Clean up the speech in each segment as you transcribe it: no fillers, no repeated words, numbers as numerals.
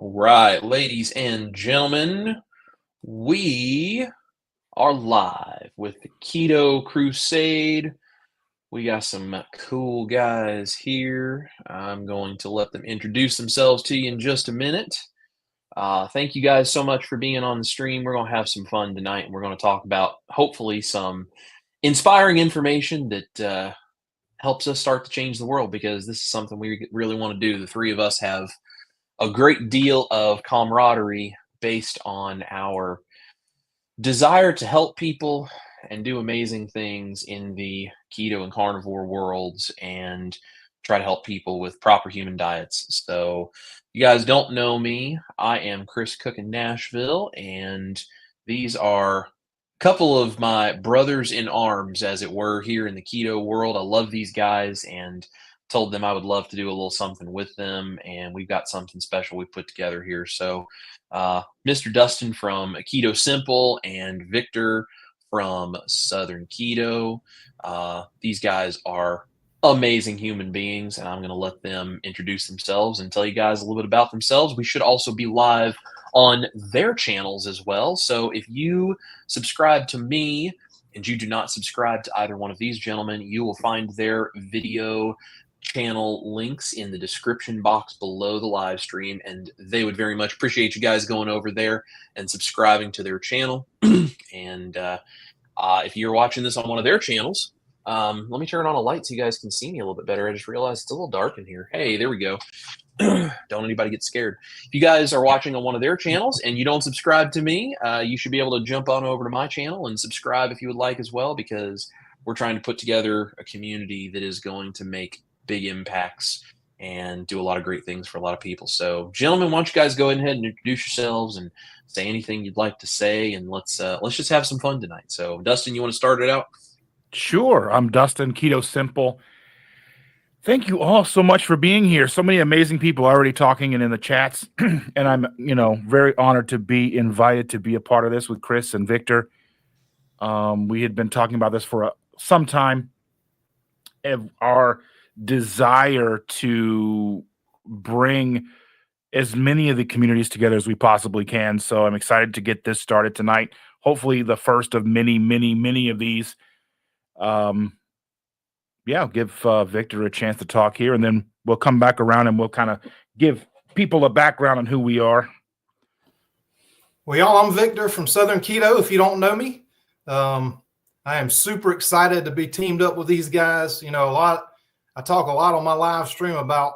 Right, ladies and gentlemen, we are live with the Keto Crusade. We got some cool guys here. I'm going to let them introduce themselves to you in just a minute. Thank you guys so much for being on the stream. We're going to have some fun tonight, and we're going to talk about hopefully some inspiring information that helps us start to change the world because this is something we really want to do. The three of us have a great deal of camaraderie based on our desire to help people and do amazing things in the keto and carnivore worlds and try to help people with proper human diets. So, you guys don't know me. I am Chris Cook in Nashville, and these are a couple of my brothers in arms, as it were, here in the keto world. I love these guys and told them I would love to do a little something with them, and we've got something special we put together here. So, Mr. Dustin from Keto Simple and Victor from Southern Keto. These guys are amazing human beings, and I'm going to let them introduce themselves and tell you guys a little bit about themselves. We should also be live on their channels as well. So if you subscribe to me and you do not subscribe to either one of these gentlemen, you will find their video channel links in the description box below the live stream, and they would very much appreciate you guys going over there and subscribing to their channel. And if you're watching this on one of their channels, let me turn on a light so you guys can see me a little bit better. I just realized it's a little dark in here. Hey, there we go. Don't anybody get scared. If you guys are watching on one of their channels and you don't subscribe to me, you should be able to jump on over to my channel and subscribe if you would like as well, because we're trying to put together a community that is going to make big impacts and do a lot of great things for a lot of people. So, gentlemen, why don't you guys go ahead and introduce yourselves and say anything you'd like to say, and let's just have some fun tonight. So, Dustin, you want to start it out? Sure. I'm Dustin, Keto Simple. Thank you all so much for being here. So many amazing people already talking and in the chats. And I'm, very honored to be invited to be a part of this with Chris and Victor. We had been talking about this for some time. Our desire to bring as many of the communities together as we possibly can. So I'm excited to get this started tonight. Hopefully the first of many, many, many of these. I'll give Victor a chance to talk here, and then we'll come back around and we'll kind of give people a background on who we are. Well, y'all, I'm Victor from Southern Keto. If you don't know me, I am super excited to be teamed up with these guys. I talk a lot on my live stream about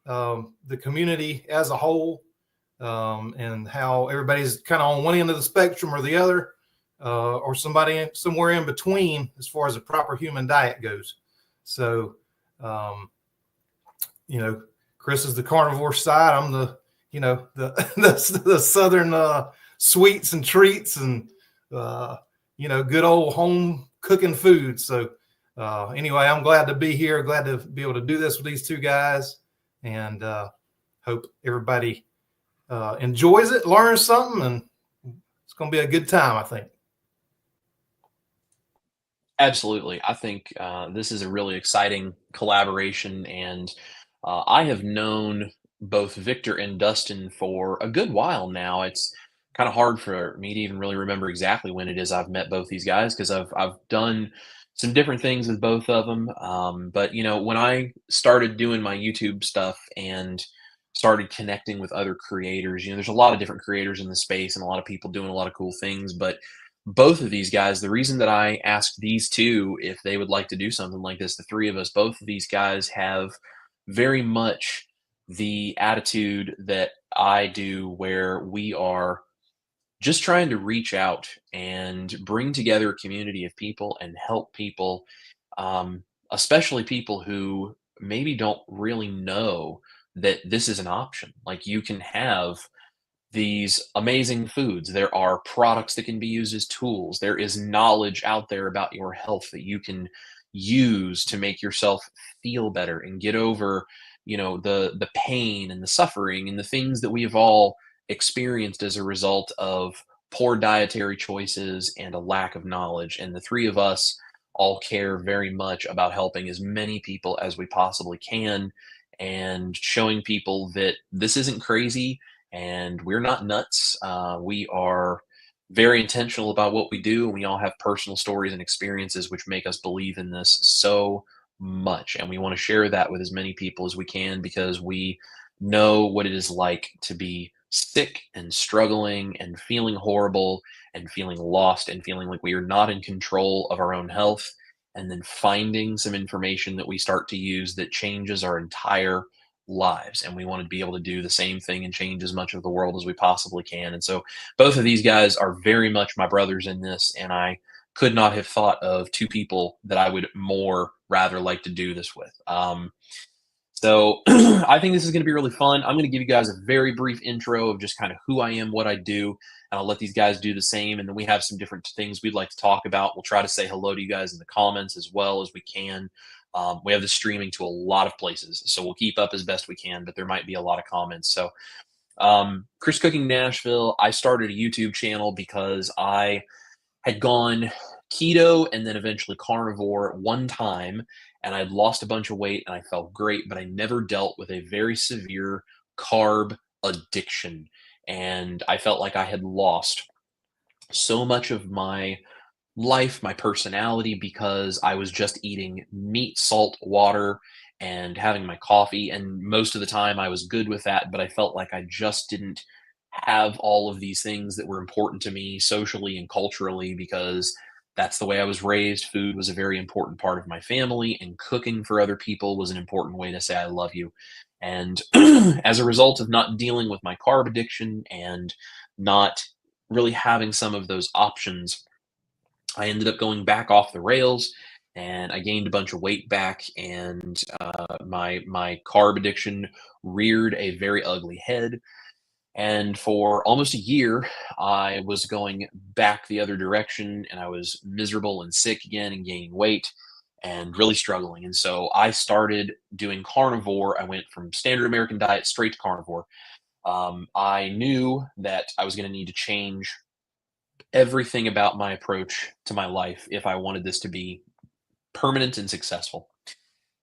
the community as a whole, and how everybody's kind of on one end of the spectrum or the other, or somebody somewhere in between as far as a proper human diet goes. So, Chris is the carnivore side. I'm the southern sweets and treats and good old home cooking food. So anyway, I'm glad to be here. Glad to be able to do this with these two guys, and hope everybody enjoys it, learns something, and it's going to be a good time, I think. Absolutely. I think this is a really exciting collaboration, and I have known both Victor and Dustin for a good while now. It's kind of hard for me to even really remember exactly when it is I've met both these guys, because I've done some different things with both of them. But when I started doing my YouTube stuff and started connecting with other creators, there's a lot of different creators in the space and a lot of people doing a lot of cool things, but both of these guys, the reason that I asked these two if they would like to do something like this, the three of us, both of these guys have very much the attitude that I do, where we are just trying to reach out and bring together a community of people and help people, especially people who maybe don't really know that this is an option. Like, you can have these amazing foods. There are products that can be used as tools. There is knowledge out there about your health that you can use to make yourself feel better and get over, the pain and the suffering and the things that we have all experienced as a result of poor dietary choices and a lack of knowledge. And the three of us all care very much about helping as many people as we possibly can and showing people that this isn't crazy, And we're not nuts. We are very intentional about what we do. And we all have personal stories and experiences which make us believe in this so much. And we want to share that with as many people as we can because we know what it is like to be sick and struggling and feeling horrible and feeling lost and feeling like we are not in control of our own health. And then finding some information that we start to use that changes our entire lives. And we want to be able to do the same thing and change as much of the world as we possibly can. And so both of these guys are very much my brothers in this. And I could not have thought of two people that I would more rather like to do this with. So I think this is going to be really fun. I'm going to give you guys a very brief intro of just kind of who I am, what I do, and I'll let these guys do the same. And then we have some different things we'd like to talk about. We'll try to say hello to you guys in the comments as well as we can. We have this streaming to a lot of places, so we'll keep up as best we can, but there might be a lot of comments. So Chris Cooking Nashville, I started a YouTube channel because I had gone keto and then eventually carnivore at one time, and I'd lost a bunch of weight and I felt great, but I never dealt with a very severe carb addiction. And I felt like I had lost so much of my life, my personality, because I was just eating meat, salt, water, and having my coffee. And most of the time I was good with that, but I felt like I just didn't have all of these things that were important to me socially and culturally because that's the way I was raised. Food was a very important part of my family, and cooking for other people was an important way to say, I love you. And as a result of not dealing with my carb addiction and not really having some of those options, I ended up going back off the rails and I gained a bunch of weight back, and my carb addiction reared a very ugly head. And for almost a year, I was going back the other direction, and I was miserable and sick again and gaining weight and really struggling. And so I started doing carnivore. I went from standard American diet straight to carnivore. I knew that I was going to need to change everything about my approach to my life if I wanted this to be permanent and successful.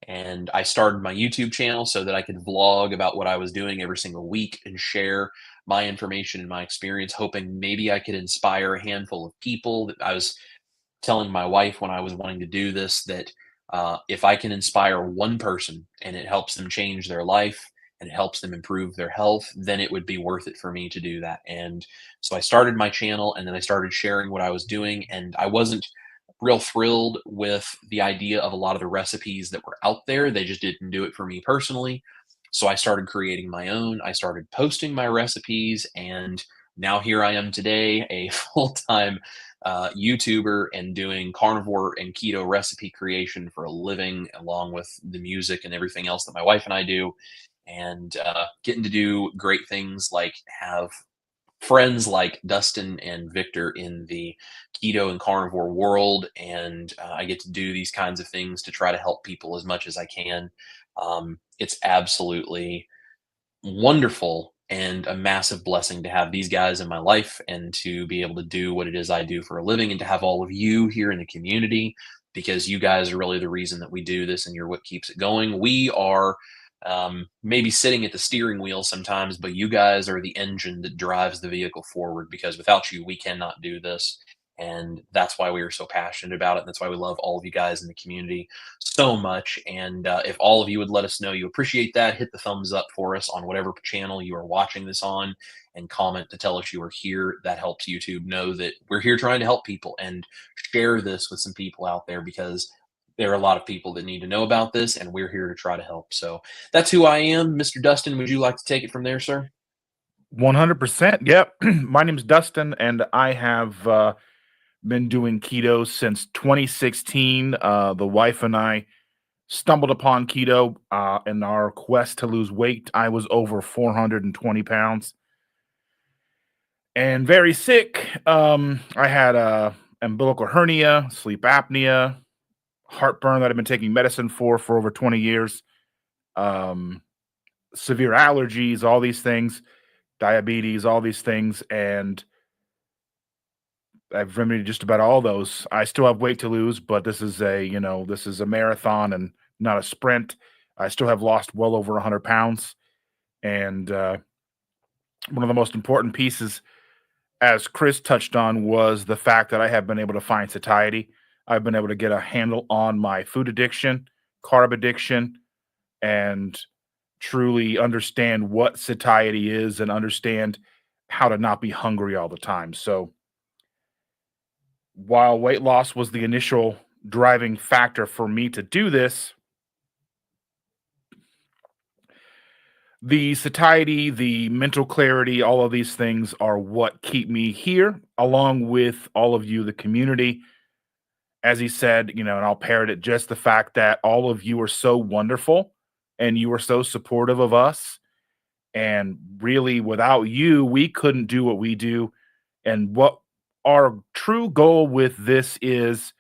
And I started my YouTube channel so that I could vlog about what I was doing every single week and share my information and my experience, hoping maybe I could inspire a handful of people. That I was telling my wife when I was wanting to do this that if I can inspire one person and it helps them change their life and it helps them improve their health, then it would be worth it for me to do that. And so I started my channel, and then I started sharing what I was doing. And I wasn't real thrilled with the idea of a lot of the recipes that were out there. They just didn't do it for me personally. So I started creating my own. I started posting my recipes, and now here I am today, a full-time YouTuber and doing carnivore and keto recipe creation for a living, along with the music and everything else that my wife and I do, and getting to do great things like have friends like Dustin and Victor in the keto and carnivore world. And I get to do these kinds of things to try to help people as much as I can. It's absolutely wonderful and a massive blessing to have these guys in my life and to be able to do what it is I do for a living, and to have all of you here in the community, because you guys are really the reason that we do this and you're what keeps it going. We are maybe sitting at the steering wheel sometimes, but you guys are the engine that drives the vehicle forward, because without you, we cannot do this. And that's why we are so passionate about it. And that's why we love all of you guys in the community so much. And if all of you would let us know you appreciate that, hit the thumbs up for us on whatever channel you are watching this on, and comment to tell us you are here. That helps YouTube know that we're here trying to help people, and share this with some people out there, because there are a lot of people that need to know about this, and we're here to try to help. So that's who I am. Mr. Dustin, would you like to take it from there, sir? 100%. Yep. My name's Dustin, and I have been doing keto since 2016. The wife and I stumbled upon keto in our quest to lose weight. I was over 420 pounds and very sick. I had a umbilical hernia, sleep apnea, heartburn that I've been taking medicine for over 20 years, severe allergies, all these things, diabetes, all these things. And I've remedied just about all those. I still have weight to lose, but this is a marathon and not a sprint. I still have lost well over 100 pounds. And one of the most important pieces, as Chris touched on, was the fact that I have been able to find satiety. I've been able to get a handle on my food addiction, carb addiction, and truly understand what satiety is and understand how to not be hungry all the time. So while weight loss was the initial driving factor for me to do this, the satiety, the mental clarity, all of these things are what keep me here, along with all of you, the community. As he said, and I'll parrot it, just the fact that all of you are so wonderful and you are so supportive of us. And really, without you, we couldn't do what we do. And what our true goal with this is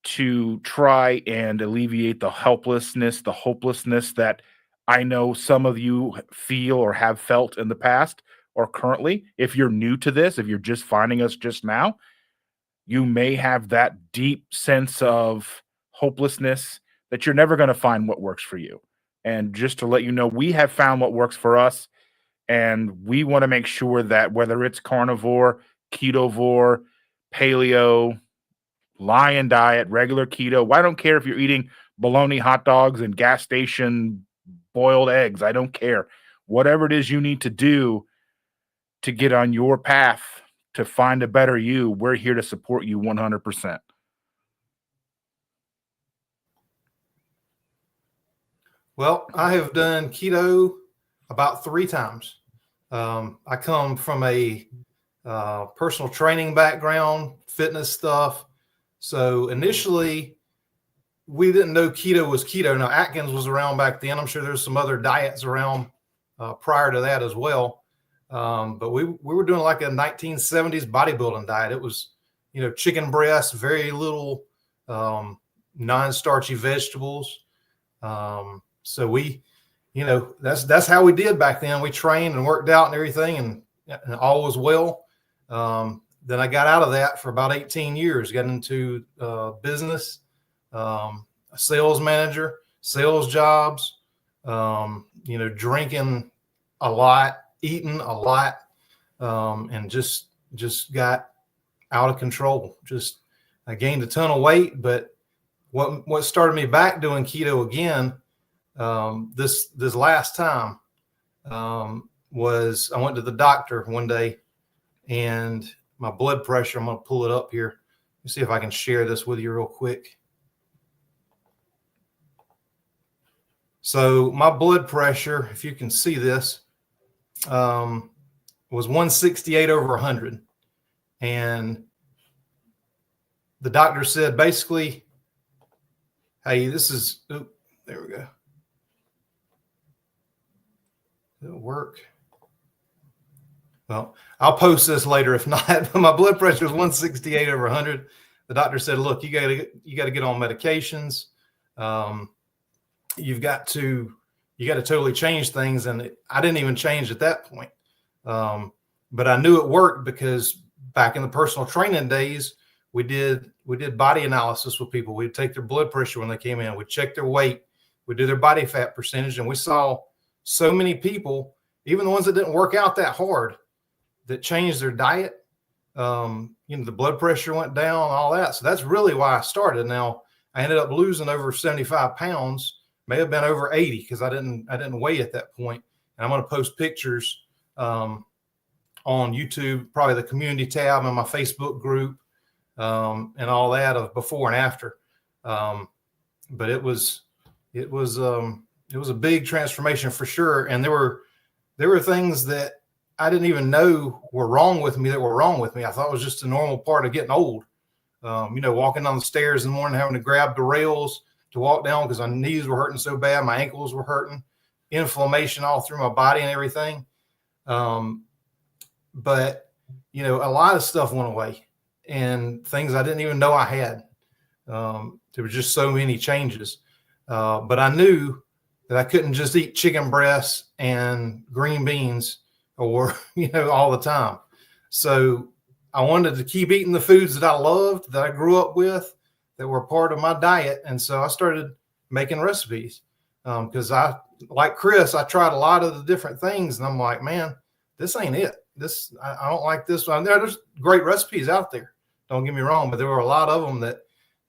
to try and alleviate the helplessness, the hopelessness that I know some of you feel or have felt in the past or currently. If you're new to this, if you're just finding us just now, you may have that deep sense of hopelessness that you're never going to find what works for you. And just to let you know, we have found what works for us. And we want to make sure that whether it's carnivore, ketovore, paleo, lion diet, regular keto, I don't care if you're eating bologna hot dogs and gas station boiled eggs. I don't care. Whatever it is you need to do to get on your path to find a better you, we're here to support you 100%. Well, I have done keto about 3 times. I come from a personal training background, fitness stuff. So initially, we didn't know keto was keto. Now, Atkins was around back then. I'm sure there's some other diets around prior to that as well. But we were doing like a 1970s bodybuilding diet. It was, chicken breast, very little non-starchy vegetables. So we, that's how we did back then. We trained and worked out and everything, and all was well. Then I got out of that for about 18 years, got into business, a sales manager, sales jobs, drinking a lot, eating a lot, and just got out of control. I gained a ton of weight, but what started me back doing keto again, this last time, was I went to the doctor one day, and my blood pressure, I'm going to pull it up here. Let me see if I can share this with you real quick. So my blood pressure, if you can see this, was 168 over 100. And the doctor said, basically, hey, this is, there we go. It'll work. Well, I'll post this later if not. But my blood pressure was 168 over 100. The doctor said, look, you got to get on medications. You got to totally change things. And I didn't even change at that point. But I knew it worked because back in the personal training days, we did body analysis with people. We'd take their blood pressure when they came in. We'd check their weight. We'd do their body fat percentage. And we saw so many people, even the ones that didn't work out that hard, that changed their diet. The blood pressure went down, all that. So that's really why I started. Now I ended up losing over 75 pounds, may have been over 80 because I didn't weigh at that point. And I'm going to post pictures on YouTube, probably the community tab in my Facebook group, and all that of before and after. But it was a big transformation for sure. And there were things that I didn't even know were wrong with me. I thought it was just a normal part of getting old. Walking down the stairs in the morning, having to grab the rails to walk down because my knees were hurting so bad. My ankles were hurting, inflammation all through my body and everything. But a lot of stuff went away and things I didn't even know I had. There were just so many changes. But I knew that I couldn't just eat chicken breasts and green beans or, all the time. So I wanted to keep eating the foods that I loved, that I grew up with, that were part of my diet. And so I started making recipes because like Chris, I tried a lot of the different things and I'm like, man, this ain't it. I don't like this one. There's great recipes out there. Don't get me wrong, but there were a lot of them that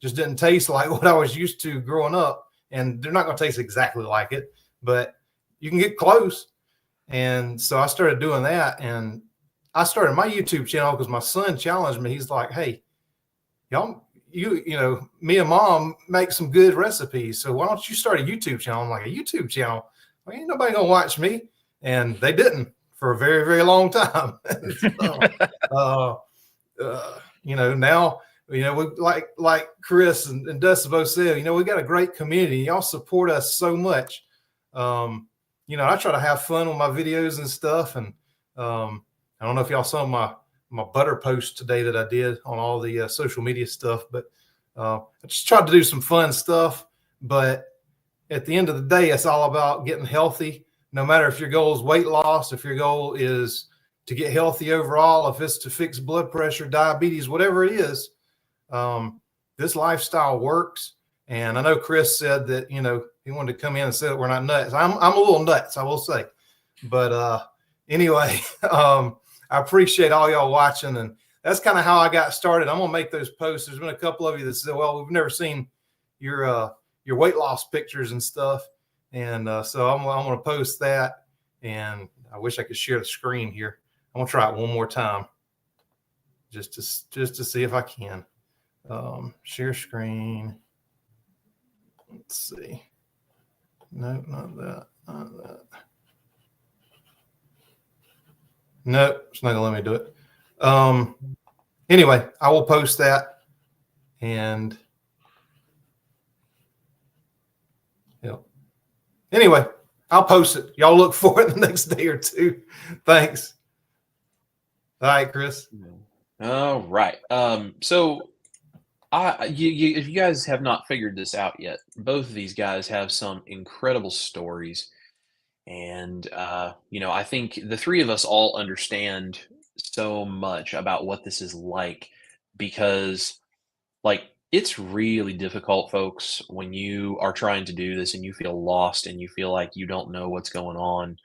just didn't taste like what I was used to growing up. And they're not going to taste exactly like it, but you can get close. And so I started doing that. And I started my YouTube channel because my son challenged me. He's like, hey, y'all, you know, me and mom make some good recipes. So why don't you start a YouTube channel? I'm like, a YouTube channel? Well, ain't nobody going to watch me. And they didn't for a very, very long time. So, you know, now, you know, we like Chris and Dustin both said, you know, we got a great community. Y'all support us so much. You know, I try to have fun with my videos and stuff. And I don't know if y'all saw my butter post today that I did on all the social media stuff, but I just tried to do some fun stuff. But at the end of the day, it's all about getting healthy. No matter if your goal is weight loss, if your goal is to get healthy overall, if it's to fix blood pressure, diabetes, whatever it is, this lifestyle works. And I know Chris said that, you know, he wanted to come in and say that we're not nuts. I'm a little nuts, I will say. But anyway, I appreciate all y'all watching. And that's kind of how I got started. I'm going to make those posts. There's been a couple of you that said, well, we've never seen your weight loss pictures and stuff. And so I'm going to post that. And I wish I could share the screen here. I'm going to try it one more time just to see if I can. Share screen. Let's see. No, not that. Not that. No, it's not going to let me do it. Anyway, I will post that. And yeah. Anyway, I'll post it. Y'all look for it the next day or two. Thanks. All right, Chris. All right. So if you guys have not figured this out yet, both of these guys have some incredible stories. And, you know, I think the three of us all understand so much about what this is like because, like, it's really difficult, folks, when you are trying to do this and you feel lost and you feel like you don't know what's going on.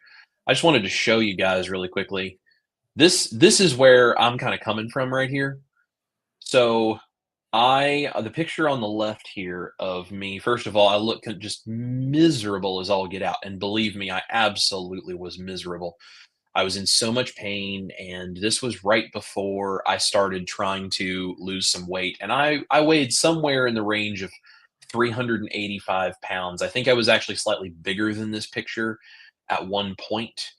I just wanted to show you guys really quickly. This is where I'm kind of coming from right here. So the picture on the left here of me, first of all, I look just miserable as all get out. And believe me, I absolutely was miserable. I was in so much pain, and this was right before I started trying to lose some weight. And I weighed somewhere in the range of 385 pounds. I think I was actually slightly bigger than this picture at one point.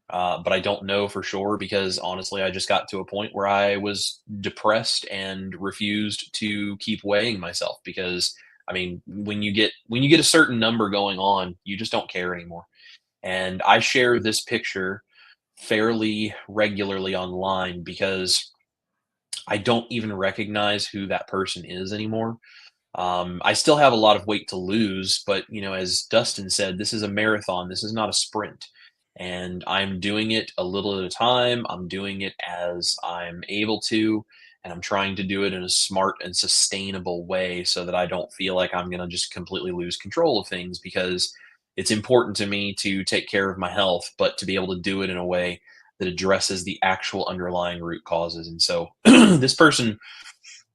But I don't know for sure because honestly, I just got to a point where I was depressed and refused to keep weighing myself because I mean, when you get a certain number going on, you just don't care anymore. And I share this picture fairly regularly online because I don't even recognize who that person is anymore. I still have a lot of weight to lose, but you know, as Dustin said, this is a marathon. This is not a sprint. And I'm doing it a little at a time. I'm doing it as I'm able to, and I'm trying to do it in a smart and sustainable way so that I don't feel like I'm going to just completely lose control of things because it's important to me to take care of my health, but to be able to do it in a way that addresses the actual underlying root causes. And so this person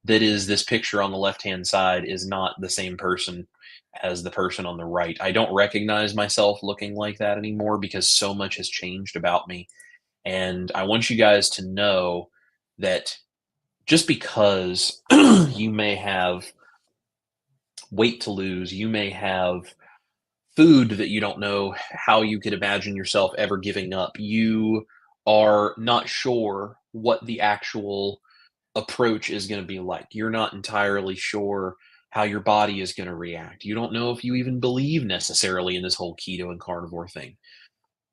that is this picture on the left-hand side is not the same person as the person on the right. I don't recognize myself looking like that anymore because so much has changed about me. And I want you guys to know that just because you may have weight to lose, you may have food that you don't know how you could imagine yourself ever giving up, you are not sure what the actual approach is going to be like. You're not entirely sure how your body is going to react. You don't know if you even believe necessarily in this whole keto and carnivore thing.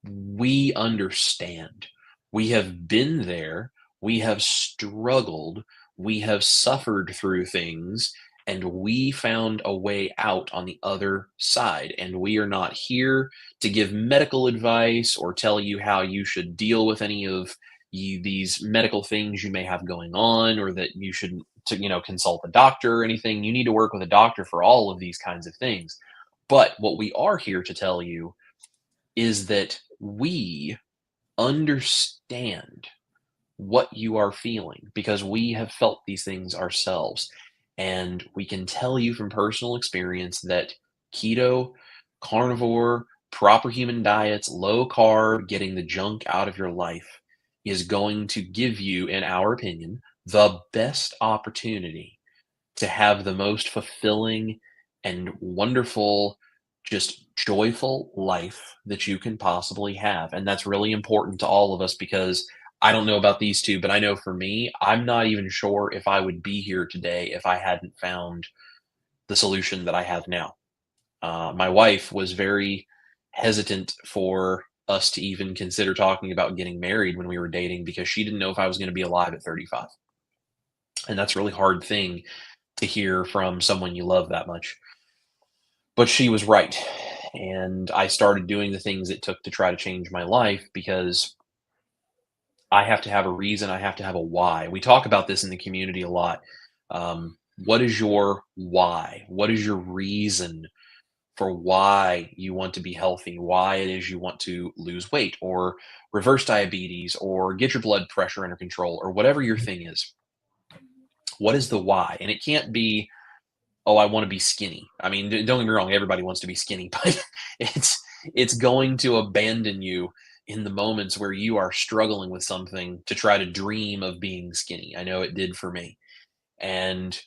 We understand. We have been there. We have struggled. We have suffered through things, and we found a way out on the other side. And we are not here to give medical advice or tell you how you should deal with any of these medical things you may have going on, or that you should consult a doctor or anything. You need to work with a doctor for all of these kinds of things. But what we are here to tell you is that we understand what you are feeling, because we have felt these things ourselves. And we can tell you from personal experience that keto, carnivore, proper human diets, low carb, getting the junk out of your life is going to give you, in our opinion, the best opportunity to have the most fulfilling and wonderful, just joyful life that you can possibly have. And that's really important to all of us, because I don't know about these two, but I know for me, I'm not even sure if I would be here today if I hadn't found the solution that I have now. My wife was very hesitant for us to even consider talking about getting married when we were dating, because she didn't know if I was going to be alive at 35. And that's a really hard thing to hear from someone you love that much. But she was right. And I started doing the things it took to try to change my life, because I have to have a reason. I have to have a why. We talk about this in the community a lot. What is your why? What is your reason for why you want to be healthy? Why it is you want to lose weight or reverse diabetes or get your blood pressure under control or whatever your thing is? What is the why? And it can't be, oh, I want to be skinny. I mean, don't get me wrong, everybody wants to be skinny, but it's going to abandon you in the moments where you are struggling with something to try to dream of being skinny. I know it did for me. And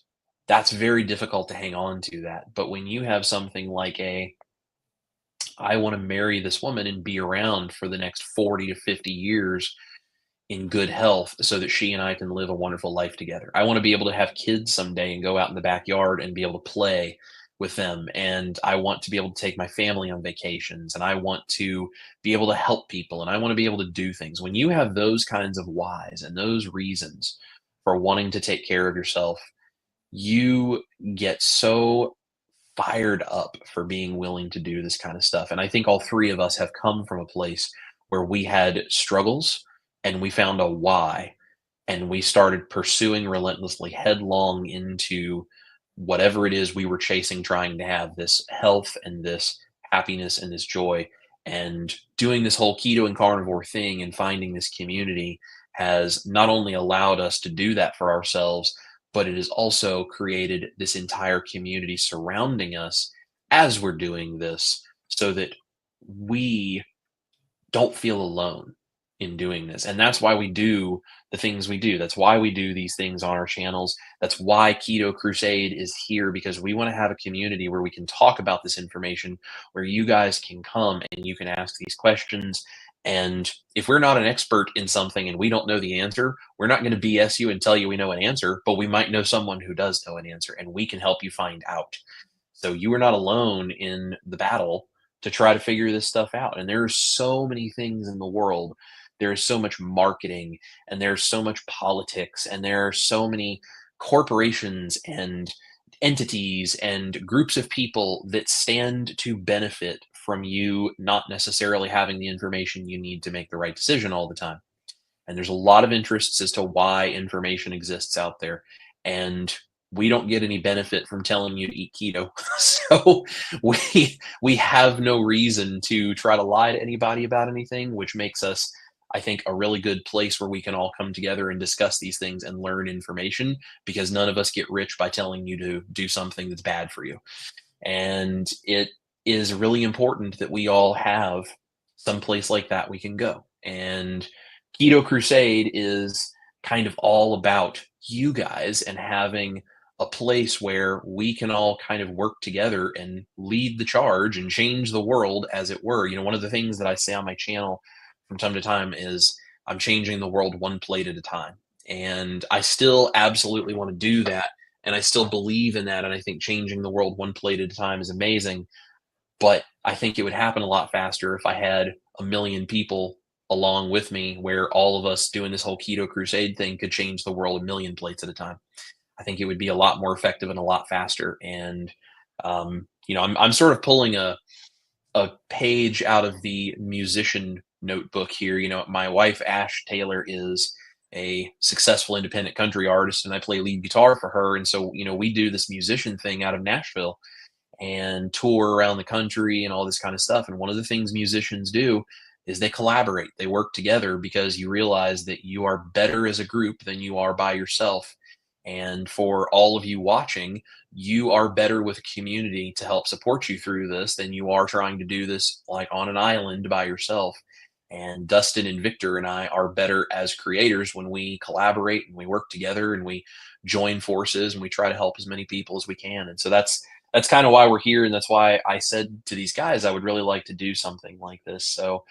that's very difficult to hang on to that. But when you have something like I want to marry this woman and be around for the next 40 to 50 years in good health so that she and I can live a wonderful life together. I want to be able to have kids someday and go out in the backyard and be able to play with them. And I want to be able to take my family on vacations, and I want to be able to help people, and I want to be able to do things. When you have those kinds of whys and those reasons for wanting to take care of yourself, you get so fired up for being willing to do this kind of stuff. And I think all three of us have come from a place where we had struggles and we found a why, and we started pursuing relentlessly headlong into whatever it is we were chasing, trying to have this health and this happiness and this joy. And doing this whole keto and carnivore thing and finding this community has not only allowed us to do that for ourselves, but it has also created this entire community surrounding us as we're doing this, so that we don't feel alone in doing this. And that's why we do the things we do. That's why we do these things on our channels. That's why Keto Crusade is here, because we want to have a community where we can talk about this information, where you guys can come and you can ask these questions. And if we're not an expert in something and we don't know the answer, we're not going to BS you and tell you we know an answer, but we might know someone who does know an answer, and we can help you find out. So you are not alone in the battle to try to figure this stuff out. And there are so many things in the world. There is so much marketing, and there's so much politics, and there are so many corporations and entities and groups of people that stand to benefit from you not necessarily having the information you need to make the right decision all the time. And there's a lot of interests as to why information exists out there. And we don't get any benefit from telling you to eat keto. So we have no reason to try to lie to anybody about anything, which makes us, I think, a really good place where we can all come together and discuss these things and learn information, because none of us get rich by telling you to do something that's bad for you. And it is really important that we all have some place like that we can go. And Keto Crusade is kind of all about you guys and having a place where we can all kind of work together and lead the charge and change the world, as it were. You know, one of the things that I say on my channel from time to time is I'm changing the world one plate at a time. And I still absolutely want to do that. And I still believe in that. And I think changing the world one plate at a time is amazing. But I think it would happen a lot faster if I had a million people along with me, where all of us doing this whole Keto Crusade thing could change the world a million plates at a time. I think it would be a lot more effective and a lot faster. And, I'm sort of pulling a page out of the musician notebook here. You know, my wife, Ash Taylor, is a successful independent country artist, and I play lead guitar for her. And so, we do this musician thing out of Nashville and tour around the country and all this kind of stuff. And one of the things musicians do is they collaborate, they work together, because you realize that you are better as a group than you are by yourself. And for all of you watching, you are better with a community to help support you through this than you are trying to do this like on an island by yourself. And Dustin and Victor and I are better as creators when we collaborate and we work together and we join forces and we try to help as many people as we can. And so that's kind of why we're here, and that's why I said to these guys I would really like to do something like this. So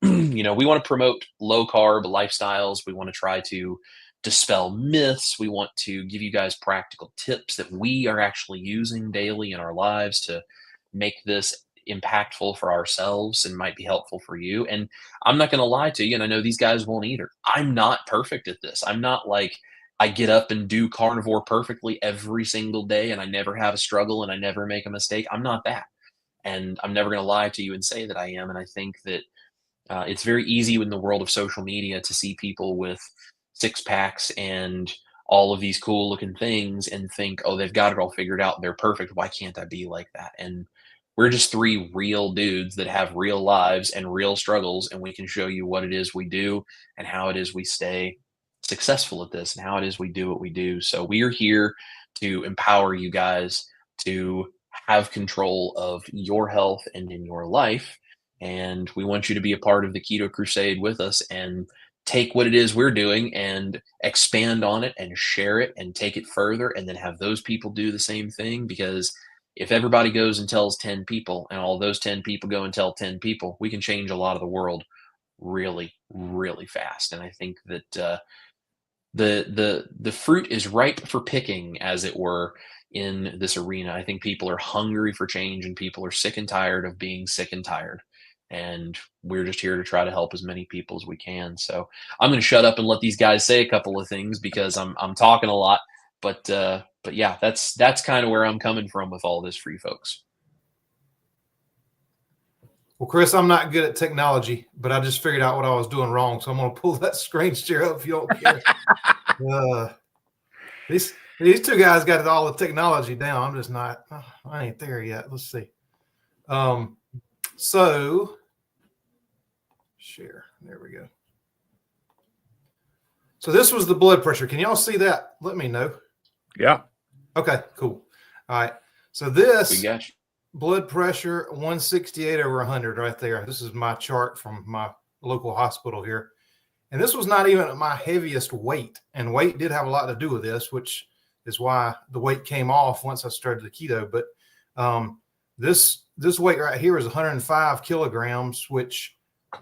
we want to promote low carb lifestyles. We want to try to dispel myths. We want to give you guys practical tips that we are actually using daily in our lives to make this impactful for ourselves and might be helpful for you. And I'm not going to lie to you, and I know these guys won't either. I'm not perfect at this. I'm not like I get up and do carnivore perfectly every single day and I never have a struggle and I never make a mistake. I'm not that. And I'm never going to lie to you and say that I am. And I think that it's very easy in the world of social media to see people with six packs and all of these cool looking things and think, oh, they've got it all figured out. They're perfect. Why can't I be like that? And we're just three real dudes that have real lives and real struggles. And we can show you what it is we do and how it is we stay successful at this and how it is we do what we do. So we are here to empower you guys to have control of your health and in your life. And we want you to be a part of the Keto Crusade with us and take what it is we're doing and expand on it and share it and take it further, and then have those people do the same thing. Because if everybody goes and tells 10 people and all those 10 people go and tell 10 people, we can change a lot of the world really, really fast. And I think that the fruit is ripe for picking, as it were, in this arena. I think people are hungry for change and people are sick and tired of being sick and tired. And we're just here to try to help as many people as we can. So I'm going to shut up and let these guys say a couple of things because I'm talking a lot. But yeah, that's kind of where I'm coming from with all this for you folks. Well, Chris, I'm not good at technology, but I just figured out what I was doing wrong. So I'm going to pull that screen share up if you don't care. These two guys got all the technology down. I'm just not. I ain't there yet. Let's see. So share. There we go. So this was the blood pressure. Can y'all see that? Let me know. Yeah. Okay, cool. All right. So this We got you. blood pressure 168/100 right there. This is my chart from my local hospital here. And this was not even my heaviest weight. And weight did have a lot to do with this, which is why the weight came off once I started the keto. But this weight right here is 105 kilograms, which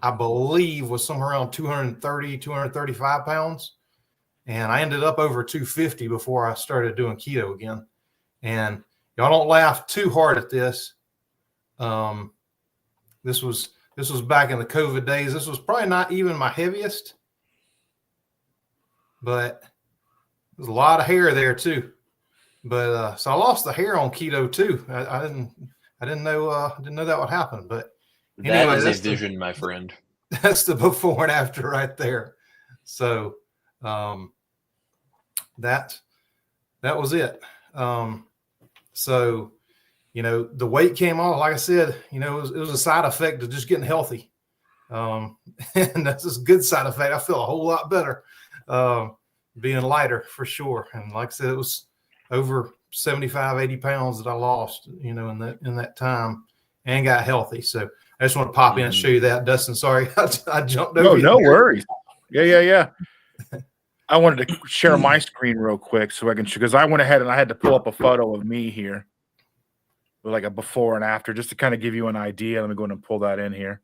I believe was somewhere around 230, 235 pounds. And I ended up over 250 before I started doing keto again. And y'all don't laugh too hard at this. This was back in the COVID days. This was probably not even my heaviest, but there's a lot of hair there too. But so I lost the hair on keto too. I didn't know that would happen. But anyway, that is a vision, my friend. That's the before and after right there. So that was it. So the weight came off. Like I said, it was a side effect of just getting healthy. And that's a good side effect. I feel a whole lot better being lighter for sure. And like I said, it was over 75, 80 pounds that I lost, in that time and got healthy. So I just want to pop in and show you that, Dustin. Sorry, I jumped over. No worries. Yeah. I wanted to share my screen real quick so I can, because I went ahead and I had to pull up a photo of me here, like a before and after, just to kind of give you an idea. Let me go ahead and pull that in here.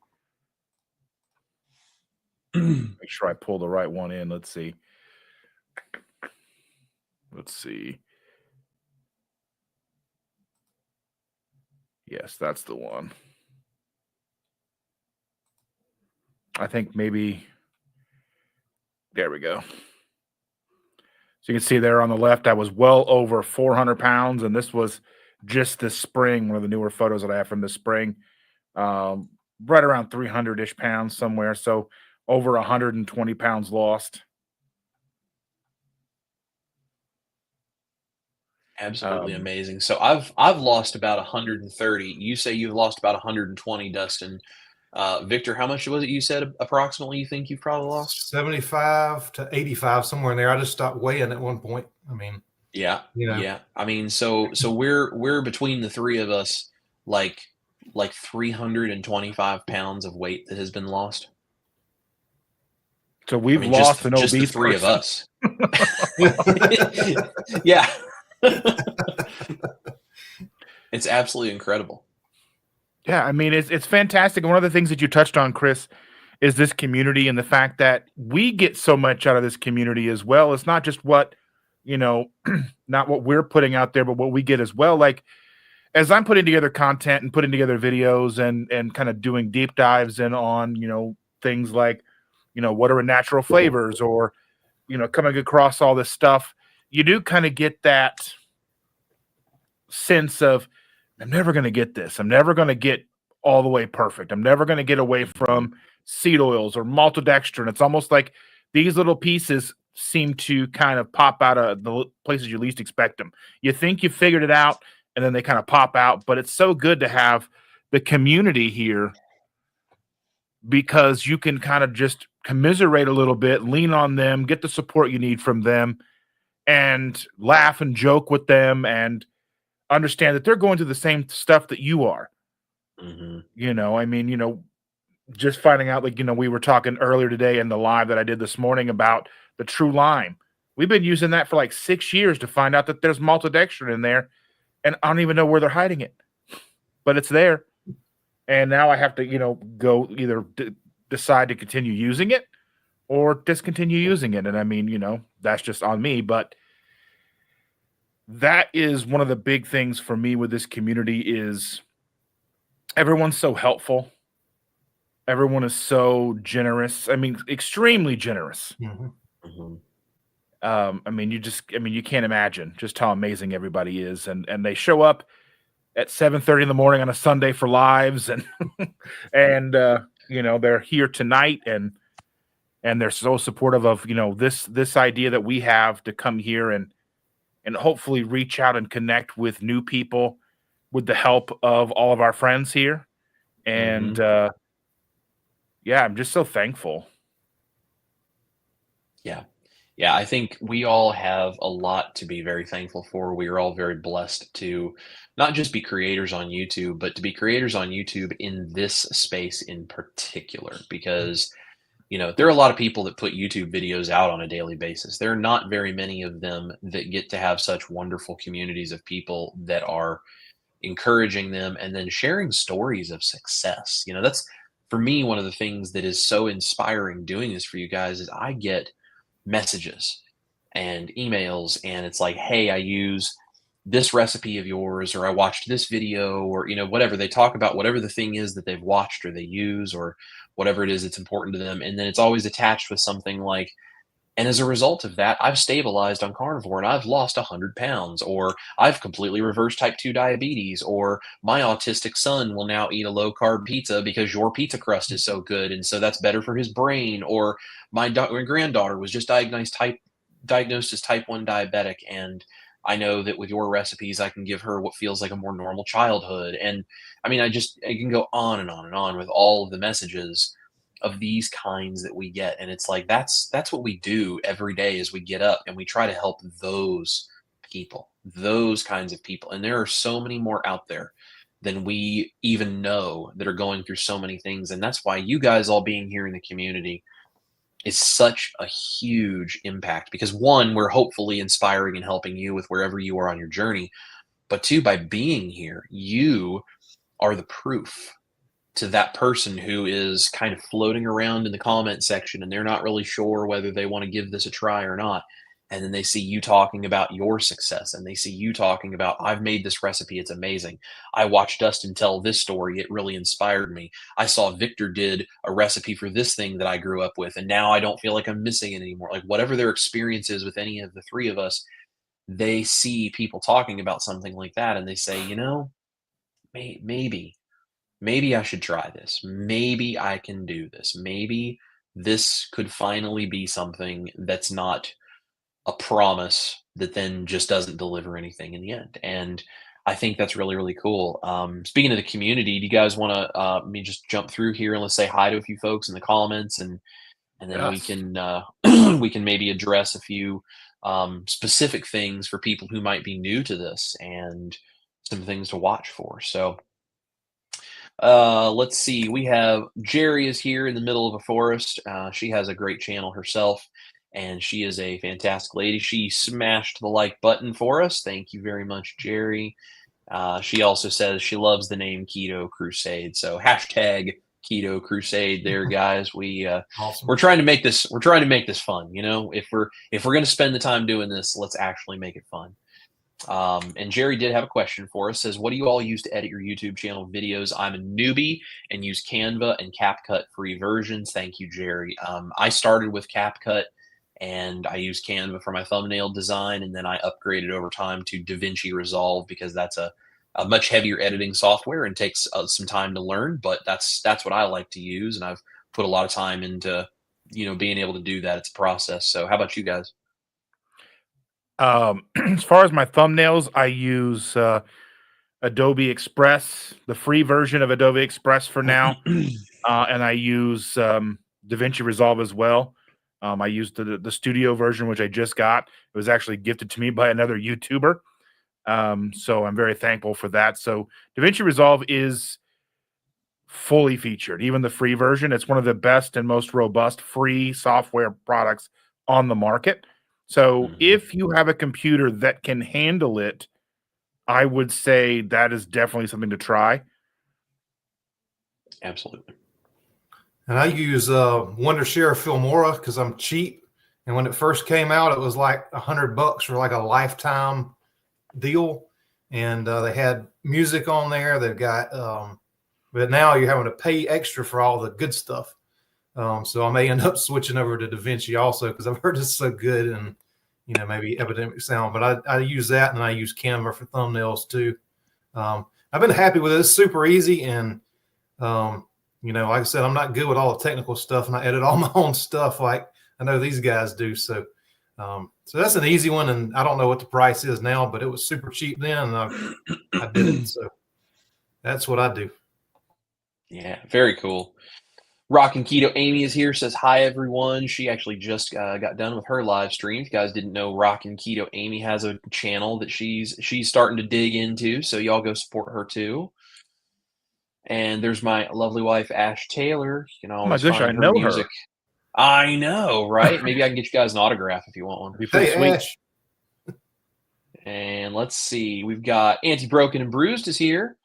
Make sure I pull the right one in. Let's see. Yes, that's the one. I think maybe, there we go. So you can see there on the left, I was well over 400 pounds, and this was just this spring, one of the newer photos that I have from this spring, right around 300-ish pounds somewhere. So over 120 pounds lost. Absolutely amazing. So I've lost about 130. You say you've lost about 120, Dustin. Victor, how much was it you said approximately you think you've probably lost? 75 to 85, somewhere in there. I just stopped weighing at one point. I mean, Yeah, you know, yeah. I mean, so we're between the three of us, like 325 pounds of weight that has been lost. So I we've mean, lost an just the obese three of person. us. Yeah. It's absolutely incredible. Yeah, I mean it's fantastic. And one of the things that you touched on, Chris, is this community and the fact that we get so much out of this community as well. It's not just what, you know, not what we're putting out there, but what we get as well. Like as I'm putting together content and putting together videos and kind of doing deep dives in on, you know, things like, you know, what are natural flavors or, you know, coming across all this stuff, you do kind of get that sense of I'm never going to get this. I'm never going to get all the way perfect. I'm never going to get away from seed oils or maltodextrin. And it's almost like these little pieces seem to kind of pop out of the places you least expect them. You think you figured it out, and then they kind of pop out. But it's so good to have the community here because you can kind of just commiserate a little bit, lean on them, get the support you need from them, and laugh and joke with them and understand that they're going through the same stuff that you are. Mm-hmm. You know, I mean, you know, just finding out, like, you know, we were talking earlier today in the live that I did this morning about the True Lime. We've been using that for like 6 years to find out that there's maltodextrin in there, and I don't even know where they're hiding it, but it's there. And now I have to, you know, go either decide to continue using it or discontinue using it. And I mean, you know, that's just on me, but that is one of the big things for me with this community is everyone's so helpful. Everyone is so generous. I mean, extremely generous. Mhm. Mm-hmm. I mean, you can't imagine just how amazing everybody is. And they show up at 7:30 in the morning on a Sunday for lives and, and, you know, they're here tonight and they're so supportive of, you know, this idea that we have to come here and hopefully reach out and connect with new people with the help of all of our friends here. And, yeah, I'm just so thankful. Yeah. Yeah, I think we all have a lot to be very thankful for. We are all very blessed to not just be creators on YouTube, but to be creators on YouTube in this space in particular, because, you know, there are a lot of people that put YouTube videos out on a daily basis. There are not very many of them that get to have such wonderful communities of people that are encouraging them and then sharing stories of success. You know, that's for me one of the things that is so inspiring doing this for you guys is I get messages and emails and it's like, hey, I use this recipe of yours, or I watched this video, or, you know, whatever they talk about, whatever the thing is that they've watched or they use, or whatever it is that's important to them. And then it's always attached with something like, and as a result of that, I've stabilized on carnivore and I've lost 100 pounds, or I've completely reversed type 2 diabetes, or my autistic son will now eat a low carb pizza because your pizza crust is so good. And so that's better for his brain. Or my granddaughter was just diagnosed as type 1 diabetic. And I know that with your recipes, I can give her what feels like a more normal childhood. And I mean, I can go on and on and on with all of the messages of these kinds that we get. And it's like that's what we do every day is we get up and we try to help those people, those kinds of people. And there are so many more out there than we even know that are going through so many things. And that's why you guys all being here in the community is such a huge impact, because one, we're hopefully inspiring and helping you with wherever you are on your journey. But two, by being here, you are the proof to that person who is kind of floating around in the comment section and they're not really sure whether they want to give this a try or not. And then they see you talking about your success and they see you talking about, I've made this recipe. It's amazing. I watched Dustin tell this story. It really inspired me. I saw Victor did a recipe for this thing that I grew up with. And now I don't feel like I'm missing it anymore. Like whatever their experience is with any of the three of us, they see people talking about something like that. And they say, you know, maybe I should try this. Maybe I can do this. Maybe this could finally be something that's not a promise that then just doesn't deliver anything in the end. And I think that's really, really cool. Speaking of the community, do you guys want to me just jump through here and let's say hi to a few folks in the comments, and then we Yes. can we can maybe address a few specific things for people who might be new to this and some things to watch for. So let's see. We have Jerry is here in the middle of a forest. She has a great channel herself, and she is a fantastic lady. She smashed the like button for us. Thank you very much, Jerry. She also says she loves the name Keto Crusade. So hashtag Keto Crusade there, guys. Awesome. We're trying to make this fun. You know, if we're going to spend the time doing this, let's actually make it fun. And Jerry did have a question for us. Says, what do you all use to edit your YouTube channel videos? I'm a newbie and use Canva and CapCut free versions. Thank you, Jerry. I started with CapCut and I use Canva for my thumbnail design, and then I upgraded over time to DaVinci Resolve because that's a much heavier editing software and takes some time to learn. But that's what I like to use, and I've put a lot of time into being able to do that. It's a process. So how about you guys? As far as my thumbnails, I use Adobe Express, the free version of Adobe Express for now, and I use DaVinci Resolve as well. I used the studio version, which I just got. It was actually gifted to me by another YouTuber, so I'm very thankful for that. So DaVinci Resolve is fully featured, even the free version. It's one of the best and most robust free software products on the market. So if you have a computer that can handle it, I would say that is definitely something to try. Absolutely. And I use Wondershare Filmora because I'm cheap. And when it first came out, it was like $100 for like a lifetime deal. And they had music on there. They've got, but now you're having to pay extra for all the good stuff. So I may end up switching over to DaVinci also because I've heard it's so good, and maybe Epidemic Sound. But I use that, and I use Canva for thumbnails too. I've been happy with it. It's super easy, and like I said, I'm not good with all the technical stuff, and I edit all my own stuff like I know these guys do. So that's an easy one, and I don't know what the price is now, but it was super cheap then, and I did it. So that's what I do. Yeah, very cool. Rockin' Keto Amy is here, says hi everyone. She actually just got done with her live stream. If you guys didn't know, Rockin' Keto Amy has a channel that she's starting to dig into, so y'all go support her too. And there's my lovely wife Ash Taylor. You can always find her music. I know, right? Maybe I can get you guys an autograph if you want one. Be pretty sweet. Ash. And let's see, we've got Auntie Broken and Bruised is here,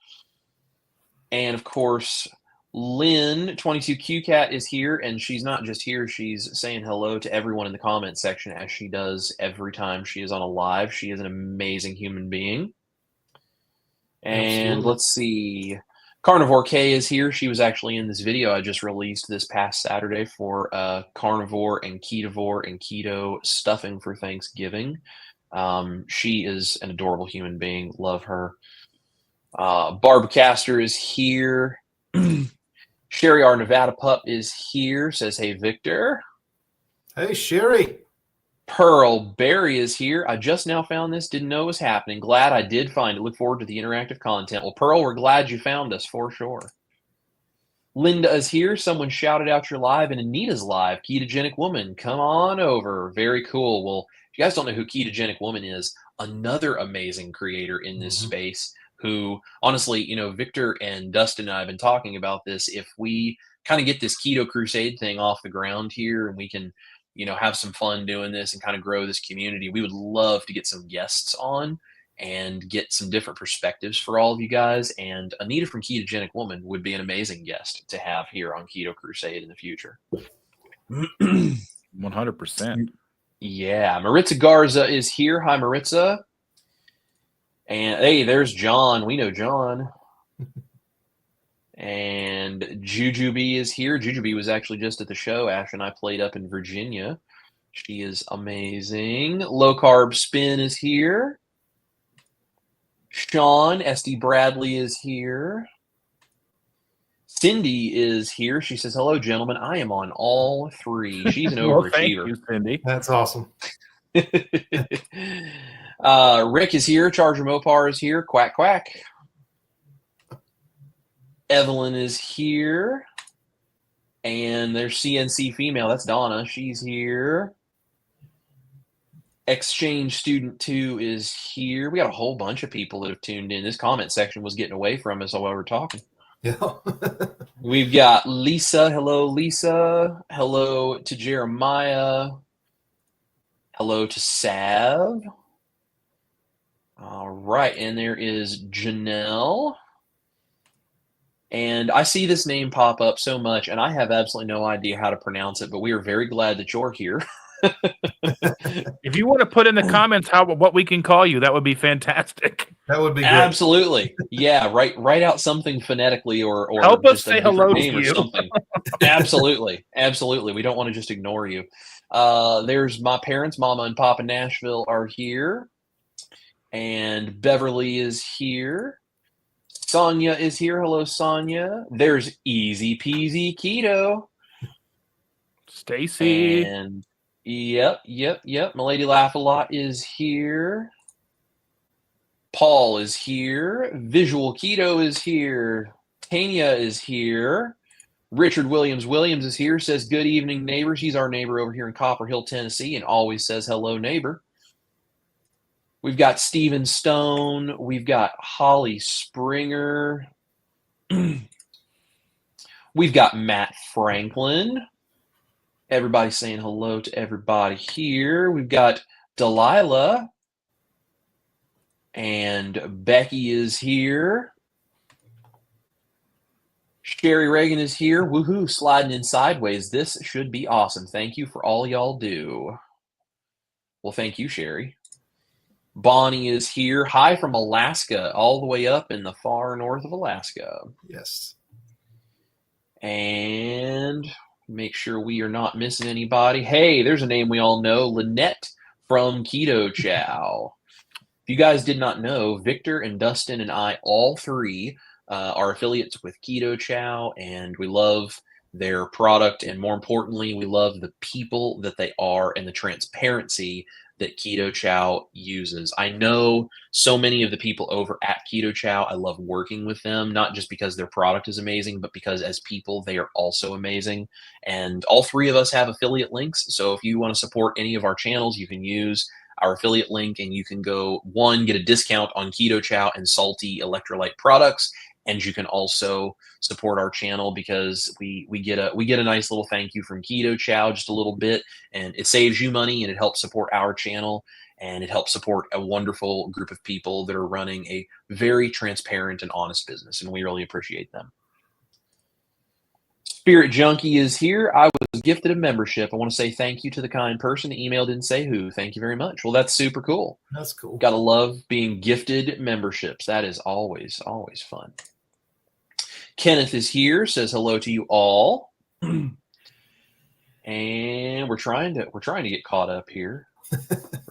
and of course Lynn 22QCat is here, and she's not just here, she's saying hello to everyone in the comment section as she does every time she is on a live. She is an amazing human being. And absolutely. Let's see, Carnivore K is here. She was actually in this video I just released this past Saturday for carnivore and ketovore and keto stuffing for Thanksgiving. She is an adorable human being. Love her. Barb Caster is here. Sherry, our Nevada pup, is here. Says, hey, Victor. Hey, Sherry. Pearl Berry is here. I just now found this. Didn't know it was happening. Glad I did find it. Look forward to the interactive content. Well, Pearl, we're glad you found us for sure. Linda is here. Someone shouted out your live, and Anita's live. Ketogenic Woman, come on over. Very cool. Well, if you guys don't know who Ketogenic Woman is, another amazing creator in this space who, honestly, Victor and Dustin and I have been talking about this. If we kind of get this Keto Crusade thing off the ground here and we can, have some fun doing this and kind of grow this community, we would love to get some guests on and get some different perspectives for all of you guys. And Anita from Ketogenic Woman would be an amazing guest to have here on Keto Crusade in the future. 100%. Yeah. Maritza Garza is here. Hi, Maritza. And hey, there's John. We know John. And Jujubee is here. Jujubee was actually just at the show Ash and I played up in Virginia. She is amazing. Low Carb Spin is here. Sean SD Bradley is here. Cindy is here. She says, hello, gentlemen. I am on all three. She's an overachiever. Thank you, Cindy. That's awesome. Rick is here. Charger Mopar is here. Quack, quack. Evelyn is here. And there's CNC Female. That's Donna. She's here. Exchange Student 2 is here. We got a whole bunch of people that have tuned in. This comment section was getting away from us while we were talking. Yeah. We've got Lisa. Hello, Lisa. Hello to Jeremiah. Hello to Sav. All right. And there is Janelle. And I see this name pop up so much, and I have absolutely no idea how to pronounce it, but we are very glad that you're here. If you want to put in the comments what we can call you, that would be fantastic. That would be great. Absolutely. Yeah, write out something phonetically or help us just say a different hello name to or you. something. Absolutely. We don't want to just ignore you. There's my parents, Mama and Papa Nashville are here. And Beverly is here. Sonia is here. Hello, Sonia. There's Easy Peasy Keto. Stacy. And yep. Milady Laugh a Lot is here. Paul is here. Visual Keto is here. Tanya is here. Richard Williams is here. Says, good evening, neighbors. He's our neighbor over here in Copper Hill, Tennessee, and always says hello, neighbor. We've got Stephen Stone. We've got Holly Springer. We've got Matt Franklin. Everybody's saying hello to everybody here. We've got Delilah. And Becky is here. Sherry Reagan is here. Woohoo, sliding in sideways. This should be awesome. Thank you for all y'all do. Well, thank you, Sherry. Bonnie is here. Hi from Alaska, all the way up in the far north of Alaska. Yes. And make sure we are not missing anybody. Hey, there's a name we all know, Lynette from Keto Chow. If you guys did not know, Victor and Dustin and I, all three, are affiliates with Keto Chow, and we love their product, and more importantly, we love the people that they are and the transparency that Keto Chow uses. I know so many of the people over at Keto Chow. I love working with them, not just because their product is amazing, but because as people, they are also amazing. And all three of us have affiliate links. So if you want to support any of our channels, you can use our affiliate link, and you can go, one, get a discount on Keto Chow and salty electrolyte products. And you can also support our channel because we get a nice little thank you from Keto Chow, just a little bit, and it saves you money and it helps support our channel, and it helps support a wonderful group of people that are running a very transparent and honest business, and we really appreciate them. Spirit Junkie is here. I was gifted a membership. I want to say thank you to the kind person. The email didn't say who. Thank you very much. Well, that's super cool. That's cool. Gotta love being gifted memberships. That is always fun. Kenneth is here, says hello to you all. And we're trying to get caught up here.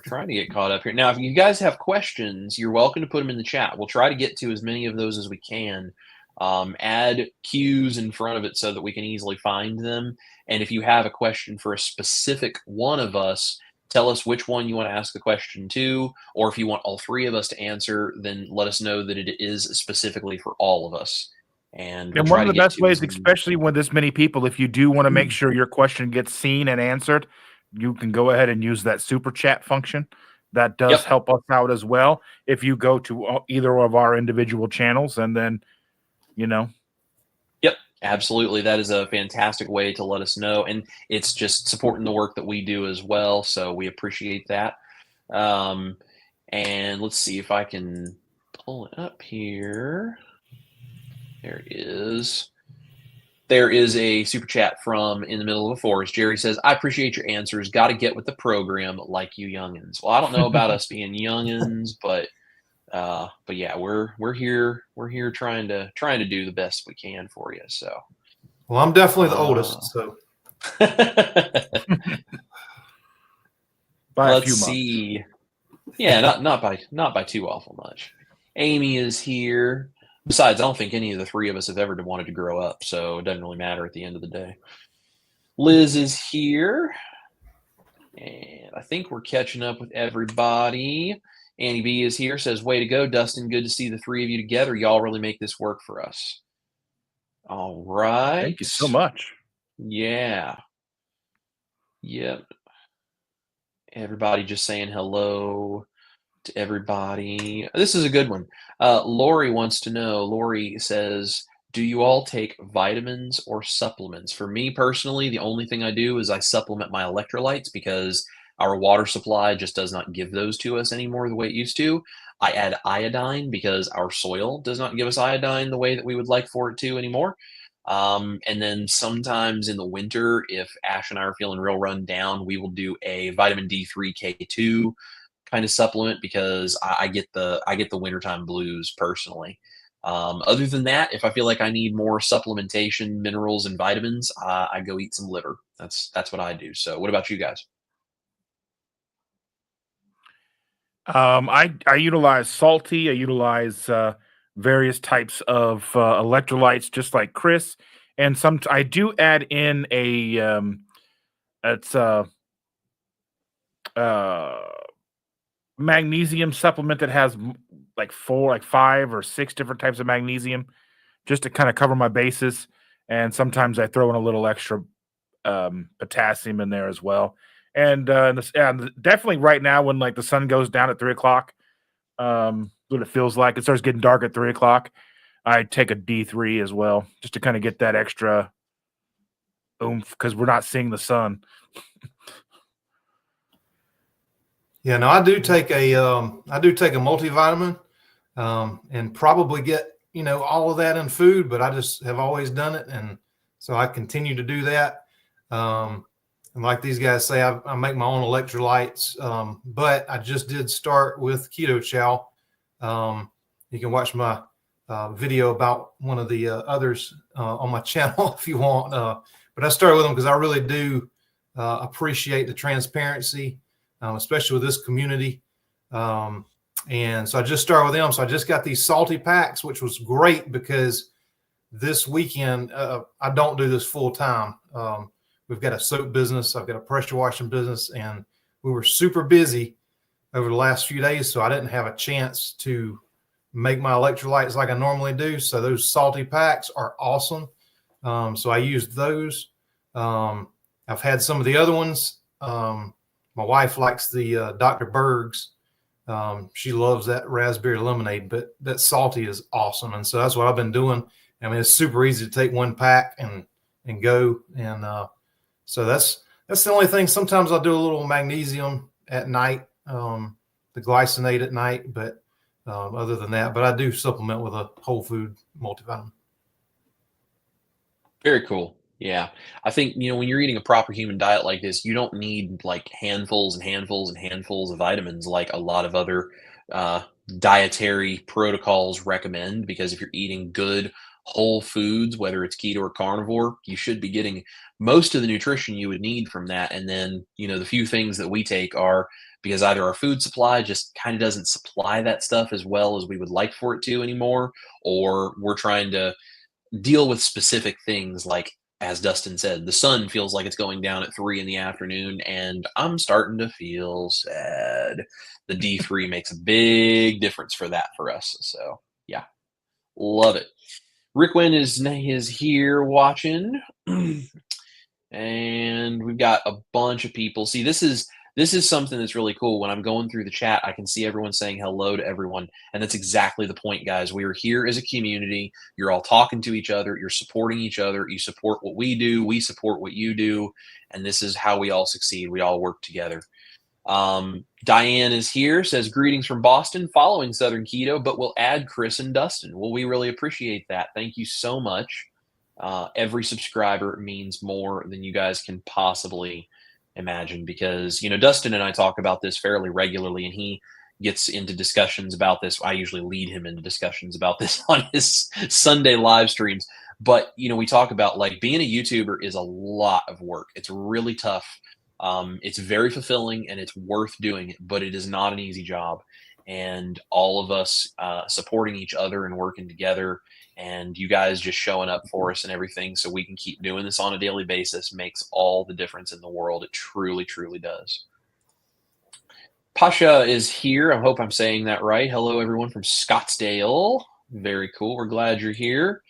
Now, if you guys have questions, you're welcome to put them in the chat. We'll try to get to as many of those as we can. Add Q's in front of it so that we can easily find them. And if you have a question for a specific one of us, tell us which one you want to ask the question to, or if you want all three of us to answer, then let us know that it is specifically for all of us. And one of the best ways, especially when there's many people, if you do want to make sure your question gets seen and answered, you can go ahead and use that super chat function. That does help us out as well. If you go to either of our individual channels, and then, Yep, absolutely. That is a fantastic way to let us know. And it's just supporting the work that we do as well. So we appreciate that. And let's see if I can pull it up here. There is a super chat from In the Middle of a Forest. Jerry says, I appreciate your answers. Got to get with the program like you youngins. Well, I don't know about us being youngins, but yeah, we're here trying to do the best we can for you. So, well, I'm definitely the oldest. So let's see. Yeah, not by too awful much. Amy is here. Besides, I don't think any of the three of us have ever wanted to grow up, so it doesn't really matter at the end of the day. Liz is here. And I think we're catching up with everybody. Annie B is here, says, way to go, Dustin. Good to see the three of you together. Y'all really make this work for us. All right. Thank you so much. Yeah. Yep. Everybody just saying hello to everybody. This is a good one. Lori wants to know. Lori says, do you all take vitamins or supplements? For me personally, the only thing I do is I supplement my electrolytes because our water supply just does not give those to us anymore the way it used to. I add iodine because our soil does not give us iodine the way that we would like for it to anymore. And then sometimes in the winter, if Ash and I are feeling real run down, we will do a vitamin D3 K2 kind of supplement because I get the wintertime blues personally. Other than that, if I feel like I need more supplementation, minerals, and vitamins, I go eat some liver. That's what I do. So, what about you guys? I utilize salty. I utilize various types of electrolytes, just like Chris. And I do add in a it's magnesium supplement that has like 5 or 6 different types of magnesium, just to kind of cover my bases. And sometimes I throw in a little extra potassium in there as well. And definitely right now, when like the sun goes down at 3:00, what it feels like, it starts getting dark at 3:00. I take a D3 as well, just to kind of get that extra oomph because we're not seeing the sun. Yeah, no, I do take a multivitamin, and probably get all of that in food, but I just have always done it, and so I continue to do that. And like these guys say, I make my own electrolytes, but I just did start with Keto Chow. You can watch my video about one of the others on my channel if you want. But I started with them because I really do appreciate the transparency, especially with this community. And so I just started with them. So I just got these salty packs, which was great because this weekend, I don't do this full time. We've got a soap business. I've got a pressure washing business, and we were super busy over the last few days. So I didn't have a chance to make my electrolytes like I normally do. So those salty packs are awesome. So I used those. I've had some of the other ones. My wife likes the Dr. Berg's. She loves that raspberry lemonade, but that salty is awesome. And so that's what I've been doing. I mean, it's super easy to take one pack and go. And so that's the only thing. Sometimes I'll do a little magnesium at night, the glycinate at night, but other than that, but I do supplement with a whole food multivitamin. Very cool. Yeah. I think, when you're eating a proper human diet like this, you don't need like handfuls and handfuls and handfuls of vitamins like a lot of other dietary protocols recommend, because if you're eating good whole foods, whether it's keto or carnivore, you should be getting most of the nutrition you would need from that. And then, the few things that we take are because either our food supply just kind of doesn't supply that stuff as well as we would like for it to anymore, or we're trying to deal with specific things like, as Dustin said, the sun feels like it's going down at 3 in the afternoon, and I'm starting to feel sad. The D3 makes a big difference for that for us. So, yeah, love it. Rick Wynn is here watching, and we've got a bunch of people. See, this is something that's really cool. When I'm going through the chat, I can see everyone saying hello to everyone. And that's exactly the point, guys. We are here as a community. You're all talking to each other. You're supporting each other. You support what we do. We support what you do. And this is how we all succeed. We all work together. Diane is here, says, greetings from Boston, following Southern Keto, but we'll add Chris and Dustin. Well, we really appreciate that. Thank you so much. Every subscriber means more than you guys can possibly imagine, because Dustin and I talk about this fairly regularly, and he gets into discussions about this. I usually lead him into discussions about this on his Sunday live streams, but we talk about like being a YouTuber is a lot of work. It's really tough. It's very fulfilling and it's worth doing it, but it is not an easy job. And all of us supporting each other and working together, and you guys just showing up for us and everything so we can keep doing this on a daily basis makes all the difference in the world. It truly, truly does. Pasha is here. I hope I'm saying that right. Hello, everyone from Scottsdale. Very cool. We're glad you're here.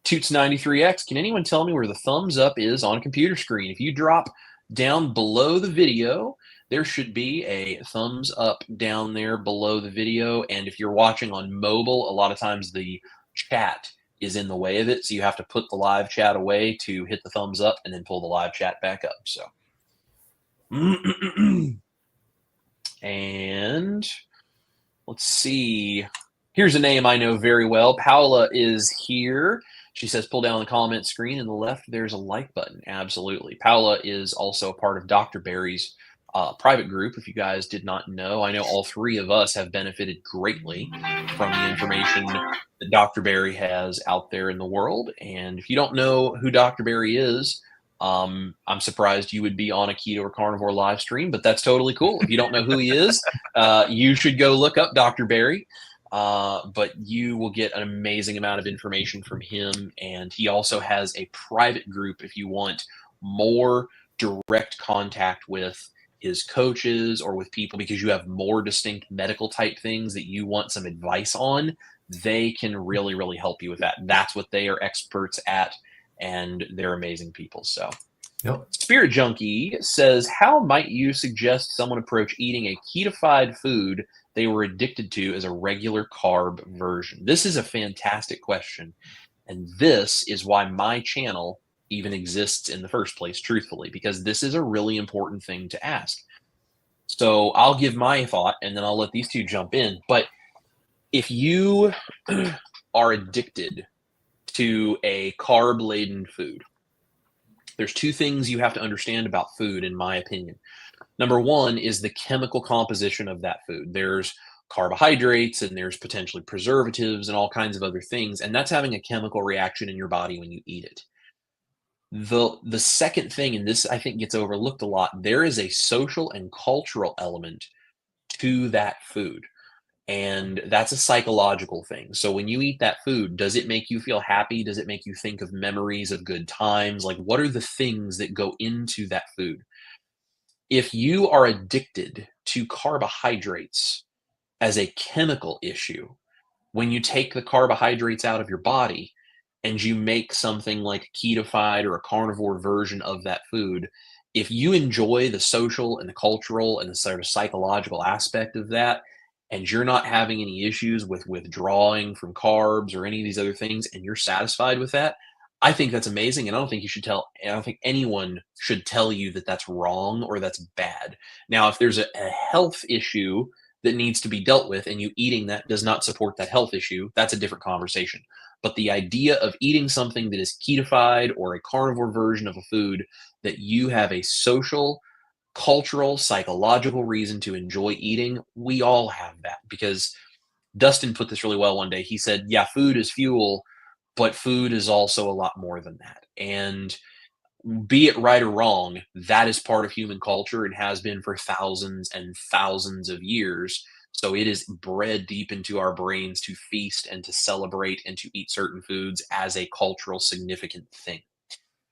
Toots93X, can anyone tell me where the thumbs up is on a computer screen? If you drop down below the video, there should be a thumbs up down there below the video. And if you're watching on mobile, a lot of times the chat is in the way of it. So you have to put the live chat away to hit the thumbs up and then pull the live chat back up. So, and let's see. Here's a name I know very well. Paula is here. She says, pull down the comment screen and the left, there's a like button. Absolutely. Paula is also a part of Dr. Barry's private group. If you guys did not know, I know all three of us have benefited greatly from the information that Dr. Barry has out there in the world. And if you don't know who Dr. Barry is, I'm surprised you would be on a keto or carnivore live stream, but that's totally cool. If you don't know who he is, you should go look up Dr. Barry. But you will get an amazing amount of information from him. And he also has a private group if you want more direct contact with his coaches or with people because you have more distinct medical type things that you want some advice on. They can really, really help you with that. That's what they are experts at, and they're amazing people. So Yep. Spirit Junkie says, how might you suggest someone approach eating a ketofied food they were addicted to as a regular carb version? This is a fantastic question. And this is why my channel even exists in the first place, truthfully, because this is a really important thing to ask. So I'll give my thought and then I'll let these two jump in. But if you are addicted to a carb-laden food, there's two things you have to understand about food, in my opinion. Number one is the chemical composition of that food. There's carbohydrates and there's potentially preservatives and all kinds of other things, and that's having a chemical reaction in your body when you eat it. The second thing, and this I think gets overlooked a lot, there is a social and cultural element to that food. And that's a psychological thing. So when you eat that food, does it make you feel happy? Does it make you think of memories of good times? Like, what are the things that go into that food? If you are addicted to carbohydrates as a chemical issue, when you take the carbohydrates out of your body and you make something like a ketofied or a carnivore version of that food, if you enjoy the social and the cultural and the sort of psychological aspect of that, and you're not having any issues with withdrawing from carbs or any of these other things, and you're satisfied with that, I think that's amazing. And I don't think anyone should tell you that that's wrong or that's bad. Now, if there's a health issue that needs to be dealt with and you eating that does not support that health issue, that's a different conversation. But the idea of eating something that is ketofied or a carnivore version of a food that you have a social, cultural, psychological reason to enjoy eating, we all have that. Because Dustin put this really well one day. He said, yeah, food is fuel, but food is also a lot more than that. And be it right or wrong, that is part of human culture and has been for thousands and thousands of years. So it is bred deep into our brains to feast and to celebrate and to eat certain foods as a cultural significant thing.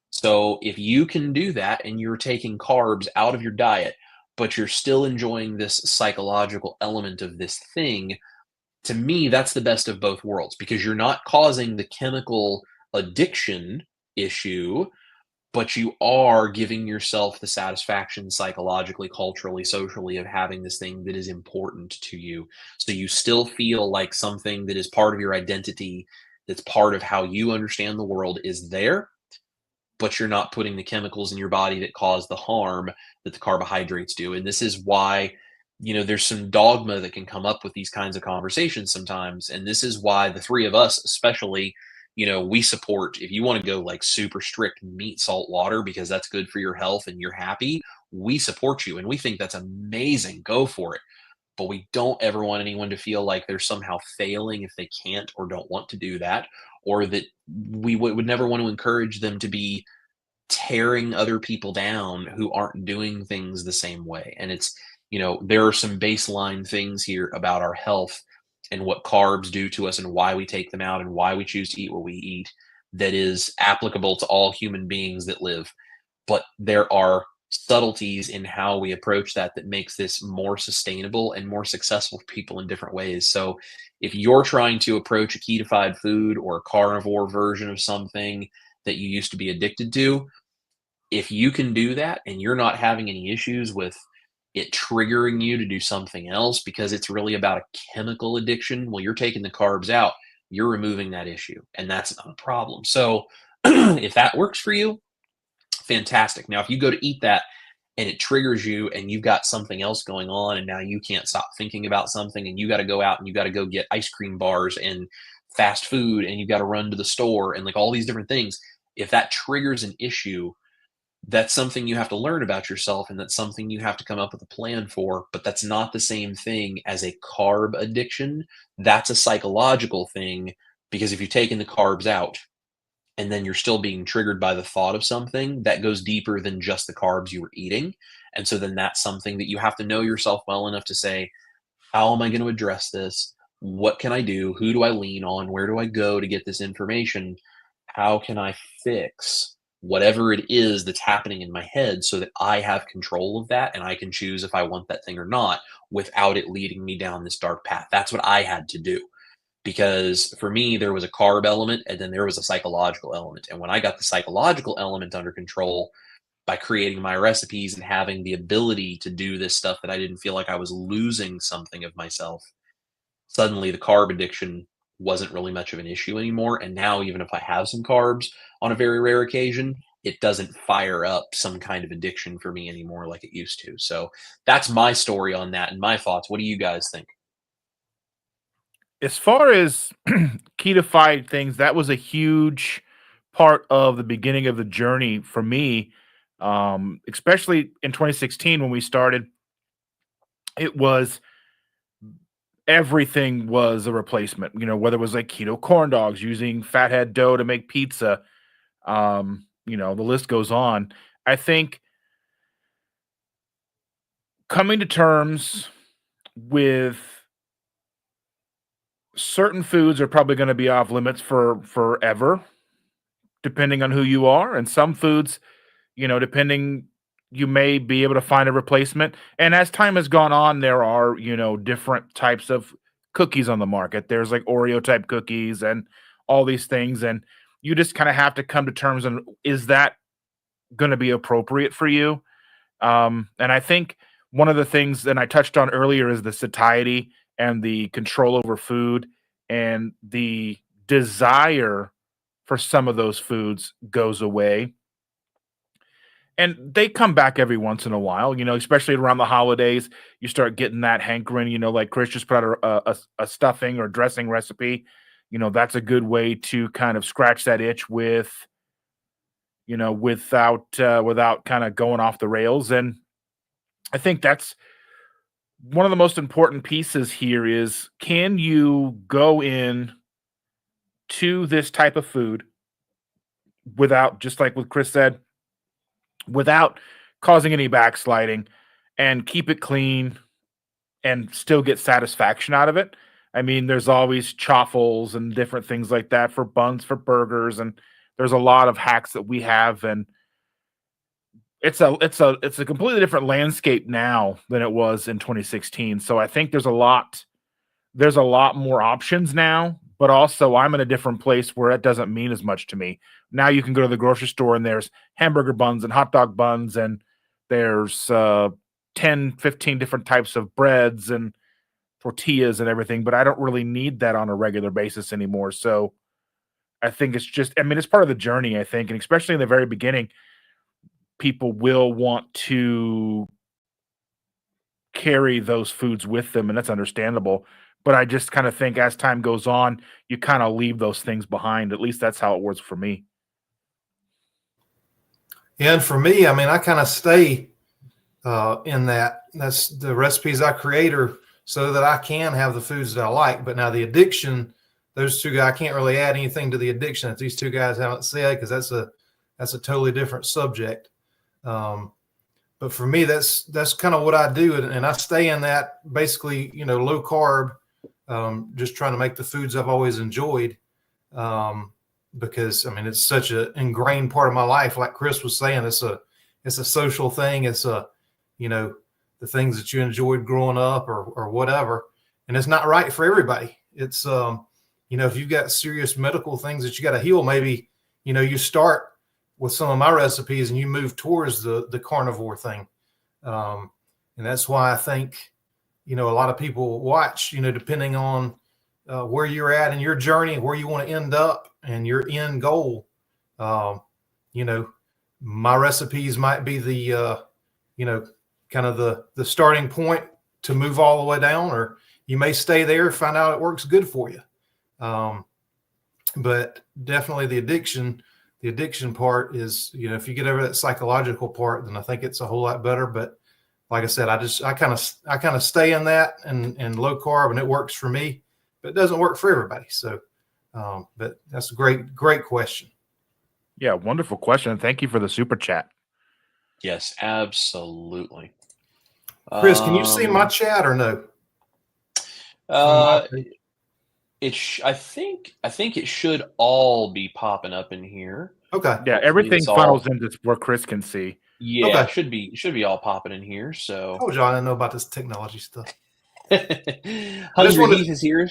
So if you can do that and you're taking carbs out of your diet, but you're still enjoying this psychological element of this thing, to me, that's the best of both worlds because you're not causing the chemical addiction issue, but you are giving yourself the satisfaction psychologically, culturally, socially of having this thing that is important to you. So you still feel like something that is part of your identity, that's part of how you understand the world is there, but you're not putting the chemicals in your body that cause the harm that the carbohydrates do. And this is why, there's some dogma that can come up with these kinds of conversations sometimes. And this is why the three of us, especially, we support, if you want to go like super strict meat, salt, water, because that's good for your health and you're happy, we support you. And we think that's amazing. Go for it. But we don't ever want anyone to feel like they're somehow failing if they can't or don't want to do that, or that we would never want to encourage them to be tearing other people down who aren't doing things the same way. And it's, there are some baseline things here about our health and what carbs do to us and why we take them out and why we choose to eat what we eat that is applicable to all human beings that live. But there are subtleties in how we approach that makes this more sustainable and more successful for people in different ways. So if you're trying to approach a ketofied food or a carnivore version of something that you used to be addicted to, if you can do that and you're not having any issues with it triggering you to do something else because it's really about a chemical addiction, well, you're taking the carbs out, you're removing that issue, and that's not a problem. So if that works for you, fantastic. Now, if you go to eat that and it triggers you and you've got something else going on and now you can't stop thinking about something and you got to go out and you got to go get ice cream bars and fast food and you got to run to the store and like all these different things, if that triggers an issue, that's something you have to learn about yourself and that's something you have to come up with a plan for. But that's not the same thing as a carb addiction. That's a psychological thing, because if you're taking the carbs out and then you're still being triggered by the thought of something that goes deeper than just the carbs you were eating. And so then that's something that you have to know yourself well enough to say, how am I going to address this? What can I do? Who do I lean on? Where do I go to get this information? How can I fix whatever it is that's happening in my head so that I have control of that and I can choose if I want that thing or not without it leading me down this dark path? That's what I had to do. Because for me, there was a carb element and then there was a psychological element. And when I got the psychological element under control by creating my recipes and having the ability to do this stuff that I didn't feel like I was losing something of myself, suddenly the carb addiction wasn't really much of an issue anymore. And now, even if I have some carbs on a very rare occasion, it doesn't fire up some kind of addiction for me anymore like it used to. So that's my story on that and my thoughts. What do you guys think? As far as ketofied things, that was a huge part of the beginning of the journey for me, especially in 2016 when we started. It was everything was a replacement, whether it was like keto corn dogs, using fathead dough to make pizza, the list goes on. I think coming to terms with certain foods are probably going to be off limits for forever, depending on who you are. And some foods, depending, you may be able to find a replacement. And as time has gone on, there are, different types of cookies on the market. There's like Oreo type cookies and all these things. And you just kind of have to come to terms on, is that going to be appropriate for you? And I think one of the things that I touched on earlier is the satiety and the control over food, and the desire for some of those foods goes away. And they come back every once in a while, especially around the holidays. You start getting that hankering, like Chris just put out a stuffing or dressing recipe. That's a good way to kind of scratch that itch without kind of going off the rails. And I think that's one of the most important pieces here is, can you go in to this type of food without, just like what Chris said, without causing any backsliding, and keep it clean and still get satisfaction out of it? I mean, there's always chaffles and different things like that for buns, for burgers, and there's a lot of hacks that we have, and it's a completely different landscape now than it was in 2016. So I think there's a lot more options now, but also I'm in a different place where it doesn't mean as much to me. Now you can go to the grocery store and there's hamburger buns and hot dog buns, and there's 10, 15 different types of breads and tortillas and everything, but I don't really need that on a regular basis anymore. So I think it's part of the journey, I think, and especially in the very beginning, people will want to carry those foods with them, and that's understandable. But I just kind of think as time goes on, you kind of leave those things behind. At least that's how it works for me. Yeah, and for me, I kind of stay in that. That's the recipes I create are so that I can have the foods that I like. But now the addiction, those two guys, I can't really add anything to the addiction that these two guys haven't said, because that's a totally different subject. But for me, that's kind of what I do. And I stay in that basically, low carb, just trying to make the foods I've always enjoyed. Because it's such an ingrained part of my life. Like Chris was saying, it's a social thing. It's a, you know, the things that you enjoyed growing up or whatever. And it's not right for everybody. It's, you know, if you've got serious medical things that you got to heal, maybe, you know, you start with some of my recipes and you move towards the carnivore thing. And that's why I think, you know, a lot of people watch, you know, depending on where you're at in your journey, where you want to end up and your end goal. You know, my recipes might be the, you know, kind of the starting point to move all the way down, or you may stay there, find out it works good for you. But definitely the addiction part is, you know, if you get over that psychological part, then I think it's a whole lot better. But like I said, I kind of stay in that and low carb, and it works for me, but it doesn't work for everybody. So, but that's a great question. Yeah, wonderful question. Thank you for the super chat. Yes, absolutely. Chris, can you see my chat or no? I think it should all be popping up in here. Okay. Yeah, everything funnels into where Chris can see. Yeah, okay. It should be all popping in here. So I told y'all I didn't know about this technology stuff. Hungry Heath is here.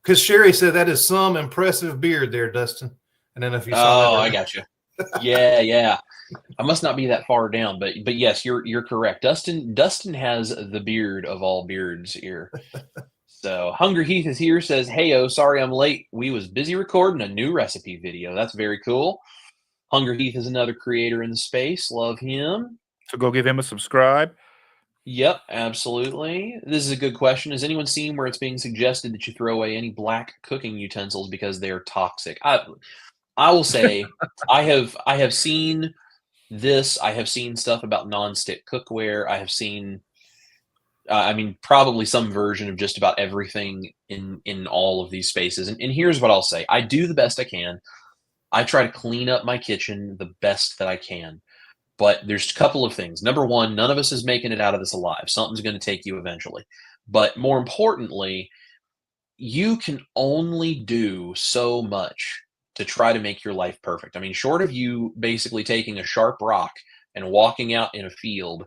Because Sherry said that is some impressive beard there, Dustin. And then if you saw I got you. Yeah. I must not be that far down, but yes, you're correct. Dustin has the beard of all beards here. So Hungry Heath is here, says, "Hey, sorry I'm late. We was busy recording a new recipe video." That's very cool. Hungry Heath is another creator in the space. Love him. So go give him a subscribe. Yep, absolutely. This is a good question. Has anyone seen where it's being suggested that you throw away any black cooking utensils because they are toxic? I will say I have seen this. I have seen stuff about nonstick cookware. I have seen probably some version of just about everything in all of these spaces. And here's what I'll say. I do the best I can. I try to clean up my kitchen the best that I can. But there's a couple of things. Number one, none of us is making it out of this alive. Something's going to take you eventually. But more importantly, you can only do so much to try to make your life perfect. I mean, short of you basically taking a sharp rock and walking out in a field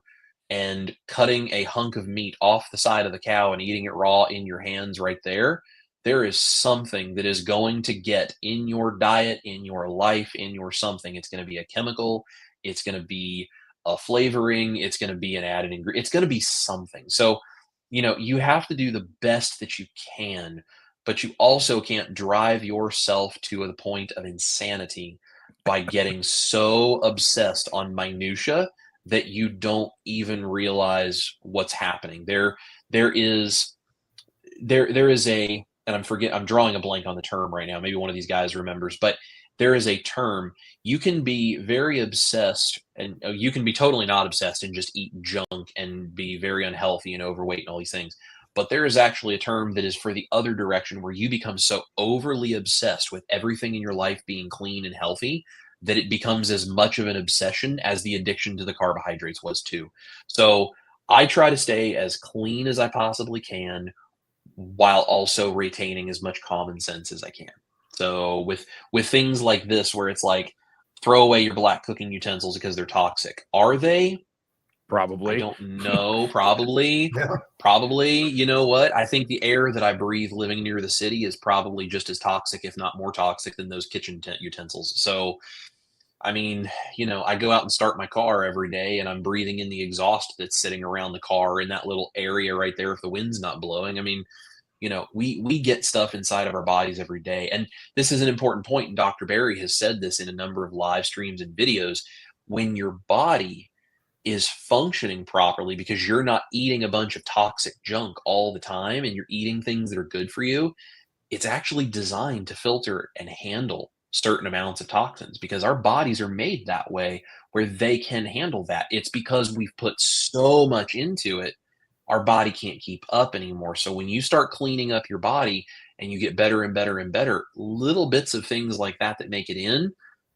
and cutting a hunk of meat off the side of the cow and eating it raw in your hands right there, there is something that is going to get in your diet, in your life, in your something. It's going to be a chemical. It's going to be a flavoring. It's going to be an added ingredient. It's going to be something. So, you know, you have to do the best that you can, but you also can't drive yourself to the point of insanity by getting so obsessed on minutia that you don't even realize what's happening. There is a, and I'm drawing a blank on the term right now. Maybe one of these guys remembers, but there is a term. You can be very obsessed, and you can be totally not obsessed and just eat junk and be very unhealthy and overweight and all these things. But there is actually a term that is for the other direction, where you become so overly obsessed with everything in your life being clean and healthy that it becomes as much of an obsession as the addiction to the carbohydrates was too. So I try to stay as clean as I possibly can while also retaining as much common sense as I can. So with things like this, where it's like, throw away your black cooking utensils because they're toxic. Are they? Probably. I don't know. Probably. Yeah. Probably. You know what? I think the air that I breathe living near the city is probably just as toxic, if not more toxic, than those kitchen utensils. So, I mean, you know, I go out and start my car every day, and I'm breathing in the exhaust that's sitting around the car in that little area right there if the wind's not blowing. I mean, you know, we get stuff inside of our bodies every day. And this is an important point, and Dr. Barry has said this in a number of live streams and videos. When your body is functioning properly, because you're not eating a bunch of toxic junk all the time and you're eating things that are good for you, it's actually designed to filter and handle certain amounts of toxins, because our bodies are made that way, where they can handle that. It's because we've put so much into it, our body can't keep up anymore. So when you start cleaning up your body and you get better and better and better, little bits of things like that make it in,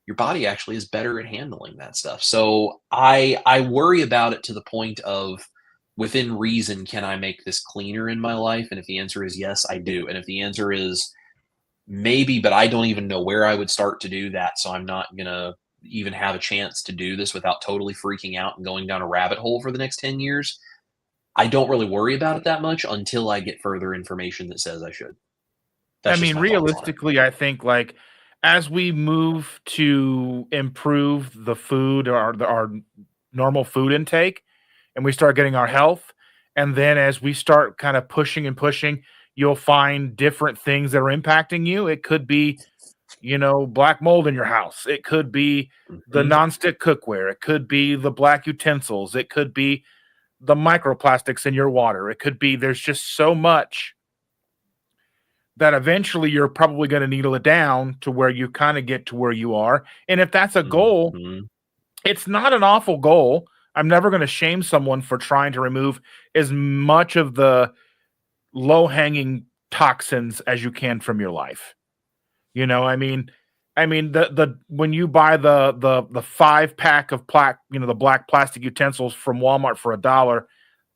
your body actually is better at handling that stuff. So I worry about it to the point of, within reason, can I make this cleaner in my life? And if the answer is yes, I do. And if the answer is maybe, but I don't even know where I would start to do that, so I'm not gonna even have a chance to do this without totally freaking out and going down a rabbit hole for the next 10 years, I don't really worry about it that much until I get further information that says I should. I That's just mean, my thoughts on it. realistically, I think like as we move to improve the food or our normal food intake, and we start getting our health, and then as we start kind of pushing and pushing, you'll find different things that are impacting you. It could be, black mold in your house. It could be the Mhm. nonstick cookware. It could be the black utensils. It could be the microplastics in your water. It could be there's just so much that eventually you're probably going to needle it down to where you kind of get to where you are. And if that's a goal, Mhm. it's not an awful goal. I'm never going to shame someone for trying to remove as much of the low-hanging toxins as you can from your life. The when you buy the 5-pack of the black plastic utensils from Walmart for $1,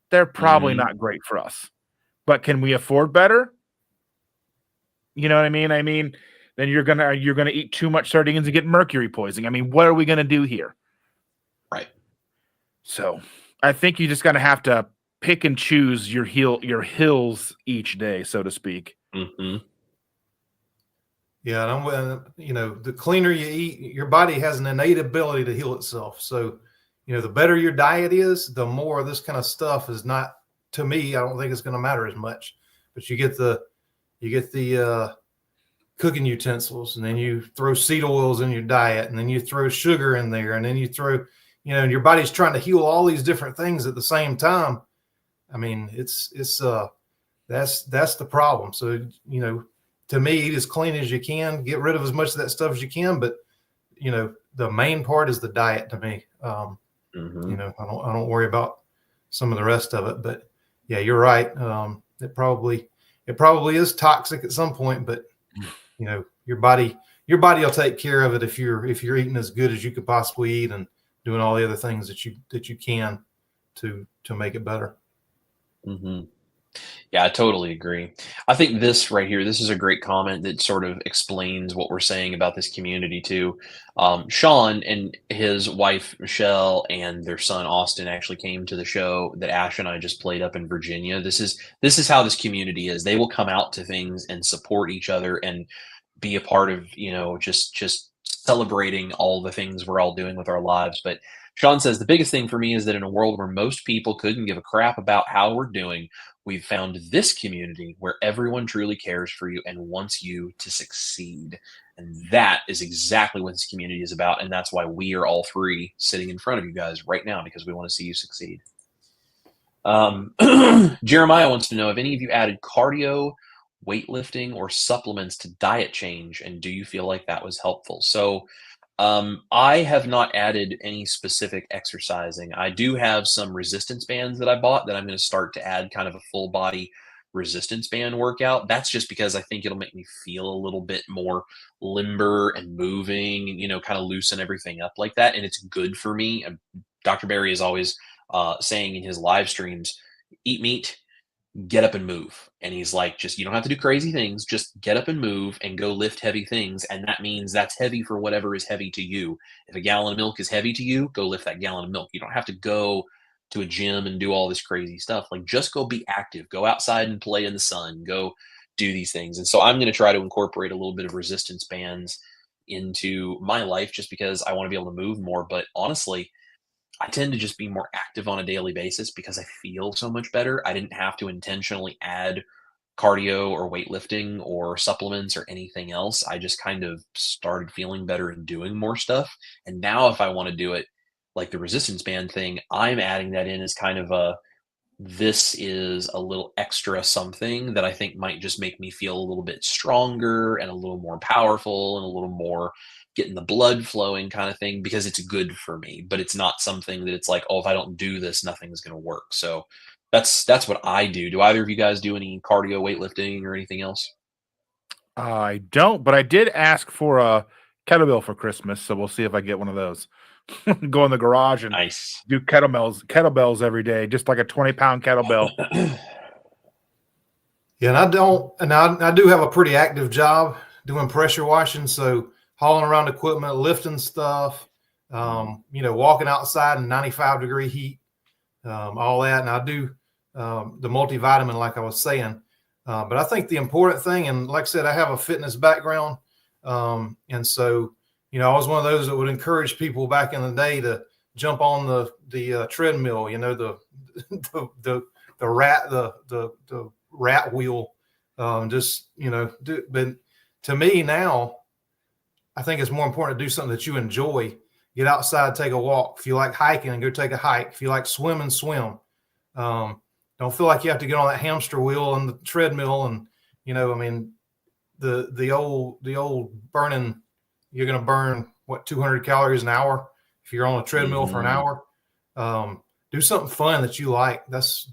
they're probably Mhm. not great for us. But can we afford better? You know what I mean? Then you're gonna eat too much sardines and get mercury poisoning. I mean, what are we gonna do here? Right. So I think you just gotta have to pick and choose your hills each day, so to speak. Mhm. Yeah, the cleaner you eat, your body has an innate ability to heal itself. So, the better your diet is, the more this kind of stuff is not, to me, I don't think it's going to matter as much. But you get the cooking utensils, and then you throw seed oils in your diet, and then you throw sugar in there, and then you throw, and your body's trying to heal all these different things at the same time. I mean, that's the problem. So, to me, eat as clean as you can, get rid of as much of that stuff as you can. But, the main part is the diet to me. Mhm. I don't worry about some of the rest of it, but yeah, you're right. It probably is toxic at some point, but your body will take care of it if you're eating as good as you could possibly eat and doing all the other things that you can to make it better. Mhm. Yeah, I totally agree. I think this right here, this is a great comment that sort of explains what we're saying about this community too. Sean and his wife Michelle and their son Austin actually came to the show that Ash and I just played up in Virginia. This is how this community is. They will come out to things and support each other and be a part of, just celebrating all the things we're all doing with our lives. But Sean says the biggest thing for me is that in a world where most people couldn't give a crap about how we're doing, we've found this community where everyone truly cares for you and wants you to succeed. And that is exactly what this community is about. And that's why we are all three sitting in front of you guys right now, because we want to see you succeed. Jeremiah wants to know if any of you added cardio, weightlifting, or supplements to diet change, and do you feel like that was helpful? So, I have not added any specific exercising. I do have some resistance bands that I bought that I'm going to start to add kind of a full body resistance band workout. That's just because I think it'll make me feel a little bit more limber and moving and, kind of loosen everything up like that. And it's good for me. And Dr. Barry is always saying in his live streams, eat meat, get up and move. And he's like, just, you don't have to do crazy things. Just get up and move and go lift heavy things. And that means that's heavy for whatever is heavy to you. If a gallon of milk is heavy to you, go lift that gallon of milk. You don't have to go to a gym and do all this crazy stuff. Like, just go be active, go outside and play in the sun, go do these things. And so I'm going to try to incorporate a little bit of resistance bands into my life just because I want to be able to move more. But honestly, I tend to just be more active on a daily basis because I feel so much better. I didn't have to intentionally add cardio or weightlifting or supplements or anything else. I just kind of started feeling better and doing more stuff. And now, if I want to do it, like the resistance band thing, I'm adding that in as kind of this is a little extra something that I think might just make me feel a little bit stronger and a little more powerful and a little more getting the blood flowing kind of thing, because it's good for me. But it's not something that it's like, oh, if I don't do this, nothing's going to work. So that's what I do. Do either of you guys do any cardio, weightlifting, or anything else? I don't, but I did ask for a kettlebell for Christmas, so we'll see if I get one of those. Go in the garage and Nice. do kettlebells every day, just like a 20-pound kettlebell. Yeah, and I do have a pretty active job doing pressure washing. So hauling around equipment, lifting stuff, walking outside in 95-degree heat, all that. And I do the multivitamin, like I was saying. But I think the important thing, and like I said, I have a fitness background. And so, I was one of those that would encourage people back in the day to jump on the treadmill, the rat wheel, but to me now, I think it's more important to do something that you enjoy. Get outside, take a walk. If you like hiking, go take a hike. If you like swimming, swim. Don't feel like you have to get on that hamster wheel and the treadmill. And, the old burning, you're going to burn 200 calories an hour if you're on a treadmill for an hour. Do something fun that you like. That's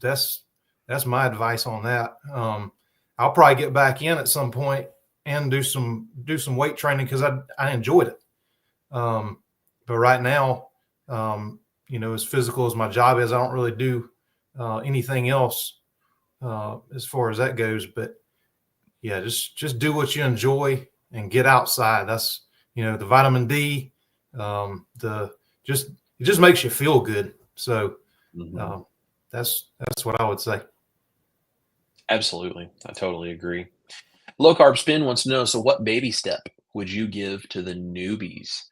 my advice on that. I'll probably get back in at some point and do some weight training because I enjoyed it. But right now, as physical as my job is, I don't really do anything else as far as that goes. But yeah, just do what you enjoy and get outside. That's, the vitamin D, it just makes you feel good. So that's what I would say. Absolutely. I totally agree. Low Carb Spin wants to know, so what baby step would you give to the newbies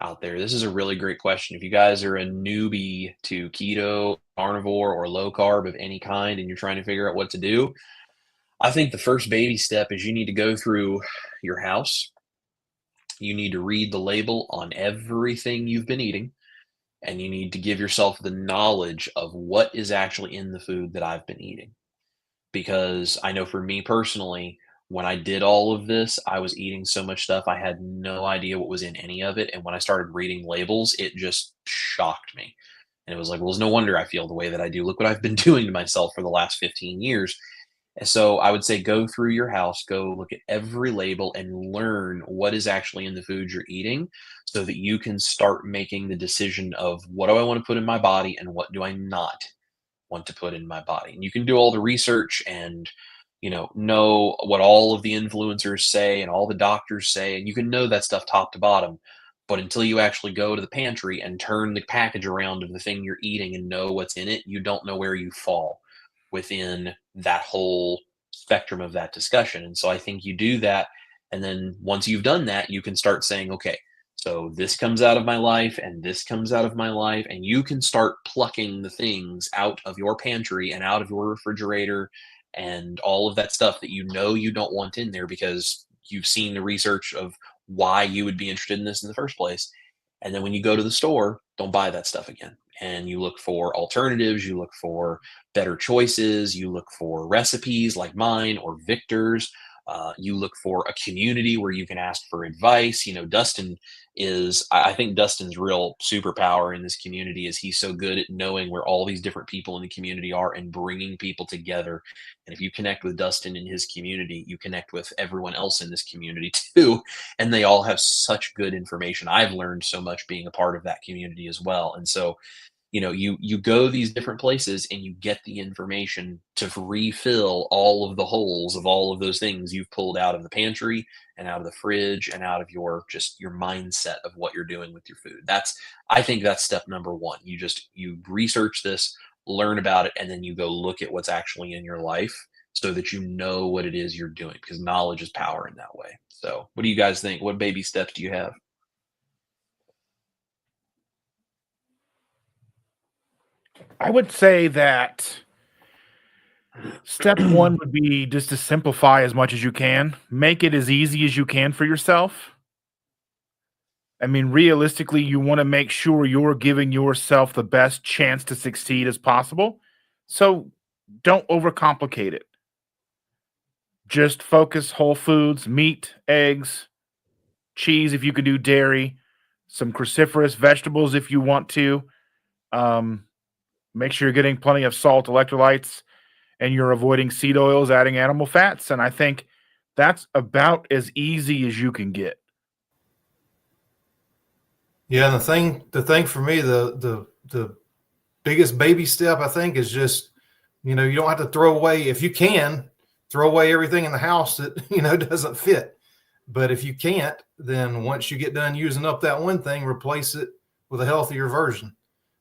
out there? This is a really great question. If you guys are a newbie to keto, carnivore, or low carb of any kind, and you're trying to figure out what to do, I think the first baby step is you need to go through your house. You need to read the label on everything you've been eating, and you need to give yourself the knowledge of what is actually in the food that I've been eating. Because I know for me personally, when I did all of this, I was eating so much stuff, I had no idea what was in any of it. And when I started reading labels, it just shocked me. And it was like, well, it's no wonder I feel the way that I do. Look what I've been doing to myself for the last 15 years. And so I would say go through your house, go look at every label and learn what is actually in the food you're eating so that you can start making the decision of what do I want to put in my body and what do I not want to put in my body. And you can do all the research and know what all of the influencers say and all the doctors say, and you can know that stuff top to bottom. But until you actually go to the pantry and turn the package around of the thing you're eating and know what's in it, you don't know where you fall within that whole spectrum of that discussion. And so I think you do that. And then once you've done that, you can start saying, okay, so this comes out of my life and this comes out of my life. And you can start plucking the things out of your pantry and out of your refrigerator and all of that stuff that you don't want in there because you've seen the research of why you would be interested in this in the first place. And then when you go to the store, don't buy that stuff again. And you look for alternatives, you look for better choices, you look for recipes like mine or Victor's. You look for a community where you can ask for advice. Dustin I think Dustin's real superpower in this community is he's so good at knowing where all these different people in the community are and bringing people together. And if you connect with Dustin in his community, you connect with everyone else in this community too. And they all have such good information. I've learned so much being a part of that community as well. And so you go these different places and you get the information to refill all of the holes of all of those things you've pulled out of the pantry and out of the fridge and out of your mindset of what you're doing with your food. I think that's step number one. You research this, learn about it, and then you go look at what's actually in your life so that you know what it is you're doing, because knowledge is power in that way. So what do you guys think? What baby steps do you have? I would say that step one would be just to simplify as much as you can. Make it as easy as you can for yourself. I mean, realistically, you want to make sure you're giving yourself the best chance to succeed as possible. So don't overcomplicate it. Just focus whole foods, meat, eggs, cheese if you can do dairy, some cruciferous vegetables if you want to. Make sure you're getting plenty of salt, electrolytes, and you're avoiding seed oils, adding animal fats. And I think that's about as easy as you can get. Yeah, and the thing for me, the biggest baby step, I think, is just, you don't have to throw away, if you can, throw away everything in the house that, doesn't fit. But if you can't, then once you get done using up that one thing, replace it with a healthier version.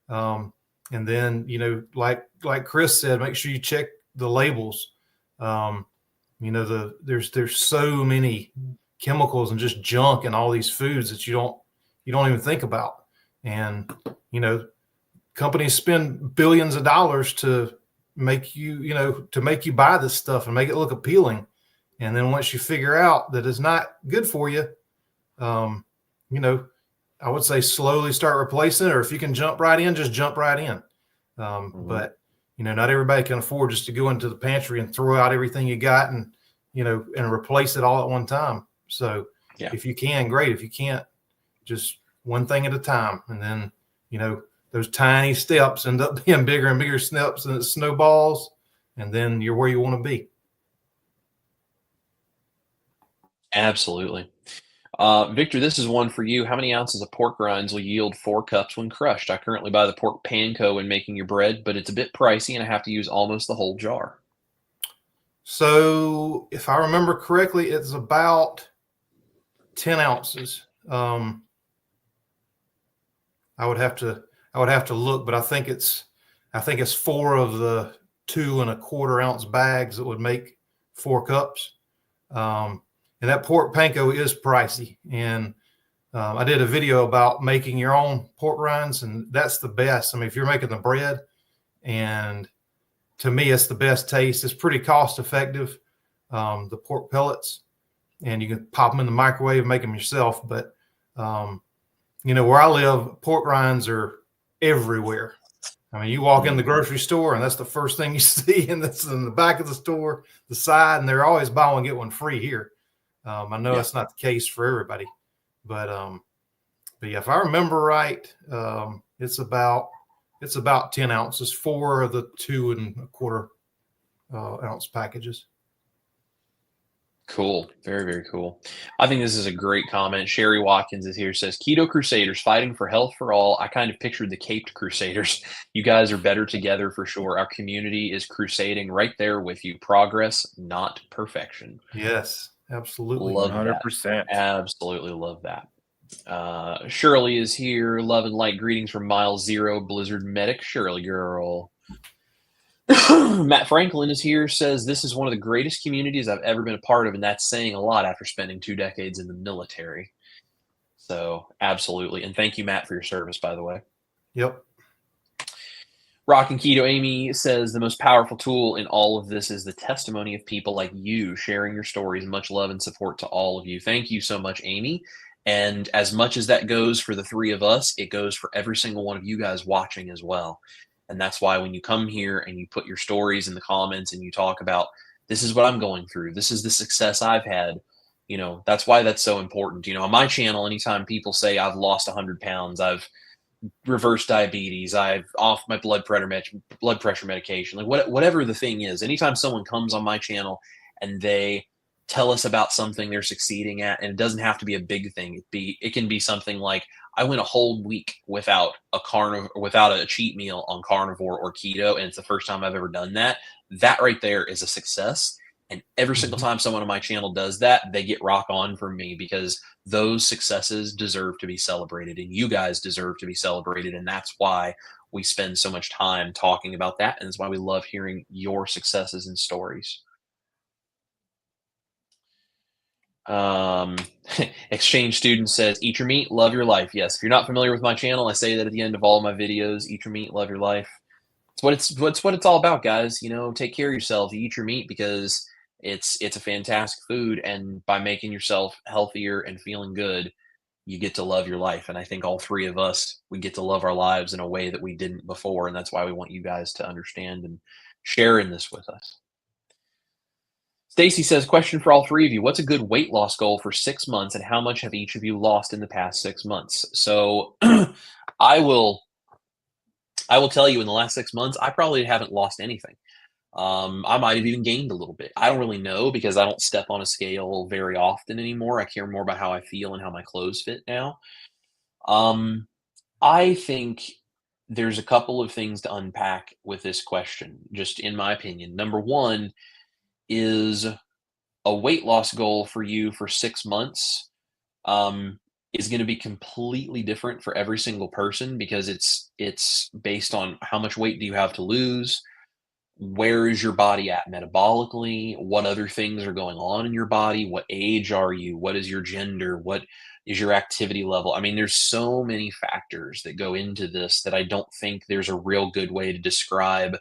And then, like Chris said, make sure you check the labels. There's so many chemicals and just junk in all these foods that you don't even think about. And, companies spend billions of dollars to make you buy this stuff and make it look appealing. And then once you figure out that it's not good for you, I would say slowly start replacing it, or if you can jump right in, just jump right in. But not everybody can afford just to go into the pantry and throw out everything you got and replace it all at one time. So if you can, great. If you can't, just one thing at a time. And then, those tiny steps end up being bigger and bigger steps, and it snowballs, and then you're where you want to be. Absolutely. Victor, this is one for you. How many ounces of pork rinds will yield 4 cups when crushed? I currently buy the pork panko when making your bread, but it's a bit pricey and I have to use almost the whole jar. So if I remember correctly, it's about 10 ounces. I would have to look, but I think it's 4 of the 2 1/4 ounce bags that would make 4 cups. And that pork panko is pricey. And I did a video about making your own pork rinds, and that's the best. I mean, if you're making the bread, and to me, it's the best taste. It's pretty cost effective, the pork pellets, and you can pop them in the microwave and make them yourself. But, where I live, pork rinds are everywhere. I mean, you walk in the grocery store and that's the first thing you see, and that's in the back of the store, the side, and they're always buy one, get one free here. I know that's not the case for everybody, but yeah, if I remember right, it's about 10 ounces, 4 of the 2 1/4 ounce packages. Cool. Very, very cool. I think this is a great comment. Sherry Watkins is here, says, Keto Crusaders fighting for health for all. I kind of pictured the Caped Crusaders. You guys are better together for sure. Our community is crusading right there with you. Progress, not perfection. Yes, absolutely. Love 100%. that. Absolutely love that. Shirley is here. Love and light greetings from Mile Zero Blizzard Medic. Shirley girl. Matt Franklin is here, says this is one of the greatest communities I've ever been a part of, and that's saying a lot after spending 2 decades in the military. So absolutely. And thank you, Matt, for your service, by the way. Yep. Rock and Keto Amy says the most powerful tool in all of this is the testimony of people like you sharing your stories. Much love and support to all of you. Thank you so much, Amy. And as much as that goes for the 3 of us, it goes for every single one of you guys watching as well. And that's why when you come here and you put your stories in the comments and you talk about, this is what I'm going through, this is the success I've had, that's why that's so important. On my channel, anytime people say I've lost 100 pounds, I've reversed diabetes, I've off my blood pressure medication, like whatever the thing is, anytime someone comes on my channel and they tell us about something they're succeeding at, and it doesn't have to be a big thing. It can be something like, I went a whole week without a cheat meal on carnivore or keto, and it's the first time I've ever done that. That right there is a success. And every single time someone on my channel does that, they get rock on from me, because those successes deserve to be celebrated, and you guys deserve to be celebrated. And that's why we spend so much time talking about that. And that's why we love hearing your successes and stories. Exchange student says, eat your meat, love your life. Yes, if you're not familiar with my channel, I say that at the end of all my videos. Eat your meat, love your life. It's what it's all about, guys. Take care of yourself. You eat your meat because it's a fantastic food, and by making yourself healthier and feeling good, you get to love your life. And I think all 3 of us, we get to love our lives in a way that we didn't before, and that's why we want you guys to understand and share in this with us. Stacy says, question for all 3 of you. What's a good weight loss goal for 6 months, and how much have each of you lost in the past 6 months? So I will tell you, in the last 6 months, I probably haven't lost anything. I might have even gained a little bit. I don't really know, because I don't step on a scale very often anymore. I care more about how I feel and how my clothes fit now. I think there's a couple of things to unpack with this question, just in my opinion. Number one is a weight loss goal for you for 6 months. is going to be completely different for every single person because it's based on how much weight do you have to lose, where is your body at metabolically, what other things are going on in your body, what age are you, what is your gender, what is your activity level. I mean, there's so many factors that go into this that I don't think there's a real good way to describe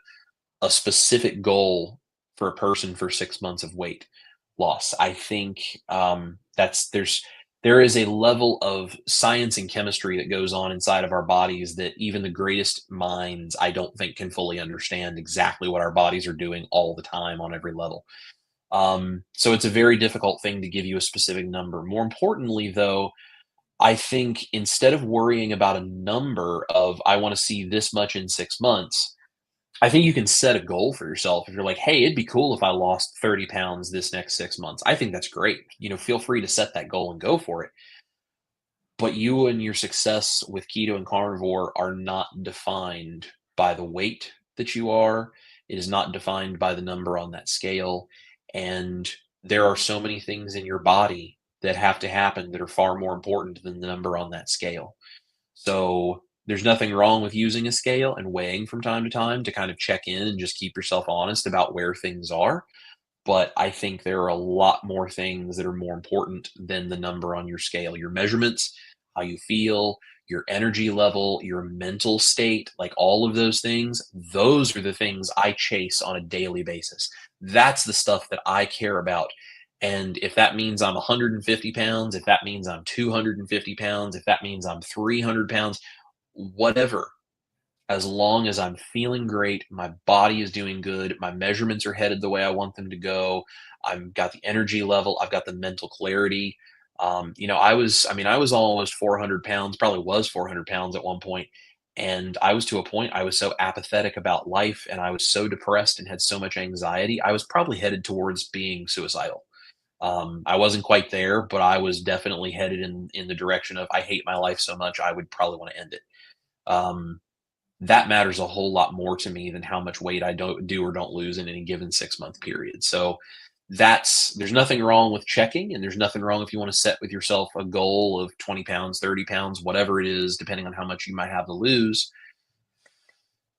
a specific goal for a person for 6 months of weight loss. I think there is a level of science and chemistry that goes on inside of our bodies that even the greatest minds, I don't think, can fully understand exactly what our bodies are doing all the time on every level. So it's a very difficult thing to give you a specific number. More importantly, though, I think instead of worrying about a number of I want to see this much in 6 months, I think you can set a goal for yourself. If you're like, hey, it'd be cool if I lost 30 pounds this next 6 months. I think that's great. Feel free to set that goal and go for it. But you and your success with keto and carnivore are not defined by the weight that you are. It is not defined by the number on that scale. And there are so many things in your body that have to happen that are far more important than the number on that scale. So there's nothing wrong with using a scale and weighing from time to time to kind of check in and just keep yourself honest about where things are. But I think there are a lot more things that are more important than the number on your scale. Your measurements, how you feel, your energy level, your mental state, like all of those things, those are the things I chase on a daily basis. That's the stuff that I care about. And if that means I'm 150 pounds, if that means I'm 250 pounds, if that means I'm 300 pounds, whatever, as long as I'm feeling great, my body is doing good, my measurements are headed the way I want them to go, I've got the energy level, I've got the mental clarity. I was almost 400 pounds, probably was 400 pounds at one point, and I was to a point I was so apathetic about life and I was so depressed and had so much anxiety, I was probably headed towards being suicidal. I wasn't quite there, but I was definitely headed in the direction of I hate my life so much I would probably want to end it. Um, that matters a whole lot more to me than how much weight I don't do or don't lose in any given 6 month period. So there's nothing wrong with checking, and there's nothing wrong if you want to set with yourself a goal of 20 pounds, 30 pounds, whatever it is, depending on how much you might have to lose.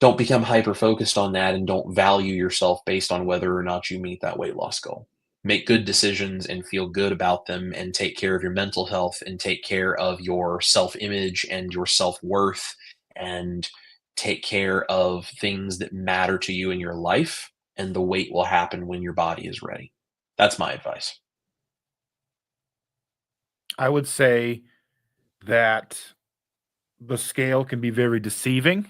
Don't become hyper focused on that and don't value yourself based on whether or not you meet that weight loss goal. Make good decisions and feel good about them and take care of your mental health and take care of your self image and your self worth and take care of things that matter to you in your life, and the weight will happen when your body is ready. That's my advice. I would say that the scale can be very deceiving.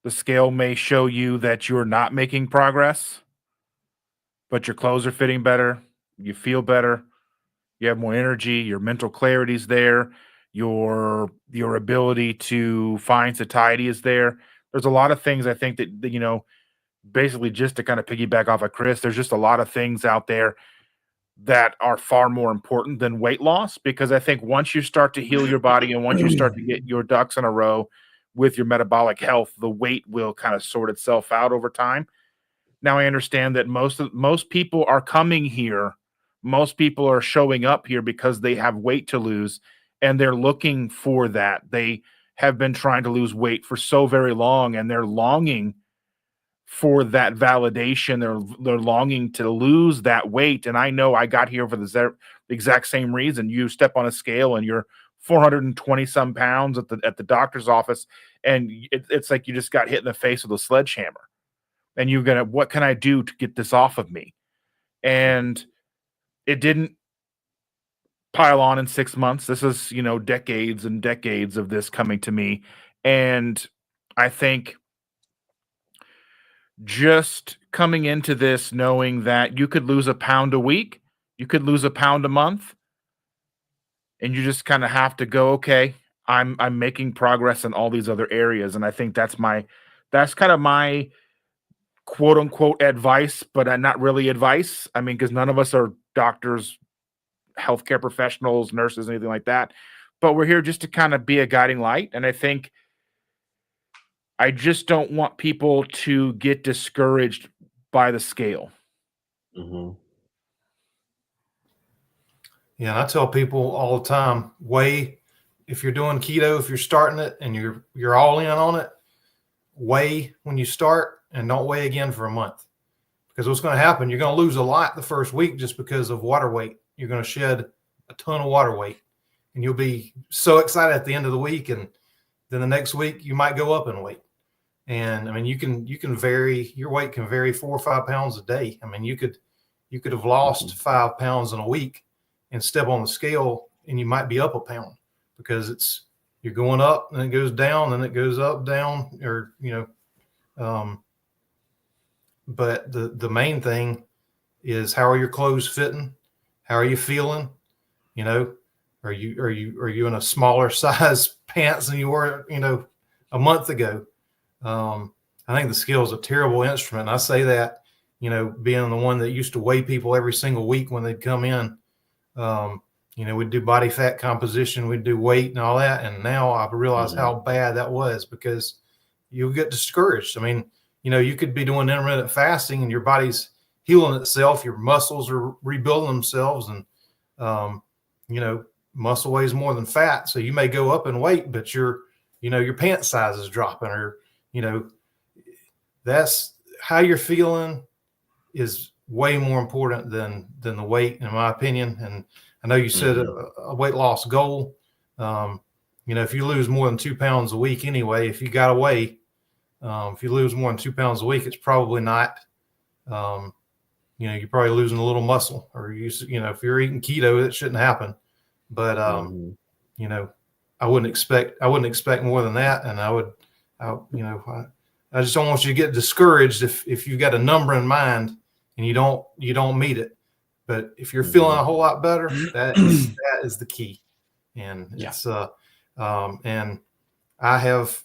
The scale may show you that you're not making progress, but your clothes are fitting better, you feel better, you have more energy, your mental clarity's there, your ability to find satiety is there. There's a lot of things I think that basically just to kind of piggyback off of Chris, there's just a lot of things out there that are far more important than weight loss, because I think once you start to heal your body and once you start to get your ducks in a row with your metabolic health, the weight will kind of sort itself out over time. Now I understand that most people are coming here, most people are showing up here because they have weight to lose and they're looking for that. They have been trying to lose weight for so very long and they're longing for that validation. They're longing to lose that weight. And I know I got here for the exact same reason. You step on a scale and you're 420 some pounds at the doctor's office, and it's like you just got hit in the face with a sledgehammer. And you're gonna, what can I do to get this off of me? And it didn't pile on in 6 months. This is decades and decades of this coming to me. And I think just coming into this knowing that you could lose a pound a week, you could lose a pound a month, and you just kind of have to go, okay, I'm making progress in all these other areas. And I think that's kind of my quote unquote advice, but not really advice. I mean, because none of us are doctors, healthcare professionals, nurses, anything like that. But we're here just to kind of be a guiding light. And I think I just don't want people to get discouraged by the scale. Mm-hmm. Yeah, and I tell people all the time, weigh if you're doing keto, if you're starting it and you're all in on it, weigh when you start and don't weigh again for a month. Because what's going to happen, you're going to lose a lot the first week just because of water weight. You're going to shed a ton of water weight, and you'll be so excited at the end of the week, and then the next week you might go up in weight. And I mean, you can vary, your weight can vary 4 or 5 pounds a day. I mean, you could have lost 5 pounds in a week and step on the scale, and you might be up a pound because you're going up and it goes down and it goes up, down, or but the main thing is, how are your clothes fitting? How are you feeling? You know, are you in a smaller size pants than you were, a month ago? I think the scale is a terrible instrument. And I say that, being the one that used to weigh people every single week when they'd come in. We'd do body fat composition, we'd do weight and all that. And now I've realized how bad that was, because you get discouraged. I mean, you could be doing intermittent fasting and your body's healing itself, your muscles are rebuilding themselves, and muscle weighs more than fat. So you may go up in weight, but your pant size is dropping, or that's how you're feeling is way more important than the weight, in my opinion. And I know you said a weight loss goal. If you lose more than 2 pounds a week anyway, if you got to weigh, if you lose more than 2 pounds a week, it's probably not, you're probably losing a little muscle, or if you're eating keto, it shouldn't happen. But, I wouldn't expect more than that. And I just don't want you to get discouraged if you've got a number in mind and you don't meet it. But if you're feeling a whole lot better, that is the key. And it's and I haven't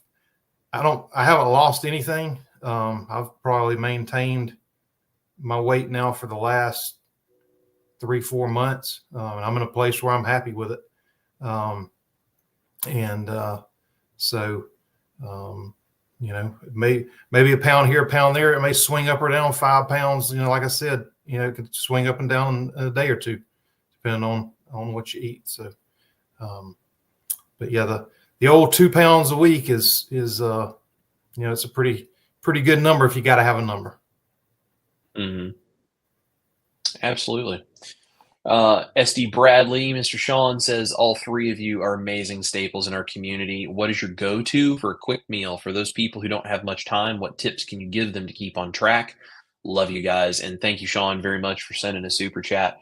lost anything. I've probably maintained my weight now for the last 3-4 months. And I'm in a place where I'm happy with it. Maybe a pound here, a pound there. It may swing up or down 5 pounds. Like I said, it could swing up and down in a day or two, depending on what you eat. So, but yeah, the old 2 pounds a week is it's a pretty good number if you got to have a number. Absolutely. SD Bradley, Mr. Sean says, all three of you are amazing staples in our community. What is your go-to for a quick meal for those people who don't have much time? What tips can you give them to keep on track? Love you guys. And thank you, Sean, very much for sending a super chat.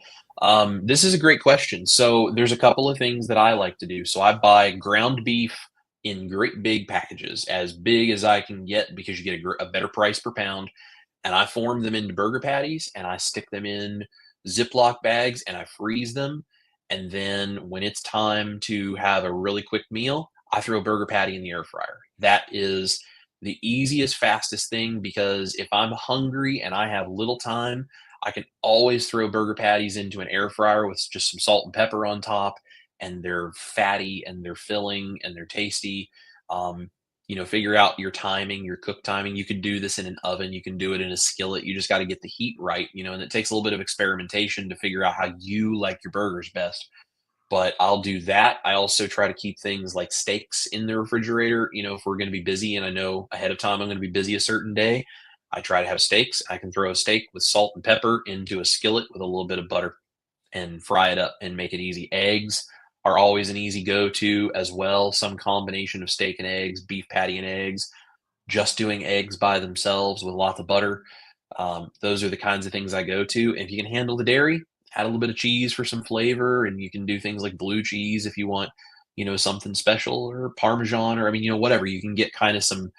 This is a great question. So there's a couple of things that I like to do. So I buy ground beef in great big packages, as big as I can get, because you get a better price per pound. And I form them into burger patties, and I stick them in Ziploc bags, and I freeze them. And then when it's time to have a really quick meal, I throw a burger patty in the air fryer. That is the easiest, fastest thing, because if I'm hungry and I have little time, I can always throw burger patties into an air fryer with just some salt and pepper on top, and they're fatty and they're filling and they're tasty. Figure out your timing, your cook timing. You can do this in an oven. You can do it in a skillet. You just got to get the heat right, and it takes a little bit of experimentation to figure out how you like your burgers best. But I'll do that. I also try to keep things like steaks in the refrigerator, if we're going to be busy and I know ahead of time I'm going to be busy a certain day. I try to have steaks. I can throw a steak with salt and pepper into a skillet with a little bit of butter and fry it up and make it easy. Eggs are always an easy go-to as well. Some combination of steak and eggs, beef patty and eggs, just doing eggs by themselves with lots of butter. Those are the kinds of things I go to. If you can handle the dairy, add a little bit of cheese for some flavor, and you can do things like blue cheese if you want, something special, or Parmesan, or whatever. You can get kind of some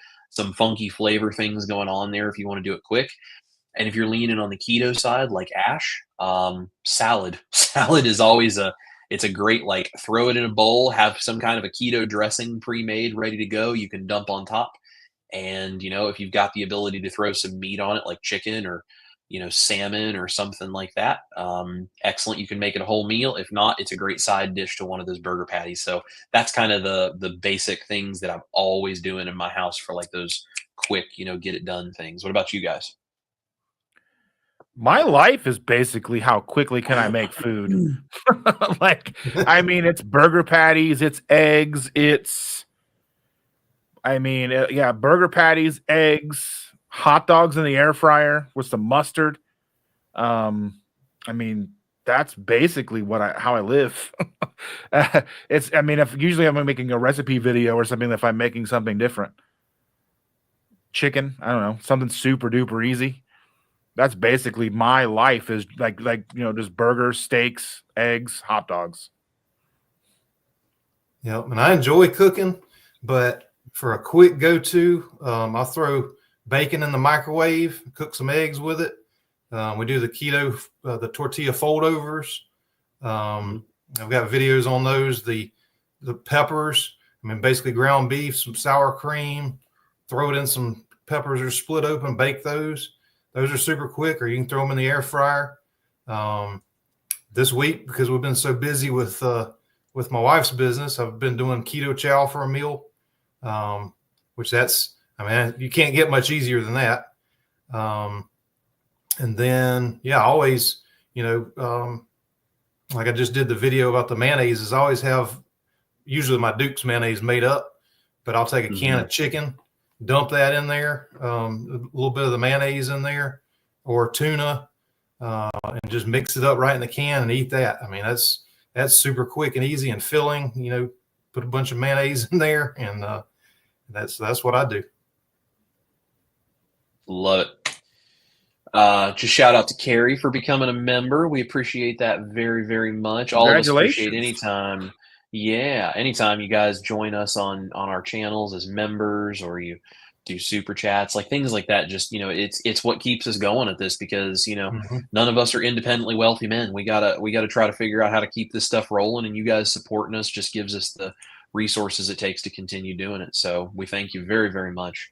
funky flavor things going on there if you want to do it quick. And if you're leaning on the keto side, like Ash, salad. Salad is always it's a great, like, throw it in a bowl, have some kind of a keto dressing pre-made, ready to go. You can dump on top. And, if you've got the ability to throw some meat on it, like chicken or, salmon or something like that, excellent. You can make it a whole meal. If not, it's a great side dish to one of those burger patties. So that's kind of the basic things that I'm always doing in my house for, like, those quick, get it done things. What about you guys? My life is basically how quickly can I make food. Like, I mean, it's burger patties, it's eggs, yeah, burger patties, eggs, hot dogs in the air fryer with some mustard. I mean, that's basically how I live. If I'm making a recipe video or something, if I'm making something different, chicken, I don't know, something super duper easy. That's basically my life is like just burgers, steaks, eggs, hot dogs. Yep, and I enjoy cooking, but for a quick go-to, I'll throw bacon in the microwave, cook some eggs with it. We do the keto, the tortilla foldovers. I've got videos on those. The peppers, basically ground beef, some sour cream, throw it in some peppers or split open, bake those. Those are super quick, or you can throw them in the air fryer. This week, because we've been so busy with my wife's business, I've been doing keto chow for a meal, which you can't get much easier than that. And then, yeah, always, like I just did the video about the mayonnaise, I always have usually my Duke's mayonnaise made up, but I'll take a can of chicken, dump that in there, a little bit of the mayonnaise in there, or tuna, and just mix it up right in the can and eat that. That's super quick and easy and filling. Put a bunch of mayonnaise in there, and that's what I do. Love it. Just shout out to Carrie for becoming a member. We appreciate that very, very much. All of us appreciate anytime you guys join us on our channels as members, or you do super chats, like things like that. Just, it's what keeps us going at this, because, none of us are independently wealthy men. We gotta try to figure out how to keep this stuff rolling, and you guys supporting us just gives us the resources it takes to continue doing it. So we thank you very, very much.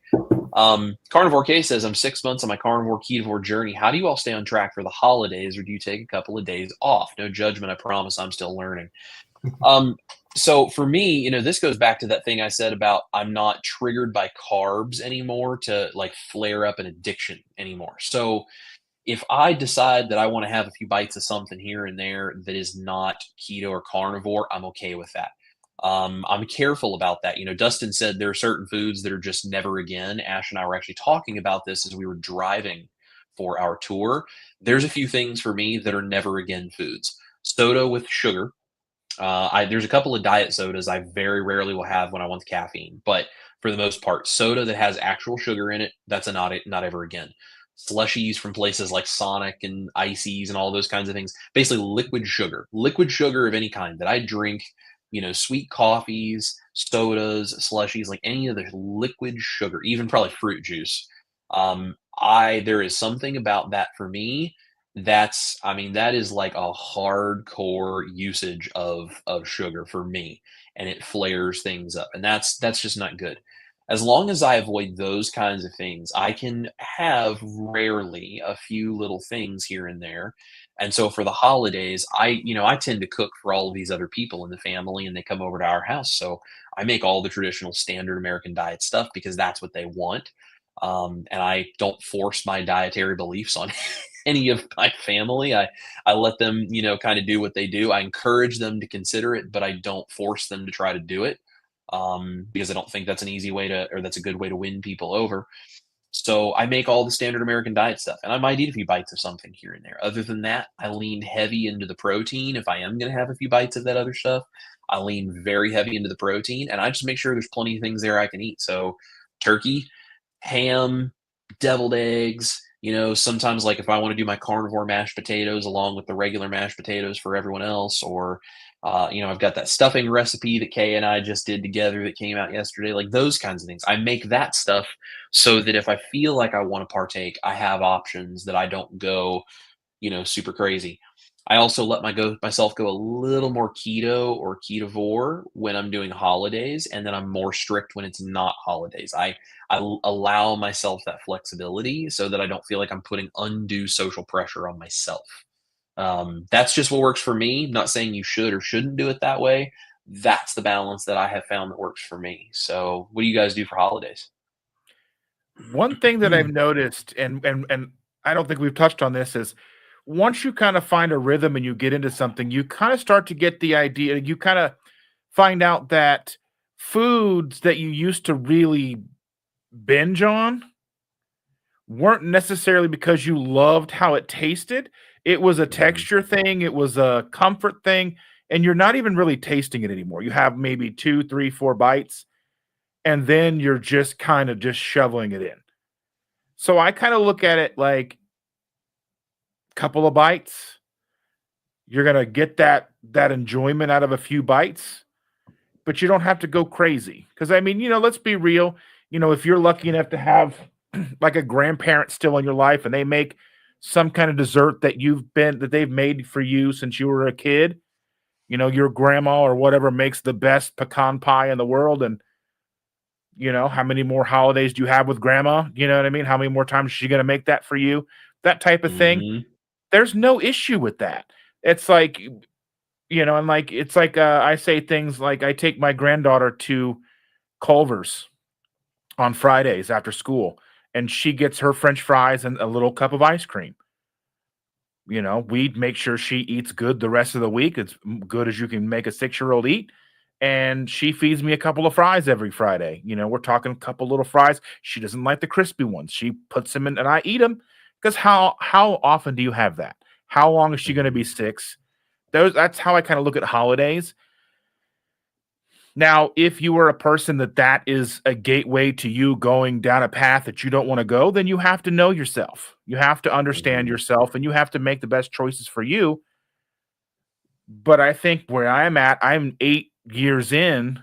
Carnivore K says, I'm 6 months on my carnivore ketovore journey. How do you all stay on track for the holidays, or do you take a couple of days off? No judgment, I promise. I'm still learning. So for me, this goes back to that thing I said about I'm not triggered by carbs anymore to like flare up an addiction anymore. So if I decide that I want to have a few bites of something here and there that is not keto or carnivore, I'm okay with that. I'm careful about that. Dustin said there are certain foods that are just never again. Ash and I were actually talking about this as we were driving for our tour. There's a few things for me that are never again foods. Soda with sugar. There's a couple of diet sodas I very rarely will have when I want the caffeine, but for the most part, soda that has actual sugar in it, that's a not ever again. Slushies from places like Sonic and Ices and all those kinds of things. Basically, liquid sugar of any kind that I drink. Sweet coffees, sodas, slushies, like any of the liquid sugar, even probably fruit juice. There is something about that for me. That is like a hardcore usage of sugar for me, and it flares things up, and that's just not good. As long as I avoid those kinds of things, I can have rarely a few little things here and there. And so for the holidays, I tend to cook for all of these other people in the family, and they come over to our house. So I make all the traditional standard American diet stuff because that's what they want. And I don't force my dietary beliefs on any of my family. I let them, kind of do what they do. I encourage them to consider it, but I don't force them to try to do it, because I don't think that's an easy way or that's a good way to win people over. So I make all the standard American diet stuff, and I might eat a few bites of something here and there. Other than that, I lean heavy into the protein. If I am going to have a few bites of that other stuff, I lean very heavy into the protein, and I just make sure there's plenty of things there I can eat. So turkey, ham, deviled eggs, sometimes like if I want to do my carnivore mashed potatoes along with the regular mashed potatoes for everyone else, or I've got that stuffing recipe that Kay and I just did together that came out yesterday, like those kinds of things. I make that stuff so that if I feel like I want to partake, I have options, that I don't go, super crazy. I also let myself go a little more keto or ketovore when I'm doing holidays, and then I'm more strict when it's not holidays. I allow myself that flexibility so that I don't feel like I'm putting undue social pressure on myself. That's just what works for me. I'm not saying you should or shouldn't do it that way. That's the balance that I have found that works for me. So what do you guys do for holidays? One thing that I've noticed, and I don't think we've touched on this, is once you kind of find a rhythm and you get into something, you kind of start to get the idea. You kind of find out that foods that you used to really binge on weren't necessarily because you loved how it tasted. It was a texture thing, it was a comfort thing, and you're not even really tasting it anymore. You have maybe 2, 3, 4 bites, and then you're just kind of just shoveling it in. So I kind of look at it like couple of bites, you're gonna get that enjoyment out of a few bites, but you don't have to go crazy. Because I mean, let's be real. If you're lucky enough to have like a grandparent still in your life and they make some kind of dessert that they've made for you since you were a kid, your grandma or whatever makes the best pecan pie in the world, and how many more holidays do you have with grandma? You know what I mean? How many more times is she going to make that for you? That type of thing. There's no issue with that. It's like, and like, it's like, I say things like I take my granddaughter to Culver's on Fridays after school, and she gets her French fries and a little cup of ice cream. We make sure she eats good the rest of the week. It's good as you can make a 6-year-old eat. And she feeds me a couple of fries every Friday. We're talking a couple little fries. She doesn't like the crispy ones. She puts them in and I eat them. Because how often do you have that? How long is she going to be 6? That's how I kind of look at holidays. Now, if you are a person that is a gateway to you going down a path that you don't want to go, then you have to know yourself. You have to understand yourself, and you have to make the best choices for you. But I think where I'm at, I'm 8 years in.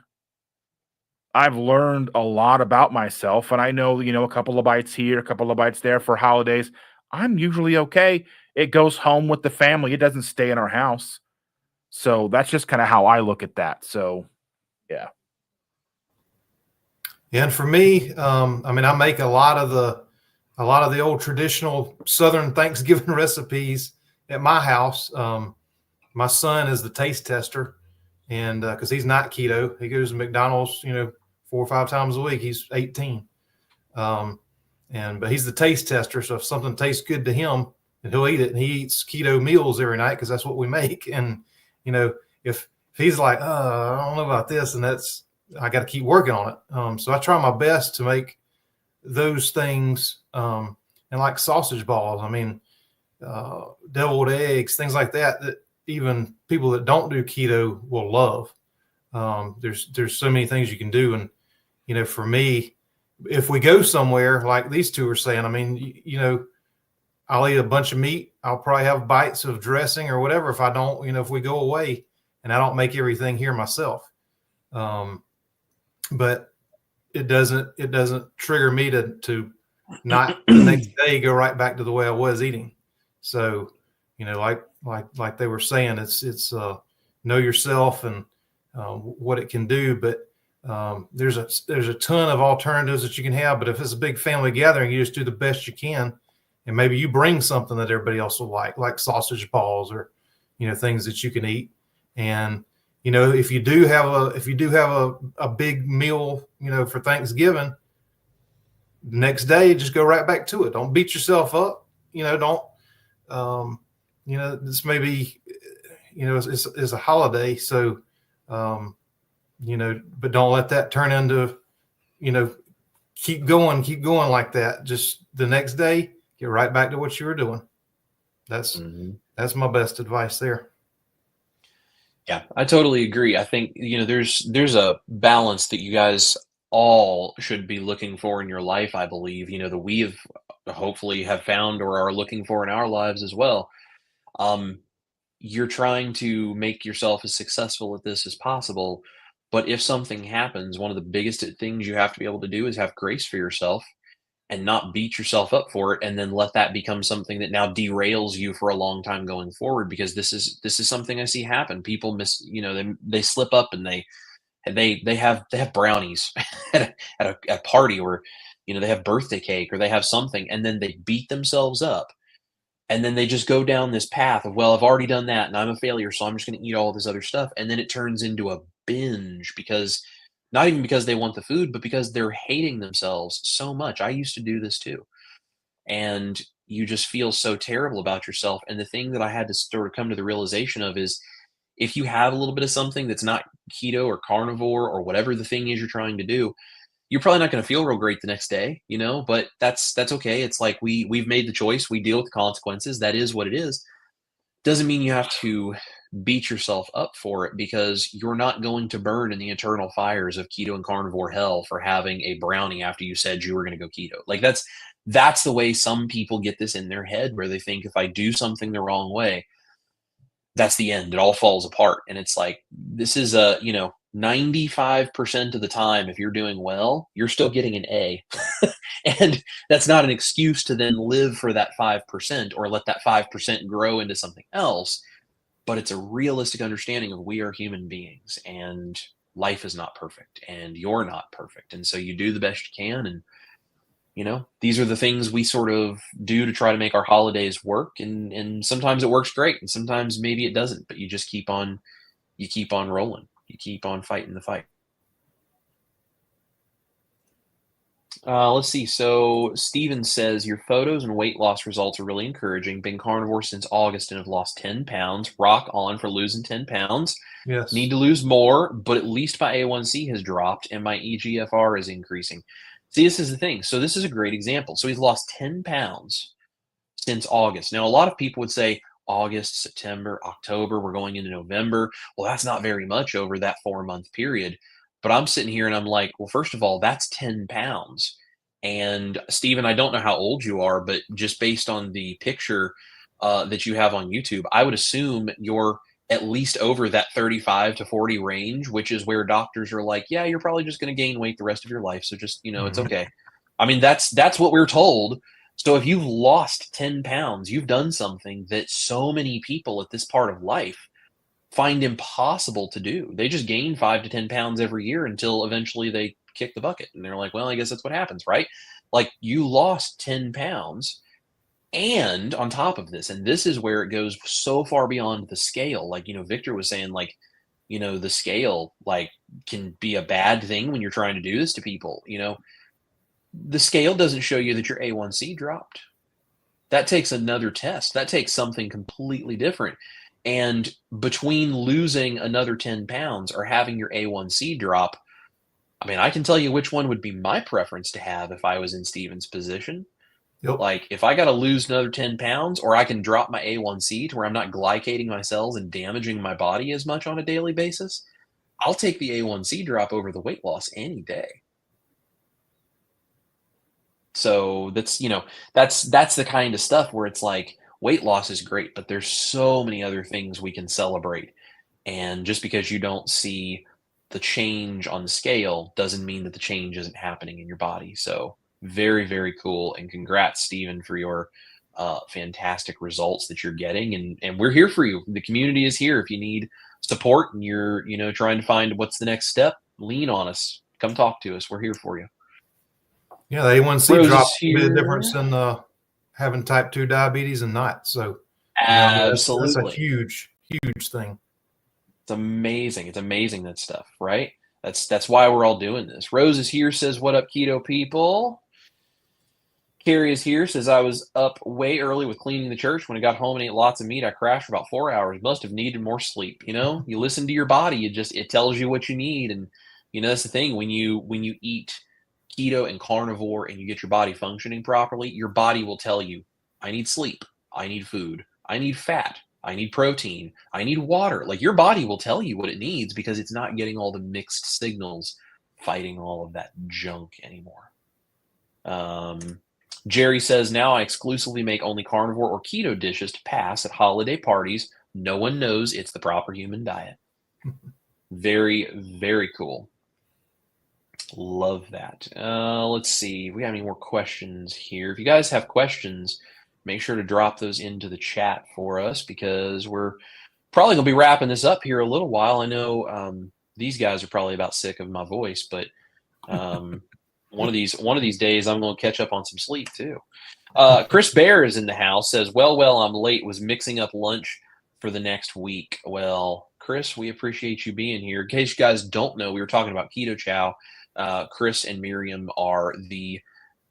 I've learned a lot about myself, and I know, a couple of bites here, a couple of bites there for holidays. I'm usually okay. It goes home with the family. It doesn't stay in our house. So that's just kind of how I look at that. So, yeah. And for me, I make a lot of the old traditional Southern Thanksgiving recipes at my house. My son is the taste tester, and because he's not keto, he goes to McDonald's, 4 or 5 times a week. He's 18, but he's the taste tester. So if something tastes good to him, and he'll eat it, and he eats keto meals every night because that's what we make. And if he's like, I don't know about this, and I got to keep working on it. So I try my best to make those things, and like sausage balls. Deviled eggs, things like that even people that don't do keto will love. There's so many things you can do. And, for me, if we go somewhere like these two are saying, I'll eat a bunch of meat. I'll probably have bites of dressing or whatever. If I don't, if we go away and I don't make everything here myself. But it doesn't trigger me to not the next day go right back to the way I was eating. So, like they were saying, it's know yourself and what it can do. But there's a ton of alternatives that you can have. But if it's a big family gathering, you just do the best you can, and maybe you bring something that everybody else will like sausage balls or things that you can eat. And if you do have a big meal, for Thanksgiving, next day just go right back to it. Don't beat yourself up. Don't. This may be, it's a holiday. So, but don't let that turn into, keep going like that. Just the next day, get right back to what you were doing. That's my best advice there. Yeah, I totally agree. I think, there's a balance that you guys all should be looking for in your life, I believe, that we have hopefully have found or are looking for in our lives as well. You're trying to make yourself as successful at this as possible, but if something happens, one of the biggest things you have to be able to do is have grace for yourself and not beat yourself up for it, and then let that become something that now derails you for a long time going forward. Because this is something I see happen. People they slip up and they have brownies at a party, or they have birthday cake, or they have something, and then they beat themselves up, and then they just go down this path of, well, I've already done that and I'm a failure, so I'm just going to eat all this other stuff. And then it turns into a binge, because not even because they want the food, but because they're hating themselves so much. I used to do this too. And you just feel so terrible about yourself. And the thing that I had to sort of come to the realization of is, if you have a little bit of something that's not keto or carnivore or whatever the thing is you're trying to do, you're probably not going to feel real great the next day, but that's okay. It's like we've made the choice. We deal with the consequences. That is what it is. Doesn't mean you have to beat yourself up for it, because you're not going to burn in the eternal fires of keto and carnivore hell for having a brownie after you said you were going to go keto. Like that's the way some people get this in their head, where they think if I do something the wrong way, that's the end. It all falls apart. And it's like, this is 95% of the time, if you're doing well, you're still getting an A. And that's not an excuse to then live for that 5% or let that 5% grow into something else. But it's a realistic understanding of, we are human beings and life is not perfect and you're not perfect. And so you do the best you can. And these are the things we sort of do to try to make our holidays work. And sometimes it works great, and sometimes maybe it doesn't, but you just keep on rolling. You keep on fighting the fight. Let's see. So Steven says, your photos and weight loss results are really encouraging. Been carnivore since August and have lost 10 pounds. Rock on for losing 10 pounds. Yes. Need to lose more, but at least my A1C has dropped and my EGFR is increasing. See, this is the thing. So this is a great example. So he's lost 10 pounds since August. Now, a lot of people would say August, September, October, we're going into November. Well, that's not very much over that 4-month period. But I'm sitting here and I'm like, well, first of all, that's 10 pounds. And Stephen, I don't know how old you are, but just based on the picture that you have on YouTube, I would assume you're at least over that 35 to 40 range, which is where doctors are like, yeah, you're probably just going to gain weight the rest of your life. So just, it's okay. I mean, that's what we're told. So if you've lost 10 pounds, you've done something that so many people at this part of life find impossible to do. They just gain 5 to 10 pounds every year until eventually they kick the bucket. And they're like, well, I guess that's what happens, right? Like, you lost 10 pounds. And on top of this, and this is where it goes so far beyond the scale, like, Victor was saying, like, the scale, like, can be a bad thing when you're trying to do this to people. The scale doesn't show you that your A1C dropped. That takes another test. That takes something completely different. And between losing another 10 pounds or having your A1C drop, I mean, I can tell you which one would be my preference to have if I was in Steven's position. Yep. Like, if I got to lose another 10 pounds, or I can drop my A1C to where I'm not glycating my cells and damaging my body as much on a daily basis, I'll take the A1C drop over the weight loss any day. So that's the kind of stuff where it's like, weight loss is great, but there's so many other things we can celebrate. And just because you don't see the change on the scale doesn't mean that the change isn't happening in your body. So very, very cool. And congrats, Stephen, for your fantastic results that you're getting. And we're here for you. The community is here. If you need support and you're, trying to find what's the next step, lean on us. Come talk to us. We're here for you. Yeah, the A1C drop made a difference in having type 2 diabetes and not. So absolutely, that's a huge, huge thing. It's amazing. It's amazing, that stuff, right? That's why we're all doing this. Rose is here, says, what up, keto people? Carrie is here, says, I was up way early with cleaning the church. When I got home and ate lots of meat, I crashed for about 4 hours. Must have needed more sleep. You listen to your body. It tells you what you need. And, that's the thing. When you eat keto and carnivore and you get your body functioning properly, your body will tell you, I need sleep. I need food. I need fat. I need protein. I need water. Like, your body will tell you what it needs because it's not getting all the mixed signals fighting all of that junk anymore. Jerry says, now I exclusively make only carnivore or keto dishes to pass at holiday parties. No one knows it's the proper human diet. Very, very cool. Love that. Let's see. We got any more questions here? If you guys have questions, make sure to drop those into the chat for us, because we're probably going to be wrapping this up here a little while. I know these guys are probably about sick of my voice, but one of these days I'm going to catch up on some sleep too. Chris Bear is in the house, says, well, I'm late. Was mixing up lunch for the next week. Well, Chris, we appreciate you being here. In case you guys don't know, we were talking about Keto Chow. Chris and Miriam are the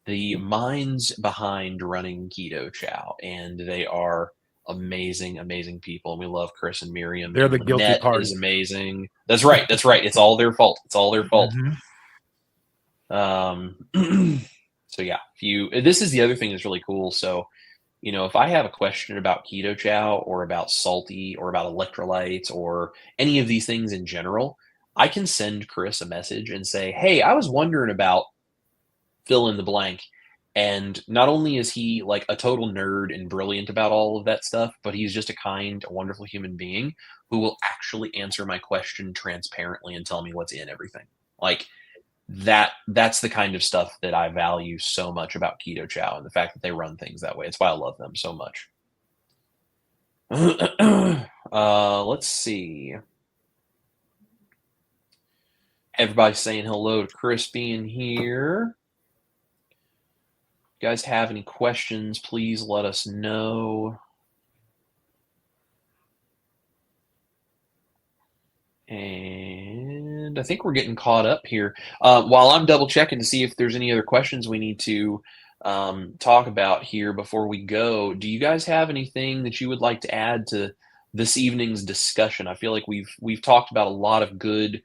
the minds behind running Keto Chow, and they are amazing, amazing people. And we love Chris and Miriam. They're And the guilty Lynette party. is amazing. That's right. That's right. It's all their fault. It's all their fault. So yeah, this is the other thing that's really cool. So, if I have a question about Keto Chow or about salty or about electrolytes or any of these things in general, I can send Chris a message and say, hey, I was wondering about fill in the blank. And not only is he like a total nerd and brilliant about all of that stuff, but he's just a kind, wonderful human being who will actually answer my question transparently and tell me what's in everything. Like that's the kind of stuff that I value so much about Keto Chow, and the fact that they run things that way. It's why I love them so much. Let's see. Everybody's saying hello to Chris being here. If you guys have any questions, please let us know. And I think we're getting caught up here. While I'm double checking to see if there's any other questions we need to talk about here before we go, do you guys have anything that you would like to add to this evening's discussion? I feel like we've talked about a lot of good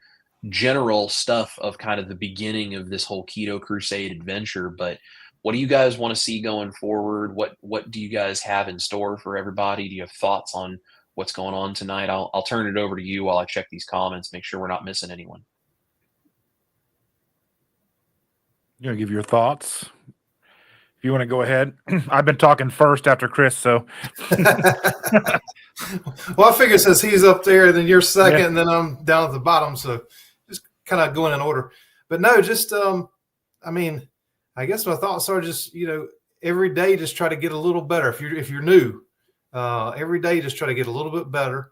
general stuff of kind of the beginning of this whole Keto Crusade adventure, but what do you guys want to see going forward? What do you guys have in store for everybody? Do you have thoughts on what's going on tonight? I'll turn it over to you while I check these comments, make sure we're not missing anyone. You want to give your thoughts? If you want to go ahead. I've been talking first after Chris, so. Well, I figure since he's up there, then you're second, and then I'm down at the bottom, so just kind of going in order. But no, just I guess my thoughts are just, every day just try to get a little better. If you're new, every day just try to get a little bit better.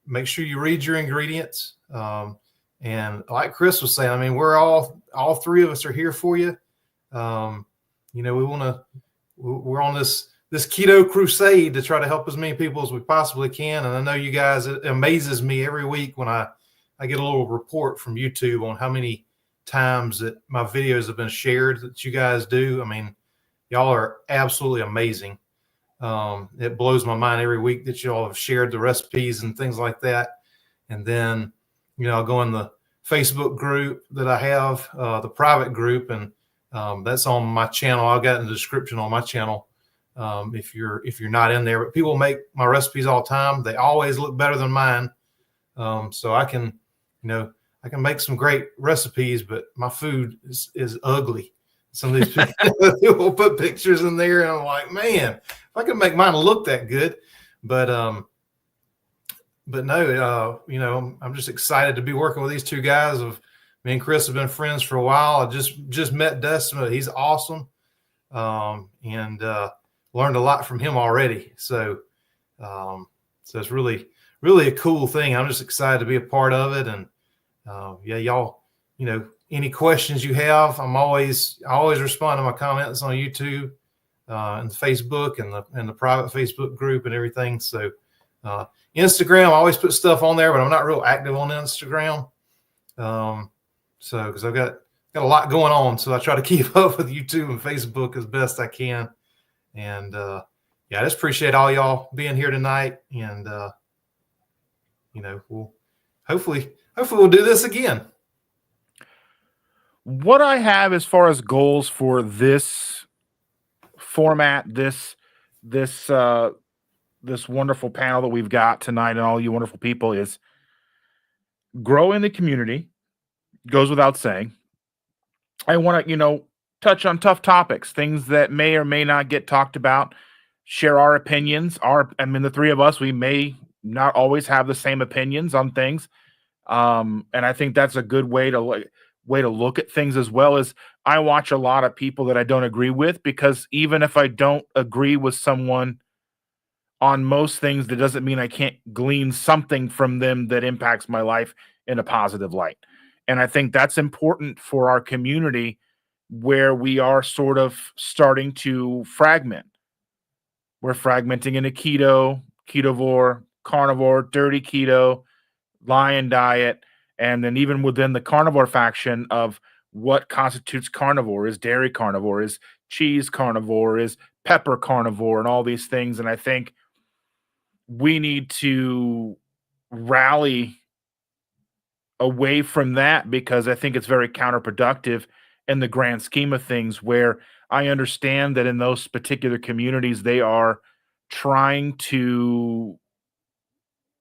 Make sure you read your ingredients. And like Chris was saying, we're all three of us are here for you. We're on this Keto Crusade to try to help as many people as we possibly can. And I know you guys, it amazes me every week when I get a little report from YouTube on how many times that my videos have been shared that you guys do. Y'all are absolutely amazing. It blows my mind every week that y'all have shared the recipes and things like that. And then, I'll go in the Facebook group that I have, the private group, and that's on my channel. I'll get in the description on my channel if you're not in there. But people make my recipes all the time. They always look better than mine. So I can make some great recipes, but my food is ugly. Some of these people put pictures in there, and I'm like, man, if I could make mine look that good. But no, I'm just excited to be working with these two guys. Me and Chris have been friends for a while. I just met Dustin. He's awesome, and learned a lot from him already. So it's really, really a cool thing. I'm just excited to be a part of it. And y'all, any questions you have, I always respond to my comments on YouTube, and Facebook, and the private Facebook group and everything. So Instagram, I always put stuff on there, but I'm not real active on Instagram. Because I've got a lot going on, so I try to keep up with YouTube and Facebook as best I can. And I just appreciate all y'all being here tonight. And we'll hopefully we'll do this again. What I have as far as goals for this format, this wonderful panel that we've got tonight, and all you wonderful people, is growing the community. Goes without saying. I want to, touch on tough topics, things that may or may not get talked about, share our opinions. The three of us, we may not always have the same opinions on things. And I think that's a good way to look at things, as well as I watch a lot of people that I don't agree with, because even if I don't agree with someone on most things, that doesn't mean I can't glean something from them that impacts my life in a positive light. And I think that's important for our community, where we are sort of starting to fragment. We're fragmenting into keto, ketovore, carnivore, dirty keto, lion diet, and then even within the carnivore faction of what constitutes carnivore. Is dairy carnivore? Is cheese carnivore? Is pepper carnivore? And all these things. And I think we need to rally away from that, because I think it's very counterproductive in the grand scheme of things, where I understand that in those particular communities, they are trying to,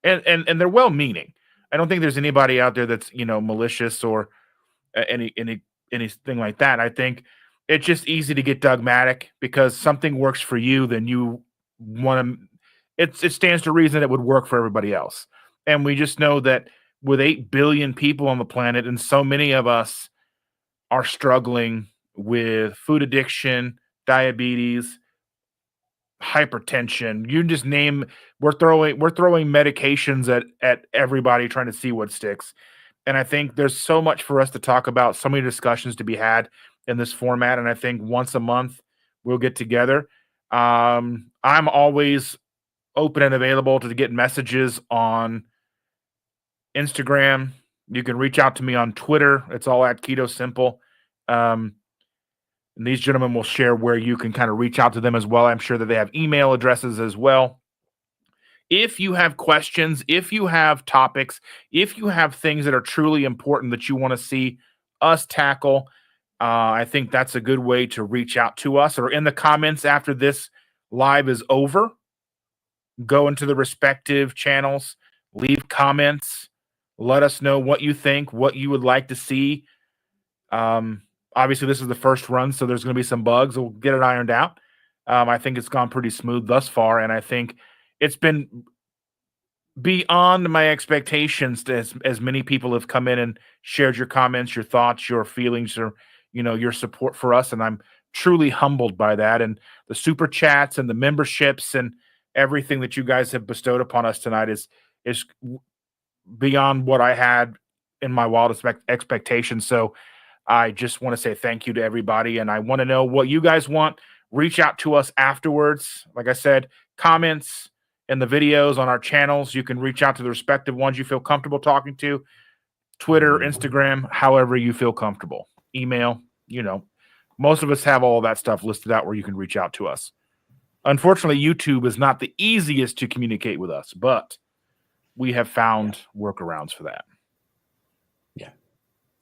and they're well-meaning. I don't think there's anybody out there that's, malicious or anything like that. I think it's just easy to get dogmatic, because something works for you, then you want to. It stands to reason it would work for everybody else, and we just know that with 8 billion people on the planet, and so many of us are struggling with food addiction, diabetes, hypertension. You just name. We're throwing medications at everybody, trying to see what sticks. And I think there's so much for us to talk about, so many discussions to be had in this format. And I think once a month we'll get together. I'm always open and available to get messages on Instagram. You can reach out to me on Twitter. It's all at Keto Simple. And these gentlemen will share where you can kind of reach out to them as well. I'm sure that they have email addresses as well. If you have questions, if you have topics, if you have things that are truly important that you want to see us tackle, I think that's a good way to reach out to us. Or in the comments after this live is over, go into the respective channels, leave comments, let us know what you think, what you would like to see. Obviously, this is the first run, so there's going to be some bugs. We'll get it ironed out. I think it's gone pretty smooth thus far, and I think it's been beyond my expectations as many people have come in and shared your comments, your thoughts, your feelings, or your support for us, and I'm truly humbled by that. And the super chats and the memberships and everything that you guys have bestowed upon us tonight is beyond what I had in my wildest expectations. So I just want to say thank you to everybody, and I want to know what you guys want. Reach out to us afterwards. Like I said, comments in the videos on our channels. You can reach out to the respective ones you feel comfortable talking to. Twitter, Instagram, however you feel comfortable. Email, most of us have all of that stuff listed out where you can reach out to us. Unfortunately, YouTube is not the easiest to communicate with us, but we have found workarounds for that. Yeah,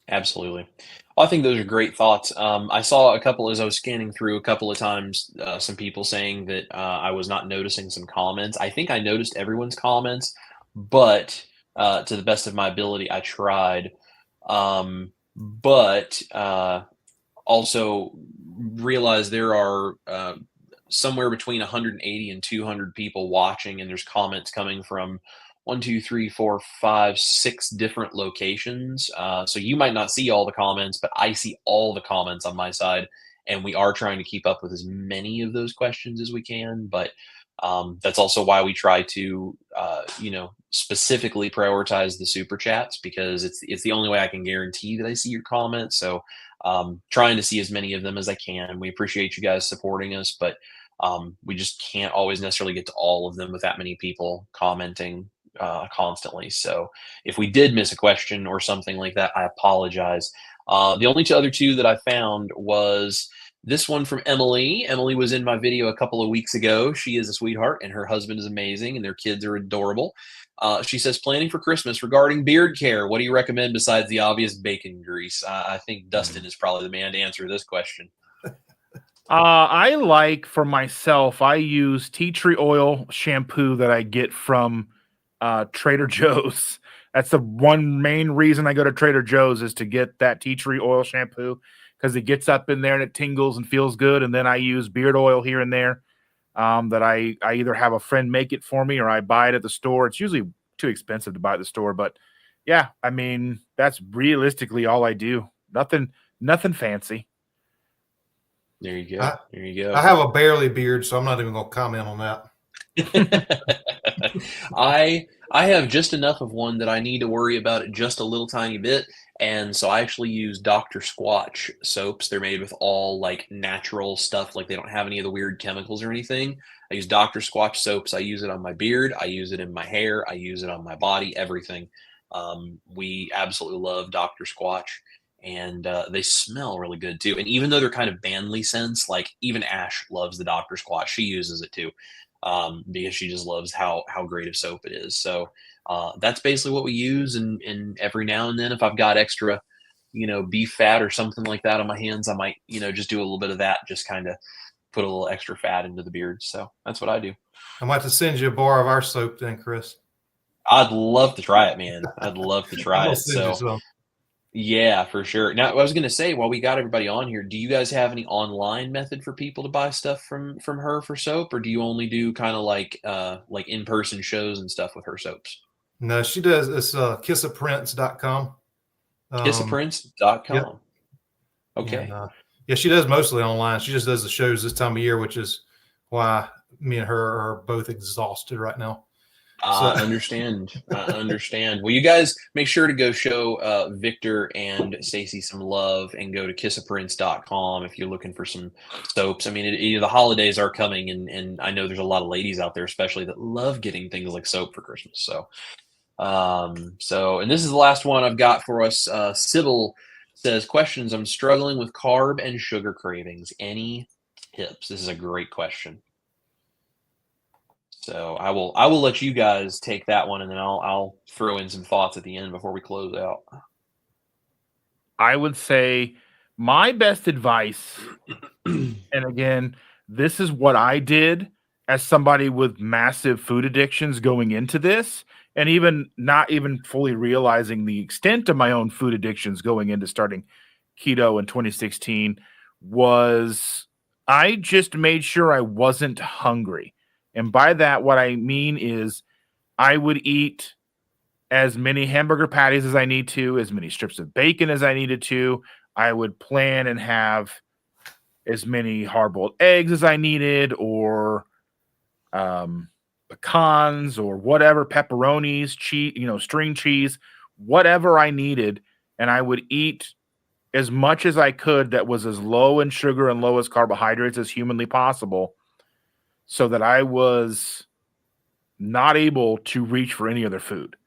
absolutely. Well, I think those are great thoughts. I saw a couple, as I was scanning through a couple of times, some people saying that I was not noticing some comments. I think I noticed everyone's comments, but to the best of my ability, I tried. But also realized there are somewhere between 180 and 200 people watching, and there's comments coming from 1, 2, 3, 4, 5, 6 different locations. So you might not see all the comments, but I see all the comments on my side, and we are trying to keep up with as many of those questions as we can. But that's also why we try to, specifically prioritize the super chats, because it's the only way I can guarantee that I see your comments. So trying to see as many of them as I can. We appreciate you guys supporting us, but we just can't always necessarily get to all of them with that many people commenting constantly. So if we did miss a question or something like that, I apologize. The only other two that I found was this one from Emily. Emily was in my video a couple of weeks ago. She is a sweetheart, and her husband is amazing, and their kids are adorable. She says, planning for Christmas regarding beard care. What do you recommend besides the obvious bacon grease? I think Dustin is probably the man to answer this question. I like, for myself, I use tea tree oil shampoo that I get from Trader Joe's. That's the one main reason I go to Trader Joe's, is to get that tea tree oil shampoo, because it gets up in there and it tingles and feels good. And then I use beard oil here and there that I either have a friend make it for me or I buy it at the store. It's usually too expensive to buy at the store, but yeah, I mean, that's realistically all I do. Nothing fancy. There you go. There you go. I have a barely beard, so I'm not even going to comment on that. I have just enough of one that I need to worry about it just a little tiny bit. And so I actually use Dr. Squatch soaps. They're made with all like natural stuff. Like they don't have any of the weird chemicals or anything. I use Dr. Squatch soaps. I use it on my beard. I use it in my hair. I use it on my body, everything. We absolutely love Dr. Squatch. and they smell really good too. And even though they're kind of manly scents, like even Ash loves the Dr. Squatch. She uses it too, because she just loves how great of soap it is. So that's basically what we use. And every now and then, if I've got extra, beef fat or something like that on my hands, I might, just do a little bit of that, just kind of put a little extra fat into the beard. So that's what I do. I'm about to send you a bar of our soap then, Chris. I'd love to try it, man. I'd love to try it. So yeah, for sure. Now, I was going to say, while we got everybody on here, do you guys have any online method for people to buy stuff from her for soap, or do you only do kind of like in-person shows and stuff with her soaps? No, she does. It's kissaprince.com. Kissaprince.com. Yep. Okay. And, yeah, she does mostly online. She just does the shows this time of year, which is why me and her are both exhausted right now. I understand. I understand. Well, you guys make sure to go show Victor and Stacy some love and go to kissaprince.com if you're looking for some soaps. I mean, the holidays are coming, and I know there's a lot of ladies out there, especially, that love getting things like soap for Christmas. So, and this is the last one I've got for us. Sybil says, questions. I'm struggling with carb and sugar cravings. Any tips? This is a great question. So I will let you guys take that one, and then I'll throw in some thoughts at the end before we close out. I would say my best advice, and again, this is what I did as somebody with massive food addictions going into this, and even not even fully realizing the extent of my own food addictions going into starting keto in 2016, was I just made sure I wasn't hungry. And by that, what I mean is I would eat as many hamburger patties as I need to, as many strips of bacon as I needed to. I would plan and have as many hard-boiled eggs as I needed, or pecans, or whatever, pepperonis, cheese, string cheese, whatever I needed. And I would eat as much as I could that was as low in sugar and low as carbohydrates as humanly possible, so that I was not able to reach for any other food.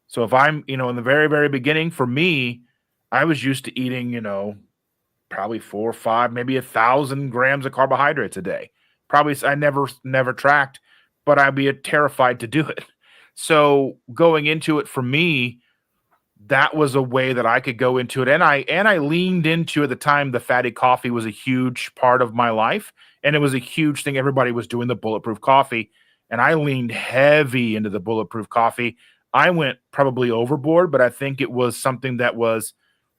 So if I'm, in the very, very beginning, for me, I was used to eating, probably 4 or 5, maybe 1,000 grams of carbohydrates a day. Probably, I never tracked, but I'd be terrified to do it. So going into it, for me, that was a way that I could go into it. And I leaned into, at the time, the fatty coffee was a huge part of my life. And it was a huge thing. Everybody was doing the bulletproof coffee. And I leaned heavy into the bulletproof coffee. I went probably overboard, but I think it was something that was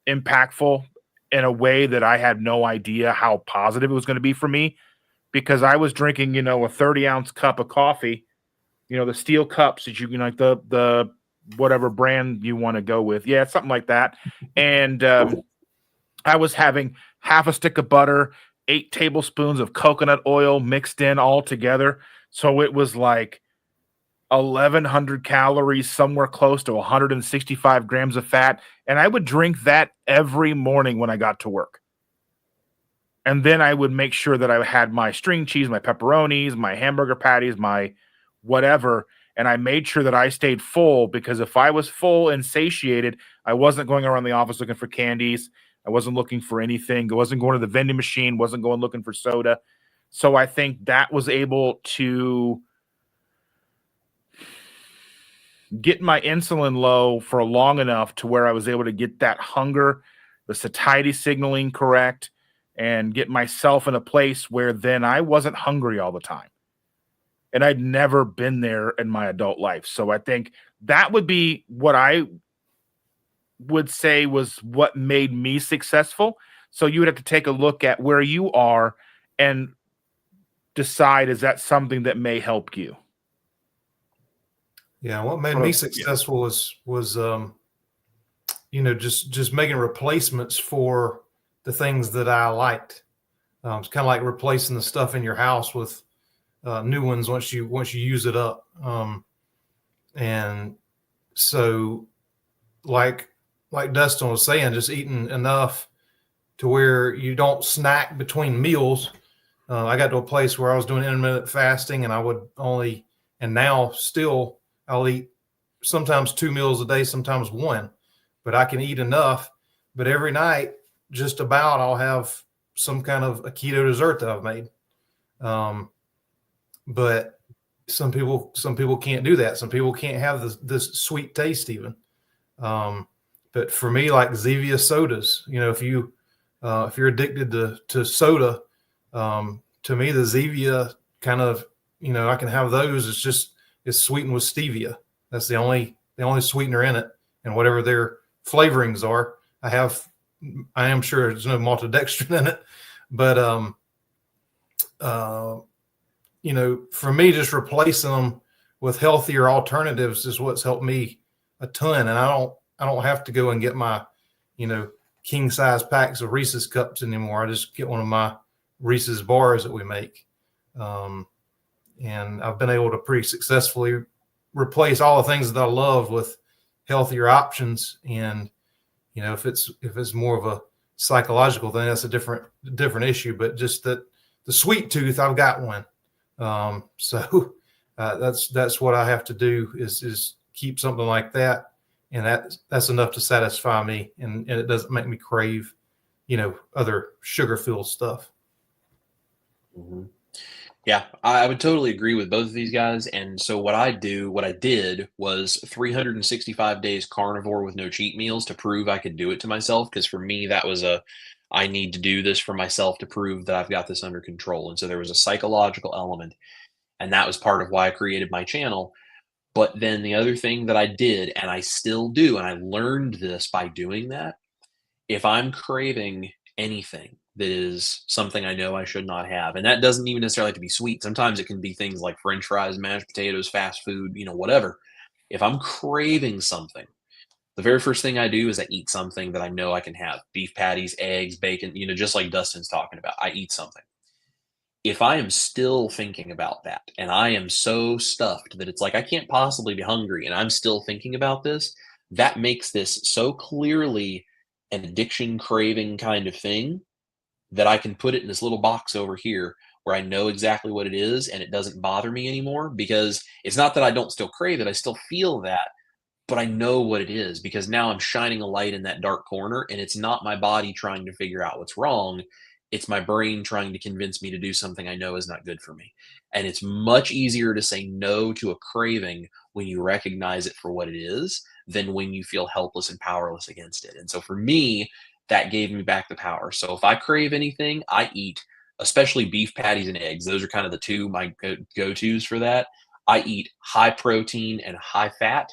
impactful in a way that I had no idea how positive it was going to be for me, because I was drinking, a 30-ounce cup of coffee, the steel cups that like the whatever brand you want to go with. Yeah, something like that. And I was having half a stick of butter, 8 tablespoons of coconut oil mixed in all together. So it was like 1,100 calories, somewhere close to 165 grams of fat. And I would drink that every morning when I got to work. And then I would make sure that I had my string cheese, my pepperonis, my hamburger patties, my whatever. And I made sure that I stayed full, because if I was full and satiated, I wasn't going around the office looking for candies. I wasn't looking for anything. I wasn't going to the vending machine, wasn't going looking for soda. So I think that was able to get my insulin low for long enough to where I was able to get that hunger, the satiety signaling correct, and get myself in a place where then I wasn't hungry all the time. And I'd never been there in my adult life. So I think that would be what I would say was what made me successful. So you would have to take a look at where you are and decide, is that something that may help you? Yeah, what made me successful was just making replacements for the things that I liked. It's kind of like replacing the stuff in your house with new ones once you use it up. And so like Dustin was saying, just eating enough to where you don't snack between meals. I got to a place where I was doing intermittent fasting, and I would only, and now still I'll eat sometimes 2 meals a day, sometimes 1, but I can eat enough but every night, just about, I'll have some kind of a keto dessert that I've made. But some people can't do that. Some people can't have this sweet taste even. But for me, like Zevia sodas, if you're addicted to soda, to me, the Zevia kind of, I can have those. It's sweetened with stevia. That's the only sweetener in it, and whatever their flavorings are. I am sure there's no maltodextrin in it, but for me, just replacing them with healthier alternatives is what's helped me a ton. And I don't have to go and get my, king size packs of Reese's cups anymore. I just get one of my Reese's bars that we make. And I've been able to pretty successfully replace all the things that I love with healthier options. And, if it's more of a psychological thing, that's a different issue, but just that the sweet tooth, I've got one. So that's what I have to do is keep something like that. And that's enough to satisfy me. And it doesn't make me crave, other sugar-filled stuff. Mm-hmm. Yeah, I would totally agree with both of these guys. And so what I did was 365 days carnivore with no cheat meals to prove I could do it to myself. Because for me, that was I need to do this for myself to prove that I've got this under control. And so there was a psychological element. And that was part of why I created my channel. But then the other thing that I did, and I still do, and I learned this by doing that, if I'm craving anything that is something I know I should not have, and that doesn't even necessarily have to be sweet. Sometimes it can be things like French fries, mashed potatoes, fast food, whatever. If I'm craving something, the very first thing I do is I eat something that I know I can have. Beef patties, eggs, bacon, just like Dustin's talking about. I eat something. If I am still thinking about that and I am so stuffed that it's like I can't possibly be hungry and I'm still thinking about this, that makes this so clearly an addiction craving kind of thing that I can put it in this little box over here where I know exactly what it is and it doesn't bother me anymore, because it's not that I don't still crave it. I still feel that, but I know what it is because now I'm shining a light in that dark corner, and it's not my body trying to figure out what's wrong. It's my brain trying to convince me to do something I know is not good for me. And it's much easier to say no to a craving when you recognize it for what it is than when you feel helpless and powerless against it. And so for me, that gave me back the power. So if I crave anything, I eat, especially beef patties and eggs. Those are kind of the two my go-tos for that. I eat high protein and high fat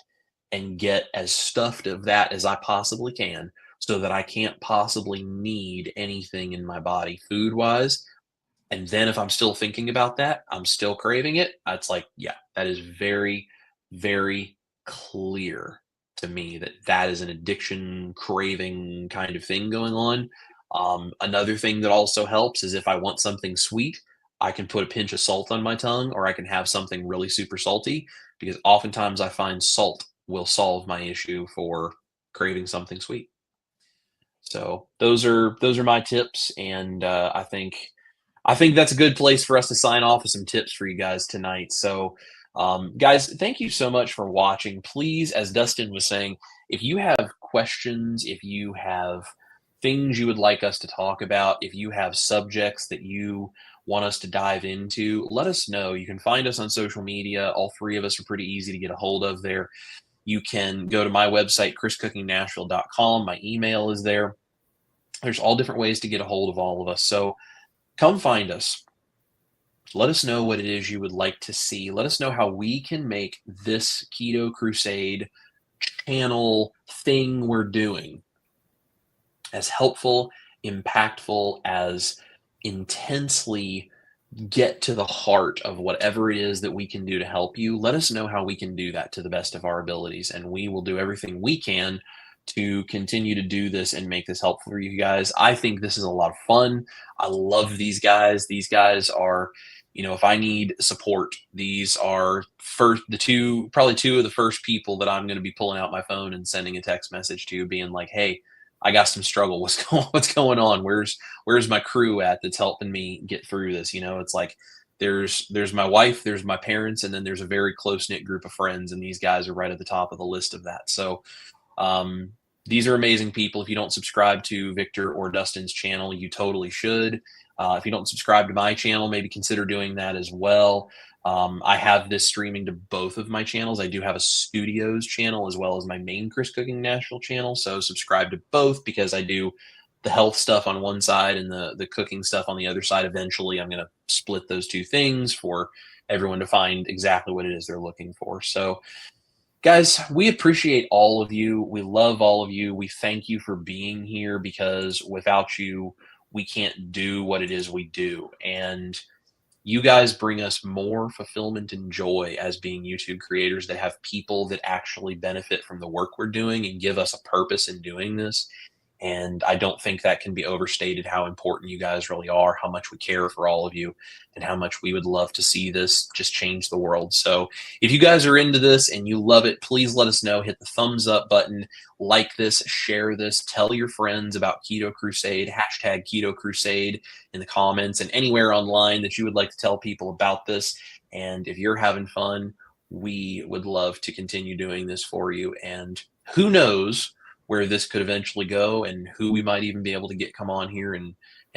and get as stuffed of that as I possibly can, so that I can't possibly need anything in my body food-wise. And then if I'm still thinking about that, I'm still craving it, it's like, yeah, that is very, very clear to me that is an addiction craving kind of thing going on. Another thing that also helps is if I want something sweet, I can put a pinch of salt on my tongue, or I can have something really super salty, because oftentimes I find salt will solve my issue for craving something sweet. So those are my tips, and I think that's a good place for us to sign off with some tips for you guys tonight. So, guys, thank you so much for watching. Please, as Dustin was saying, if you have questions, if you have things you would like us to talk about, if you have subjects that you want us to dive into, let us know. You can find us on social media. All three of us are pretty easy to get a hold of there. You can go to my website, chriscookingnashville.com. My email is there. There's all different ways to get a hold of all of us. So come find us. Let us know what it is you would like to see. Let us know how we can make this Keto Crusade channel thing we're doing as helpful, impactful, as intensely get to the heart of whatever it is that we can do to help you. Let us know how we can do that to the best of our abilities, and we will do everything we can to continue to do this and make this helpful for you guys. I think this is a lot of fun. I love these guys. These guys are, if I need support, these are probably two of the first people that I'm going to be pulling out my phone and sending a text message to, being like, hey, I got some struggle. What's going on? Where's my crew at that's helping me get through this? It's like there's my wife, there's my parents, and then there's a very close-knit group of friends, and these guys are right at the top of the list of that. So These are amazing people. If you don't subscribe to Victor or Dustin's channel, you totally should. If you don't subscribe to my channel, maybe consider doing that as well. I have this streaming to both of my channels. I do have a studios channel as well as my main Chris Cooking Nashville channel. So subscribe to both, because I do the health stuff on one side and the cooking stuff on the other side. Eventually, I'm going to split those two things for everyone to find exactly what it is they're looking for. So guys, we appreciate all of you. We love all of you. We thank you for being here, because without you, we can't do what it is we do. And you guys bring us more fulfillment and joy as being YouTube creators, that have people that actually benefit from the work we're doing and give us a purpose in doing this. And I don't think that can be overstated, how important you guys really are, how much we care for all of you, and how much we would love to see this just change the world. So if you guys are into this and you love it, please let us know. Hit the thumbs up button, like this, share this, tell your friends about Keto Crusade, hashtag Keto Crusade in the comments and anywhere online that you would like to tell people about this. And if you're having fun, we would love to continue doing this for you. And who knows where this could eventually go, and who we might even be able to get come on here and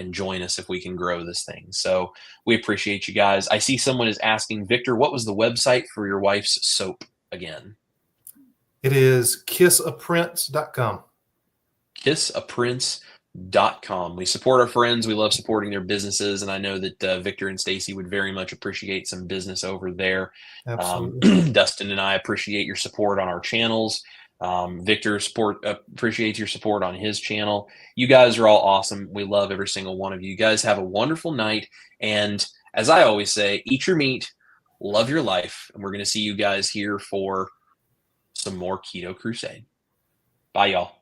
join us if we can grow this thing. So we appreciate you guys. I see someone is asking, Victor, what was the website for your wife's soap again? It is kissaprince.com. Kissaprince.com. We support our friends. We love supporting their businesses, and I know that Victor and Stacy would very much appreciate some business over there. Absolutely. Dustin and I appreciate your support on our channels. Victor appreciates your support on his channel. You guys are all awesome. We love every single one of you. You guys have a wonderful night. And as I always say, eat your meat, love your life. And we're going to see you guys here for some more Keto Crusade. Bye, y'all.